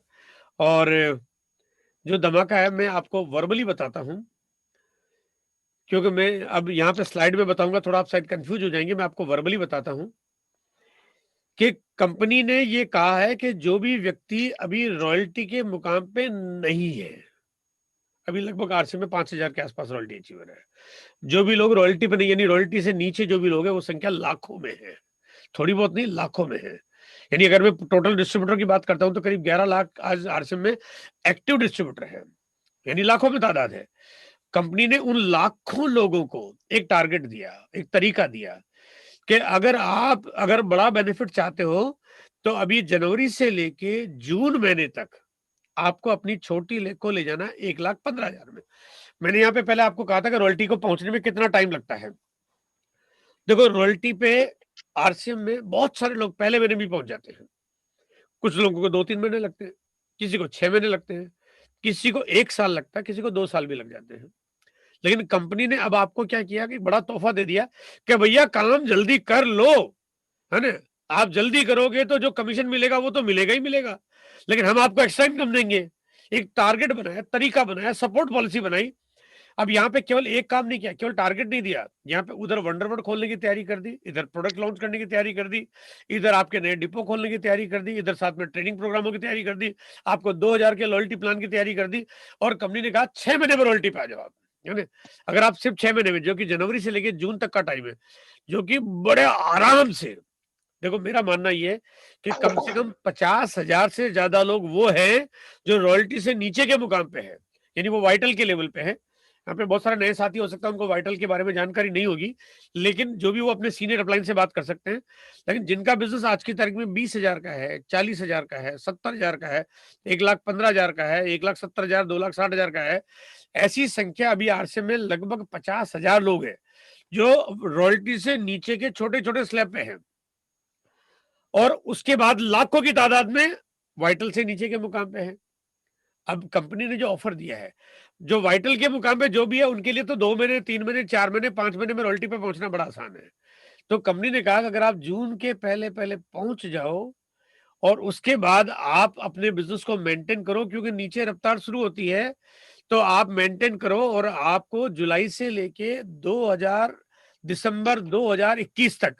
और जो धमाका है मैं आपको वर्बली बताता हूं, क्योंकि मैं अब यहाँ पे स्लाइड में बताऊंगा, थोड़ा आप शायद कंफ्यूज हो जाएंगे। मैं आपको वर्बली बताता हूं कि कंपनी ने ये कहा है कि जो भी व्यक्ति अभी रॉयल्टी के मुकाम पे नहीं है, अभी लगभग आरसीएम में 5,000 के आसपास रॉयल्टी अचीवर है, जो भी लोग रॉयल्टी पे नहीं, यानी रॉयल्टी से नीचे जो भी लोग है वो संख्या लाखों में है, थोड़ी बहुत नहीं लाखों में है। यानी अगर मैं टोटल डिस्ट्रीब्यूटर की बात करता हूं तो करीब 11 लाख आज आरसीएम में एक्टिव डिस्ट्रीब्यूटर है, यानी लाखों में तादाद है। कंपनी ने उन लाखों लोगों को एक टारगेट दिया, एक तरीका दिया कि अगर बड़ा बेनिफिट चाहते हो तो अभी जनवरी से लेके जून महीने तक आपको अपनी छोटी को ले जाना 1,15,000 में। मैंने यहाँ पे पहले आपको कहा था कि रॉयल्टी को पहुंचने में कितना टाइम लगता है। देखो रॉयल्टी पे आरसीएम में बहुत सारे लोग पहले महीने भी पहुंच जाते हैं, कुछ लोगों को 2-3 महीने लगते हैं, किसी को 6 महीने लगते हैं, किसी को 1 साल लगता है, किसी को 2 साल भी लग जाते हैं। लेकिन कंपनी ने अब आपको क्या किया कि बड़ा तोहफा दे दिया कि भैया काम जल्दी कर लो, है ना, आप जल्दी करोगे तो जो कमीशन मिलेगा वो तो मिलेगा ही मिलेगा, लेकिन हम आपको एक्स्ट्रा इनकम देंगे। एक टारगेट बनाया, तरीका बनाया, सपोर्ट पॉलिसी बनाई। अब यहाँ पे केवल एक काम नहीं किया, केवल टारगेट नहीं दिया, यहाँ पे उधर वंडरवर्ल्ड खोलने की तैयारी कर दी, इधर प्रोडक्ट लॉन्च करने की तैयारी कर दी, इधर आपके नए डिपो खोलने की तैयारी कर दी, इधर साथ में ट्रेनिंग प्रोग्रामों की तैयारी कर दी, आपको 2000 के लॉयल्टी प्लान की तैयारी कर दी, और कंपनी ने कहा 6 महीने में रॉयल्टी पे आ जाओ आप, है ना। अगर आप सिर्फ 6 महीने में, जो कि जनवरी से लेके जून तक का टाइम है, जो कि बड़े आराम से, देखो मेरा मानना ये है कि कम से कम 50,000 से ज्यादा लोग वो हैं जो रॉयल्टी से नीचे के मुकाम पे है, यानी वो वाइटल के लेवल पे है। यहाँ पे बहुत सारे नए साथी हो सकता है उनको वाइटल के बारे में जानकारी नहीं होगी, लेकिन जो भी वो अपने सीनियर अपलाइन से बात कर सकते हैं। लेकिन जिनका बिजनेस आज की तारीख में 20,000 का है, 40,000 का है, 70,000 का है, 1,15,000 का है, 1,70,000, 2,60,000 का है, ऐसी संख्या अभी आरसीएम में लगभग 50,000 लोग हैं जो रॉयल्टी से नीचे के छोटे छोटे स्लैब पे हैं, और उसके बाद लाखों की तादाद में वाइटल से नीचे के मुकाम पे है। अब कंपनी ने जो ऑफर दिया है, जो वाइटल के मुकाम पे जो भी है उनके लिए तो 2 महीने, 3 महीने, 4 महीने, 5 महीने में रॉयल्टी पे पहुंचना बड़ा आसान है। तो कंपनी ने कहा कि अगर आप जून के पहले पहले पहुंच जाओ और उसके बाद आप अपने बिजनेस को मेंटेन करो, क्योंकि नीचे रफ्तार शुरू होती है, तो आप मेंटेन करो और आपको जुलाई से लेके दिसंबर 2021 तक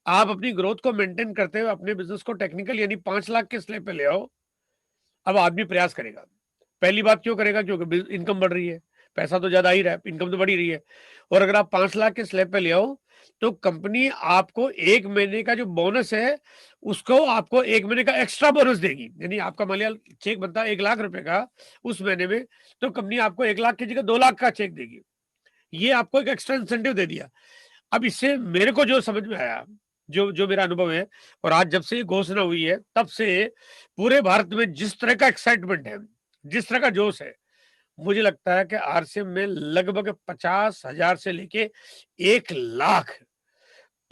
आप अपनी ग्रोथ को मेंटेन करते हुए अपने बिजनेस को टेक्निकल यानी 5 लाख के स्लैब पे ले आओ। अब आदमी प्रयास करेगा। पहली बात क्यों करेगा? क्योंकि इनकम बढ़ रही है, पैसा तो ज्यादा ही रहा है, इनकम तो बढ़ ही रही है। और अगर आप 5 लाख के स्लैब पे ले आओ तो कंपनी आपको 1 महीने का जो बोनस है उसको आपको 1 महीने का एक्स्ट्रा बोनस देगी। यानी आपका मान लिया चेक बनता है 1 लाख रुपए का उस महीने में, तो कंपनी आपको 1 लाख की जगह 2 लाख का चेक देगी। ये आपको एक एक्स्ट्रा इंसेंटिव दे दिया। अब इससे मेरे को जो समझ में आया, जो मेरा अनुभव है, और आज जब से ये घोषणा हुई है तब से पूरे भारत में जिस तरह का एक्साइटमेंट है, जिस तरह का जोश है, मुझे लगता है कि आरसीएम में लगभग 50,000 से लेके 1 लाख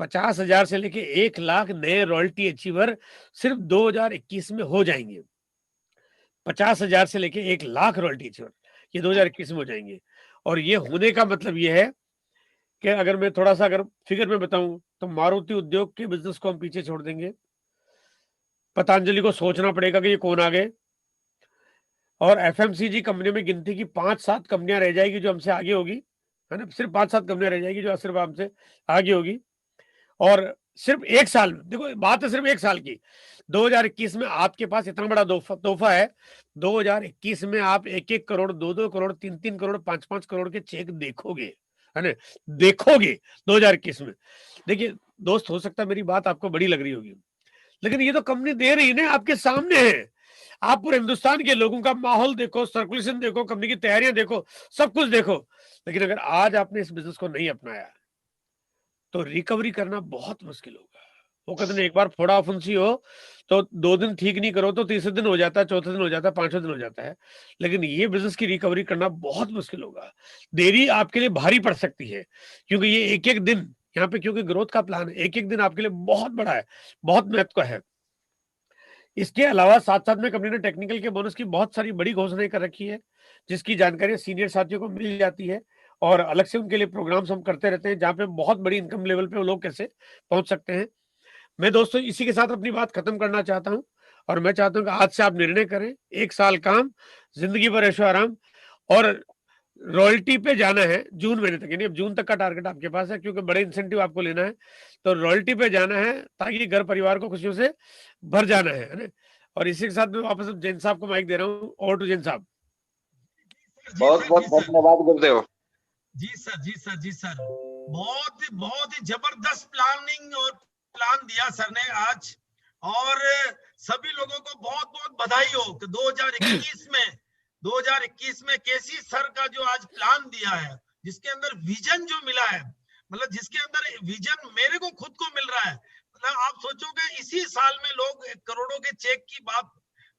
50,000 से लेके 1 लाख नए रॉयल्टी अचीवर सिर्फ 2021 में हो जाएंगे। 50,000 से लेके 1 लाख रॉयल्टी अचीवर ये 2021 में हो जाएंगे। और ये होने का मतलब ये है कि अगर मैं थोड़ा सा अगर फिगर में बताऊं तो मारुति उद्योग के बिजनेस को हम पीछे छोड़ देंगे। पतंजलि को सोचना पड़ेगा कि ये कौन आ गए, और एफएमसीजी कंपनियों में गिनती की 5-7 कंपनियां रह जाएगी जो हमसे आगे होगी, है ना। सिर्फ 5-7 कंपनियां रह जाएगी जो सिर्फ हमसे आगे होगी। और सिर्फ 1 साल, देखो बात है सिर्फ 1 साल की, 2021 में आपके पास इतना बड़ा तोहफा है। 2021 में आप 1-1 करोड़, 2-2 करोड़, 3-3 करोड़, 5-5 करोड़ के चेक देखोगे, है ना, देखोगे 2021 में। देखिए दोस्त, हो सकता है मेरी बात आपको बड़ी लग रही होगी, लेकिन ये तो कंपनी दे रही है ना, आपके सामने है। आप पूरे हिंदुस्तान के लोगों का माहौल देखो, सर्कुलेशन देखो, कंपनी की तैयारियां देखो, सब कुछ देखो। लेकिन अगर आज आपने इस बिजनेस को नहीं अपनाया तो रिकवरी करना बहुत मुश्किल होगा। वो कहते हैं एक बार फोड़ा फुंसी हो तो 2 दिन ठीक नहीं करो तो तीसरे दिन हो जाता है, चौथे दिन हो जाता है, 5वें दिन हो जाता है। लेकिन ये बिजनेस की रिकवरी करना बहुत मुश्किल होगा। देरी आपके लिए भारी पड़ सकती है, क्योंकि ये एक दिन यहाँ पे, क्योंकि ग्रोथ का प्लान है, एक दिन आपके लिए बहुत बड़ा है, बहुत महत्व का है। इसके अलावा साथ साथ में कंपनी ने टेक्निकल के बोनस की बहुत सारी बड़ी घोषणाएं कर रखी है, जिसकी जानकारी सीनियर साथियों को मिल जाती है, और अलग से उनके लिए प्रोग्राम्स हम करते रहते हैं जहां पे बहुत बड़ी इनकम लेवल पे वो लोग कैसे पहुंच सकते हैं। मैं दोस्तों इसी के साथ अपनी बात खत्म करना चाहता हूं, और मैं चाहता हूं कि आज से आप निर्णय करें, 1 साल काम, जिंदगी भर ऐशो आराम, और रॉयल्टी पे जाना है जून महीने तक। यानी अब जून तक का टारगेट आपके पास है, क्योंकि बड़े इंसेंटिव आपको लेना है, तो रॉयल्टी पे जाना है ताकि घर परिवार को खुशियों से भर जाना है ना। और इसी के साथ मैं वापस जैन साहब को माइक दे रहा हूँ। ओवर टू जैन साहब। बहुत बहुत धन्यवाद गुरुदेव। जी सर, जी सर, जी सर, बहुत ही जबरदस्त प्लानिंग और प्लान दिया सर ने आज, और सभी लोगों को बहुत बहुत बधाई हो कि 2021 में केसी सर का जो आज प्लान दिया है, जिसके अंदर विजन जो मिला है, मतलब जिसके अंदर विजन मेरे को खुद को मिल रहा है। मतलब आप सोचोगे इसी साल में लोग करोड़ों के चेक की बात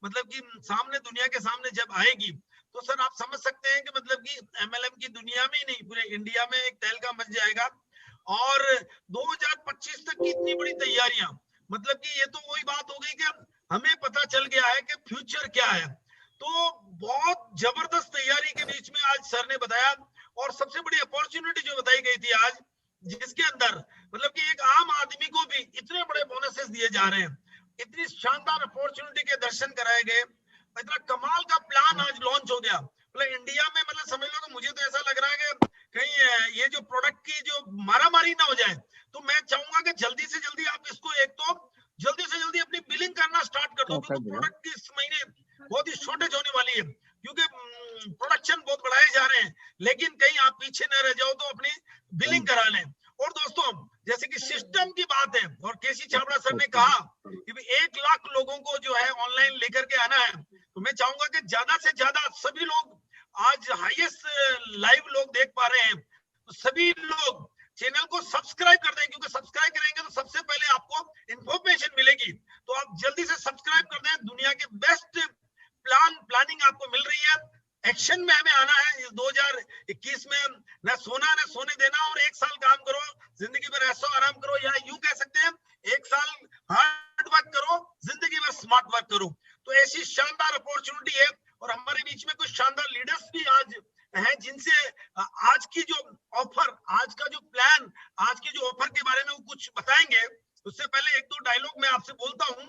मतलब कि सामने, दुनिया के सामने जब आएगी, तो सर आप समझ सकते हैं कि मतलब कि एमएलएम की दुनिया में ही नहीं, पूरे इंडिया में एक तहलका मच जाएगा। और 2025 तक की इतनी बड़ी तैयारियां, मतलब कि ये तो वही बात हो गई कि हमें पता चल गया है कि फ्यूचर क्या है। तो बहुत जबरदस्त तैयारी के बीच में आज सर ने बताया, और सबसे बड़ी अपॉर्चुनिटी जो बताई गई थी आज, जिसके अंदर मतलब कि एक आम आदमी को भी इतने बड़े बोनसेस दिए जा रहे हैं, इतनी शानदार अपॉर्चुनिटी के दर्शन कराए गए, इतना कमाल का प्लान आज लॉन्च हो गया। मतलब इंडिया में मतलब समझ लो तो मुझे तो ऐसा लग रहा है कि कहीं ये जो प्रोडक्ट की जो मारामारी ना हो जाए। तो मैं चाहूंगा कि जल्दी से जल्दी आप इसको एक तो जल्दी से जल्दी अपनी बिलिंग करना स्टार्ट कर दो, क्योंकि प्रोडक्ट की इस महीने बहुत ही शॉर्टेज होने वाली है, क्योंकि प्रोडक्शन बहुत बढ़ाए जा रहे हैं। लेकिन कहीं आप पीछे न रह जाओ तो अपनी बिलिंग करा लें। और दोस्तों जैसे कि सिस्टम की बात है, और केसी छाबड़ा सर ने कहा कि 1 लाख लोगों को जो है ऑनलाइन लेकर के आना है, तो मैं चाहूंगा कि ज्यादा से ज्यादा सभी लोग, आज हाईएस्ट लाइव लोग देख पा रहे हैं, तो सभी लोग चैनल को सब्सक्राइब कर दें, क्योंकि सब्सक्राइब करेंगे तो सबसे पहले आपको इंफॉर्मेशन मिलेगी। तो आप जल्दी से सब्सक्राइब कर दें। दुनिया के बेस्ट प्लानिंग आपको मिल रही है। एक्शन में हमें आना है इस 2021 में, न सोना न सोने देना, और 1 साल काम करो, जिंदगी भर ऐशो आराम करो, या यूं कह सकते हैं 1 साल हार्ड वर्क करो, जिंदगी भर स्मार्ट वर्क करो। तो ऐसी शानदार अपॉर्चुनिटी है, और हमारे बीच में कुछ शानदार लीडर्स भी आज हैं, जिनसे आज की जो ऑफर, आज का जो प्लान, आज की जो ऑफर के बारे में वो कुछ बताएंगे। उससे पहले 1-2 डायलॉग मैं आपसे बोलता हूं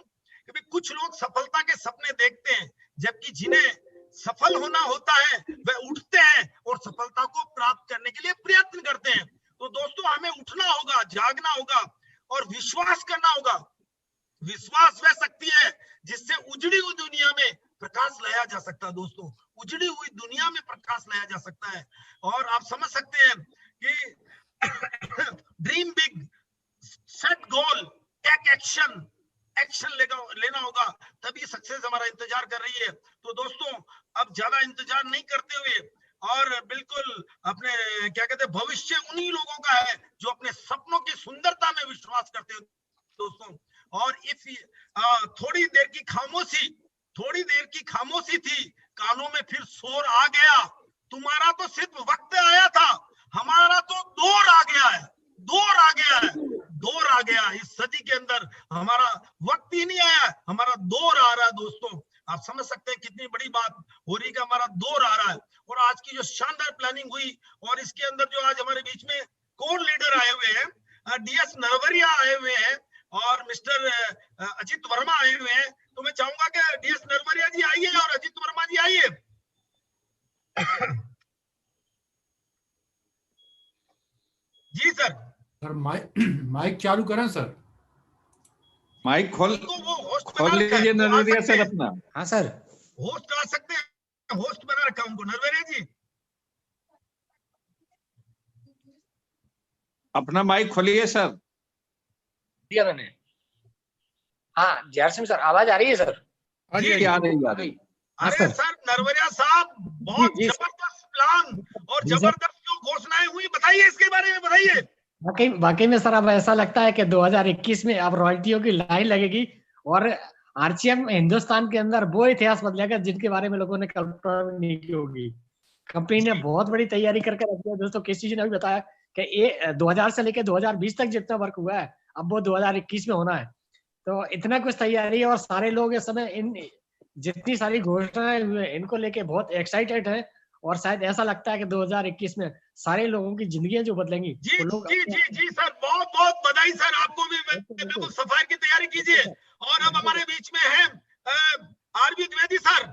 कि कुछ लोग सफलता के सपने देखते हैं, जबकि जिन्हें सफल होना होता है वह उठते हैं और सफलता को प्राप्त करने के लिए प्रयत्न करते हैं। तो दोस्तों हमें उठना होगा, जागना होगा और विश्वास करना होगा। विश्वास वह शक्ति है जिससे उजड़ी हुई दुनिया में प्रकाश लाया जा सकता है। दोस्तों उजड़ी हुई दुनिया में प्रकाश लाया जा सकता है। और आप समझ सकते हैं कि dream big, set goal, take action लेना होगा, तभी सक्सेस हमारा इंतजार कर रही है। तो दोस्तों अब ज्यादा इंतजार नहीं करते हुए, और बिल्कुल अपने क्या कहते हैं, भविष्य उन्हीं लोगों का है जो अपने सपनों की सुंदरता में विश्वास करते हैं दोस्तों। और इस थोड़ी देर की खामोशी थी, कानों में फिर शोर आ गया। तुम्हारा तो सिर्फ वक्त आया था, हमारा तो दौर आ गया है। इस सदी के अंदर हमारा वक्त ही नहीं आया, हमारा दौर आ रहा है। दोस्तों आप समझ सकते हैं कितनी बड़ी बात हो रही है, हमारा दौर आ रहा है। और आज की जो शानदार प्लानिंग हुई, और इसके अंदर जो आज हमारे बीच में कोर लीडर आए हुए हैं, DS नरवरिया आए हुए हैं और मिस्टर अजित वर्मा आए हुए हैं। तो मैं चाहूंगा कि DS नरवरिया जी आइए और अजित वर्मा जी आइए। जी सर। सर माइक चालू करें सर। माइक खोल लीजिए नरवरिया सर अपना। हाँ सर, होस्ट आ सकते हैं, होस्ट बना रखा उनको। नरवरिया जी अपना माइक खोलिए सर। दिया मैंने। हाँ JR सिंह सर, आवाज आ रही है सर? जी आ रही। अरे सर नरवरिया साहब, बहुत जबरदस्त प्लान और जबरदस्त जो घोषणाएं हुई, बताइए इसके बारे में, बताइए। वाकई में सर अब ऐसा लगता है कि 2021 में अब रॉयल्टियों की लाइन लगेगी, और RCM हिंदुस्तान के अंदर वो इतिहास बदलेगा जिनके बारे में लोगों ने कल्पना नहीं की होगी। कंपनी ने बहुत बड़ी तैयारी करके रखी है दोस्तों। केसी जी ने भी बताया कि 2000 से लेकर 2020 तक जितना वर्क हुआ है, अब वो 2021 में होना है। तो इतना कुछ तैयारी है, और सारे लोग इस समय इन जितनी सारी घोषणाएं हुई हैं इनको लेके बहुत एक्साइटेड है, और शायद ऐसा लगता है कि 2021 में सारे लोगों की जिंदगियां जो बदलेंगी। जी सर, बहुत बहुत बधाई सर आपको भी। बिल्कुल सफाई की तैयारी कीजिए। और अब हमारे बीच में है RV द्विवेदी सर।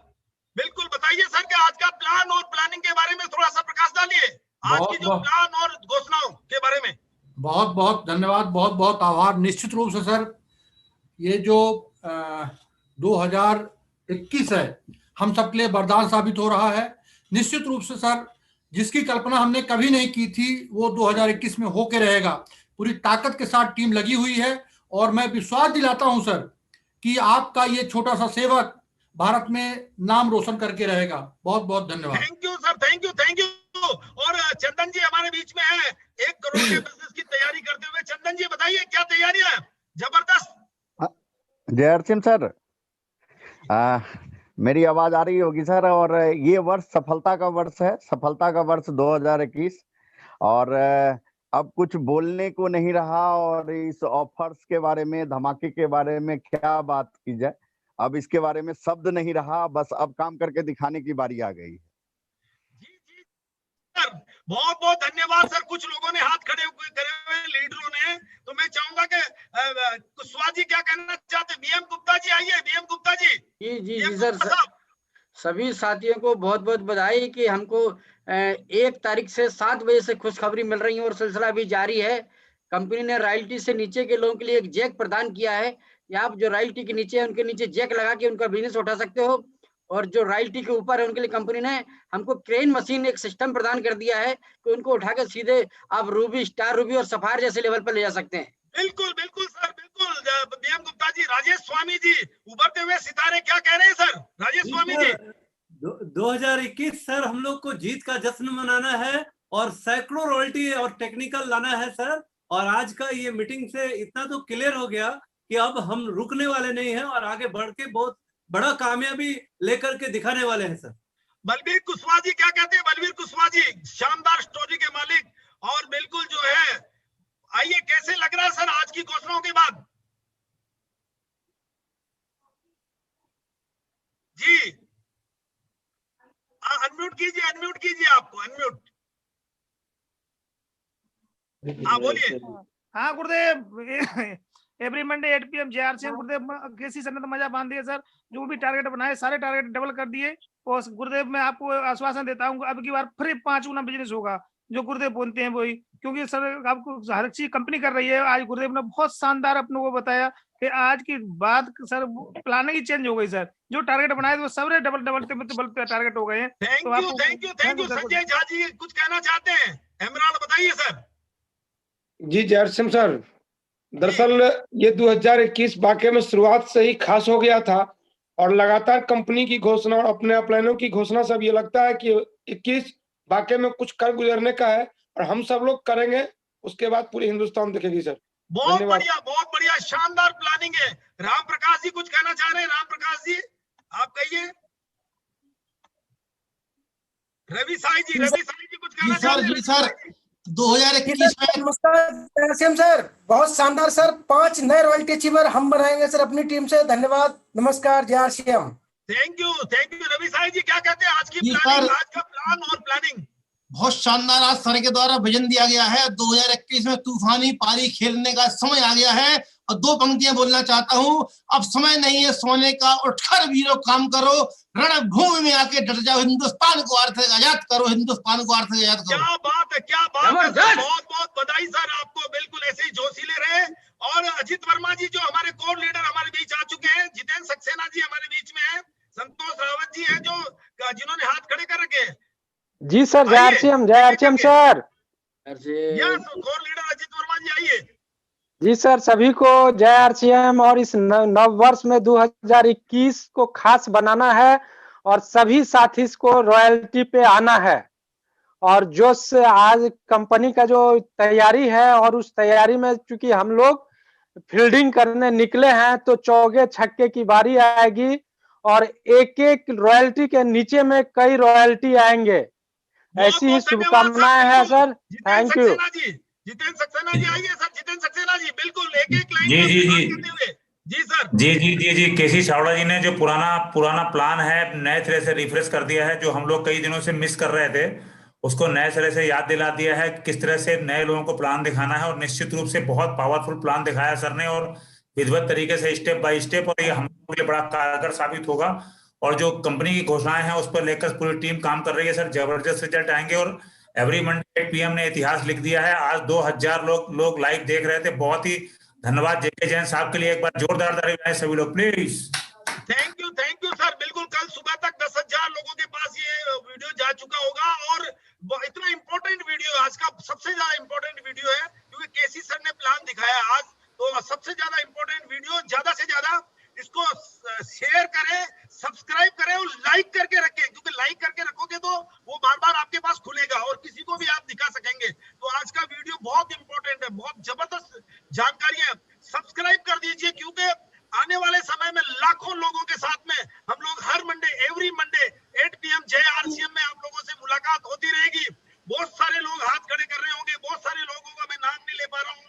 बिल्कुल बताइए सर कि आज का प्लान और प्लानिंग के बारे में थोड़ा सा प्रकाश डालिए, आज की जो प्लान और घोषणाओं के बारे में। बहुत बहुत धन्यवाद, बहुत बहुत आभार। निश्चित रूप से सर ये जो 2021 है हम सबके लिए वरदान साबित हो रहा है। निश्चित रूप से सर जिसकी कल्पना हमने कभी नहीं की थी वो 2021 में होके रहेगा। पूरी ताकत के साथ टीम लगी हुई है, और मैं विश्वास दिलाता हूं सर कि आपका ये छोटा सा सेवक भारत में नाम रोशन करके रहेगा। बहुत बहुत धन्यवाद। Thank you sir, thank you. और चंदन जी हमारे बीच में है, 1 करोड़ के बिजनेस की तैयारी करते हुए। चंदन जी बताइए क्या तैयारियां हैं? जबरदस्त। JR सिंह सर, मेरी आवाज आ रही होगी सर। और ये वर्ष सफलता का वर्ष है, सफलता का वर्ष 2021, और अब कुछ बोलने को नहीं रहा। और इस ऑफर्स के बारे में, धमाके के बारे में क्या बात की जाए, अब इसके बारे में शब्द नहीं रहा। बस अब काम करके दिखाने की बारी आ गई। जी सर, बहुत बहुत धन्यवाद सर। कुछ लोगों ने हाथ खड़े हुए लीडरों ने, चाहूंगा कि कुशवाहा जी क्या कहना चाहते हैं। बीएम गुप्ता जी आइए, बीएम गुप्ता जी। जी सर, सभी साथियों को बहुत बहुत बधाई कि हमको 1 तारीख से 7 बजे से खुशखबरी मिल रही है और सिलसिला भी जारी है। कंपनी ने रॉयल्टी से नीचे के लोगों के लिए एक जैक प्रदान किया है कि आप जो रॉयल्टी के नीचे है उनके नीचे जैक लगा के उनका बिजनेस उठा सकते हो, और जो रॉयल्टी के ऊपर है उनके लिए कंपनी ने हमको क्रेन मशीन एक सिस्टम प्रदान कर दिया है कि उनको उठाकर सीधे आप रूबी, स्टार रूबी और सफायर जैसे लेवल पर ले जा सकते हैं। बिल्कुल बिल्कुल सर, बिल्कुल। बीएम गुप्ता जी, राजेश स्वामी जी, उभरते हुए सितारे क्या कह रहे हैं सर? राजेश स्वामी जी। 2021 सर हम लोग को जीत का जश्न मनाना है और सैकड़ों रॉयल्टी और टेक्निकल लाना है सर। और आज का ये मीटिंग से इतना तो क्लियर हो गया कि अब हम रुकने वाले नहीं हैं और आगे बढ़ के बहुत बड़ा कामयाबी लेकर के दिखाने वाले हैं सर। बलबीर कुशवाहा जी क्या कहते हैं? बलबीर कुशवाहा जी, शानदार स्टोरी के मालिक, और बिल्कुल जो है, आइए कैसे लग रहा है सर आज की घोषणाओं के बाद? जी अनम्यूट कीजिए आपको, अनम्यूट। हाँ बोलिए। हाँ गुरुदेव, एवरी मंडे 8 PM JRCM गुरुदेव केसी सर ने तो मजा बांध दिया सर। जो भी टारगेट बनाए सारे टारगेट डबल कर दिए। और गुरुदेव मैं आपको आश्वासन देता हूँ अब की बार फिर 5 गुना बिजनेस होगा, जो गुरुदेव बोलते हैं वही। क्योंकि सर आपको हर चीज कंपनी कर रही है। आज गुरुदेव ने बहुत शानदार अपने को बताया कि आज की बात सर प्लानिंग ही चेंज हो गई सर। जो टारगेट बनाए थे वो सब डबल टारगेट हो गए हैं। थैंक यू संजय झा जी, कुछ कहना चाहते हैं? एमराल्ड बताइए सर। जी JRCM सर, दरअसल ये 2021 वाकई में शुरुआत से ही खास हो गया था और लगातार कंपनी की घोषणा और अपने प्लानों की घोषणा सब ये लगता है कि 21 वाकई में कुछ कर गुजरने का है और हम सब लोग करेंगे, उसके बाद पूरी हिंदुस्तान देखेगी सर। बहुत बढ़िया, शानदार प्लानिंग है। राम प्रकाश जी कुछ कहना चाह रहे हैं? राम प्रकाश जी आप कहिए। रवि साई जी कुछ कहना चाह रहे हैं? सर 2021 में नमस्कार सर, बहुत शानदार सर। 5 नए रॉयल्टी अचीवर हम बनाएंगे सर अपनी टीम से। धन्यवाद, नमस्कार JRCM। Thank you Ravi Sai ji, क्या कहते हैं आज की प्लानिंग, आज का प्लान और प्लानिंग? बहुत शानदार आज सर के द्वारा विजन दिया गया है। 2021 में तूफानी पारी खेलने का समय आ गया है और 2 पंक्तियां बोलना चाहता हूं। अब समय नहीं है सोने का, उठकर वीरों काम करो, रणभूमि में आके डट जाओ, हिंदुस्तान को आर्थ आजाद करो, हिंदुस्तान को आर्थ आजाद करो। क्या बात है, बहुत बहुत बधाई सर आपको। बिल्कुल ऐसे ही जोशीले रहे। और अजित वर्मा जी जो हमारे कोर लीडर हमारे बीच आ चुके हैं, जितेंद्र सक्सेना जी हमारे बीच में है, संतोष रावत जी है जिन्होंने हाथ खड़े कर रखे हैं। जी sir, JRCM sir. Core leader Ajit Verma ji आइए। जी सर, सभी को JRCM और इस नव वर्ष में 2021 को खास बनाना है और सभी साथी को रॉयल्टी पे आना है। और जो आज कंपनी का जो तैयारी है और उस तैयारी में चूंकि हम लोग फील्डिंग करने निकले हैं तो चौके छक्के की बारी आएगी और एक एक रॉयल्टी के नीचे में कई रॉयल्टी आएंगे। ऐसी ही शुभकामनाएं हैं sir. Thank you. Jitendra Saxena ji आइए सर। जितेंद्र सक्सेना जी बिल्कुल एक लाइन जी सर। जी केसी छावड़ा जी ने जो पुराना प्लान है नए सिरे से रिफ्रेश कर दिया है। जो हम लोग कई दिनों से मिस कर रहे थे उसको नए सिरे से याद दिला दिया है किस तरह से नए लोगों को प्लान दिखाना है। और निश्चित रूप से बहुत पावरफुल प्लान दिखाया सर ने और विधिवत तरीके से स्टेप बाय स्टेप, और ये हम लोगों के लिए बड़ा कारगर साबित होगा। और जो कंपनी की घोषणाएं हैं उस पर लेकर पूरी टीम काम कर रही है सर। जबरदस्त रिजल्ट आएंगे और एवरी मंडे 8 PM ने इतिहास लिख दिया है। आज 2000 लोग लाइव देख रहे थे। बहुत ही धन्यवाद JK जैन साहब के लिए। एक बार जोरदार ताली बजाएं सभी लोग प्लीज। Thank you sir. बिल्कुल कल सुबह तक 10,000 लोगों के पास ये वीडियो जा चुका होगा। और इतना इंपॉर्टेंट वीडियो, आज का सबसे ज्यादा इंपॉर्टेंट वीडियो है क्योंकि केसी सर ने प्लान दिखाया आज। तो सबसे ज्यादा इंपॉर्टेंट वीडियो, ज्यादा से ज्यादा इसको शेयर करें, सब्सक्राइब करें और लाइक करके रखें, क्योंकि लाइक करके रखोगे तो वो बार बार आपके पास खुलेगा और किसी को भी आप दिखा सकेंगे। तो आज का वीडियो बहुत इंपॉर्टेंट है, बहुत जबरदस्त जानकारियां। सब्सक्राइब कर दीजिए क्योंकि आने वाले समय में लाखों लोगों के साथ में हम लोग हर Monday, every Monday 8 PM JRCM में आप लोगों से मुलाकात होती रहेगी। बहुत सारे लोग हाथ खड़े कर रहे होंगे, बहुत सारे लोगों का मैं नाम नहीं ले पा रहा हूँ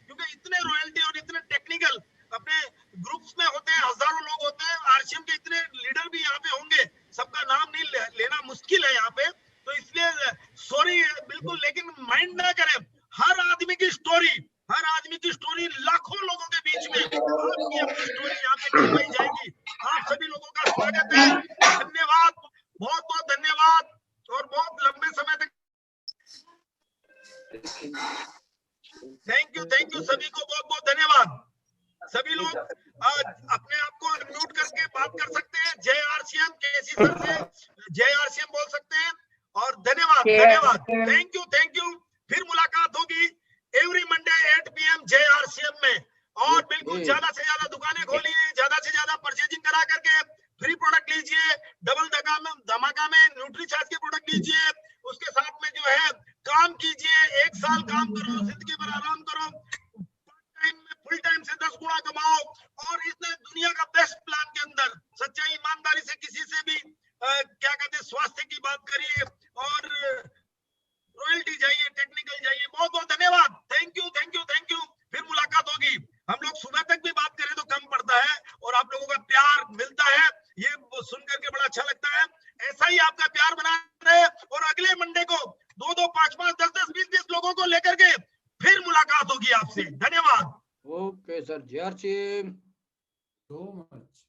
क्योंकि इतने रॉयल्टी और इतने टेक्निकल अपने ग्रुप्स में होते हैं, हजारों लोग होते हैं। RCM के इतने लीडर भी यहाँ पे होंगे, सबका नाम नहीं लेना मुश्किल है यहाँ पे, तो इसलिए सॉरी बिल्कुल। लेकिन माइंड ना करें, हर आदमी की स्टोरी, हर आदमी आपकी स्टोरी लाखों लोगों के बीच में, आपकी अपनी स्टोरी यहाँ पे कहलाई जाएगी। आप सभी लोगों का स्वागत है, धन्यवाद, बहुत बहुत धन्यवाद, और बहुत लंबे समय तक थैंक यू सभी को बहुत बहुत धन्यवाद। सभी लोग अपने आप को अनम्यूट करके बात कर सकते हैं। जय आरसीएम, केसी सर से जय आरसीएम बोल सकते हैं, और धन्यवाद धन्यवाद, थैंक यू। फिर मुलाकात होगी एवरी मंडे 8 PM जय आरसीएम में, और बिल्कुल ज्यादा से ज्यादा दुकानें खोलिए, ज्यादा से ज्यादा परचेजिंग करा करके फ्री प्रोडक्ट लीजिए, डबल धमाका में न्यूट्रीचार्ज के प्रोडक्ट लीजिए, उसके साथ में जो है काम कीजिए, 1 साल काम करो, जिंदगी भर आराम करो, फुल टाइम से 10 गुना कमाओ, और इस दुनिया का बेस्ट प्लान के अंदर सच्चाई ईमानदारी से किसी से भी क्या कहते हैं स्वास्थ्य की बात करिए, और रॉयल्टी जाइए, टेक्निकल जाइए। बहुत बहुत धन्यवाद, थैंक यू। फिर मुलाकात होगी। हम लोग सुबह तक भी बात करें तो कम पड़ता है, और आप लोगों का प्यार मिलता है, ये सुन करके बड़ा अच्छा लगता है। ऐसा ही आपका प्यार बना रहे, और अगले मंडे को 2-2, 5-5, 10-10, 20-20 लोगों को लेकर के फिर मुलाकात होगी आपसे। धन्यवाद। ओके सर, जय आरसीएम। so much.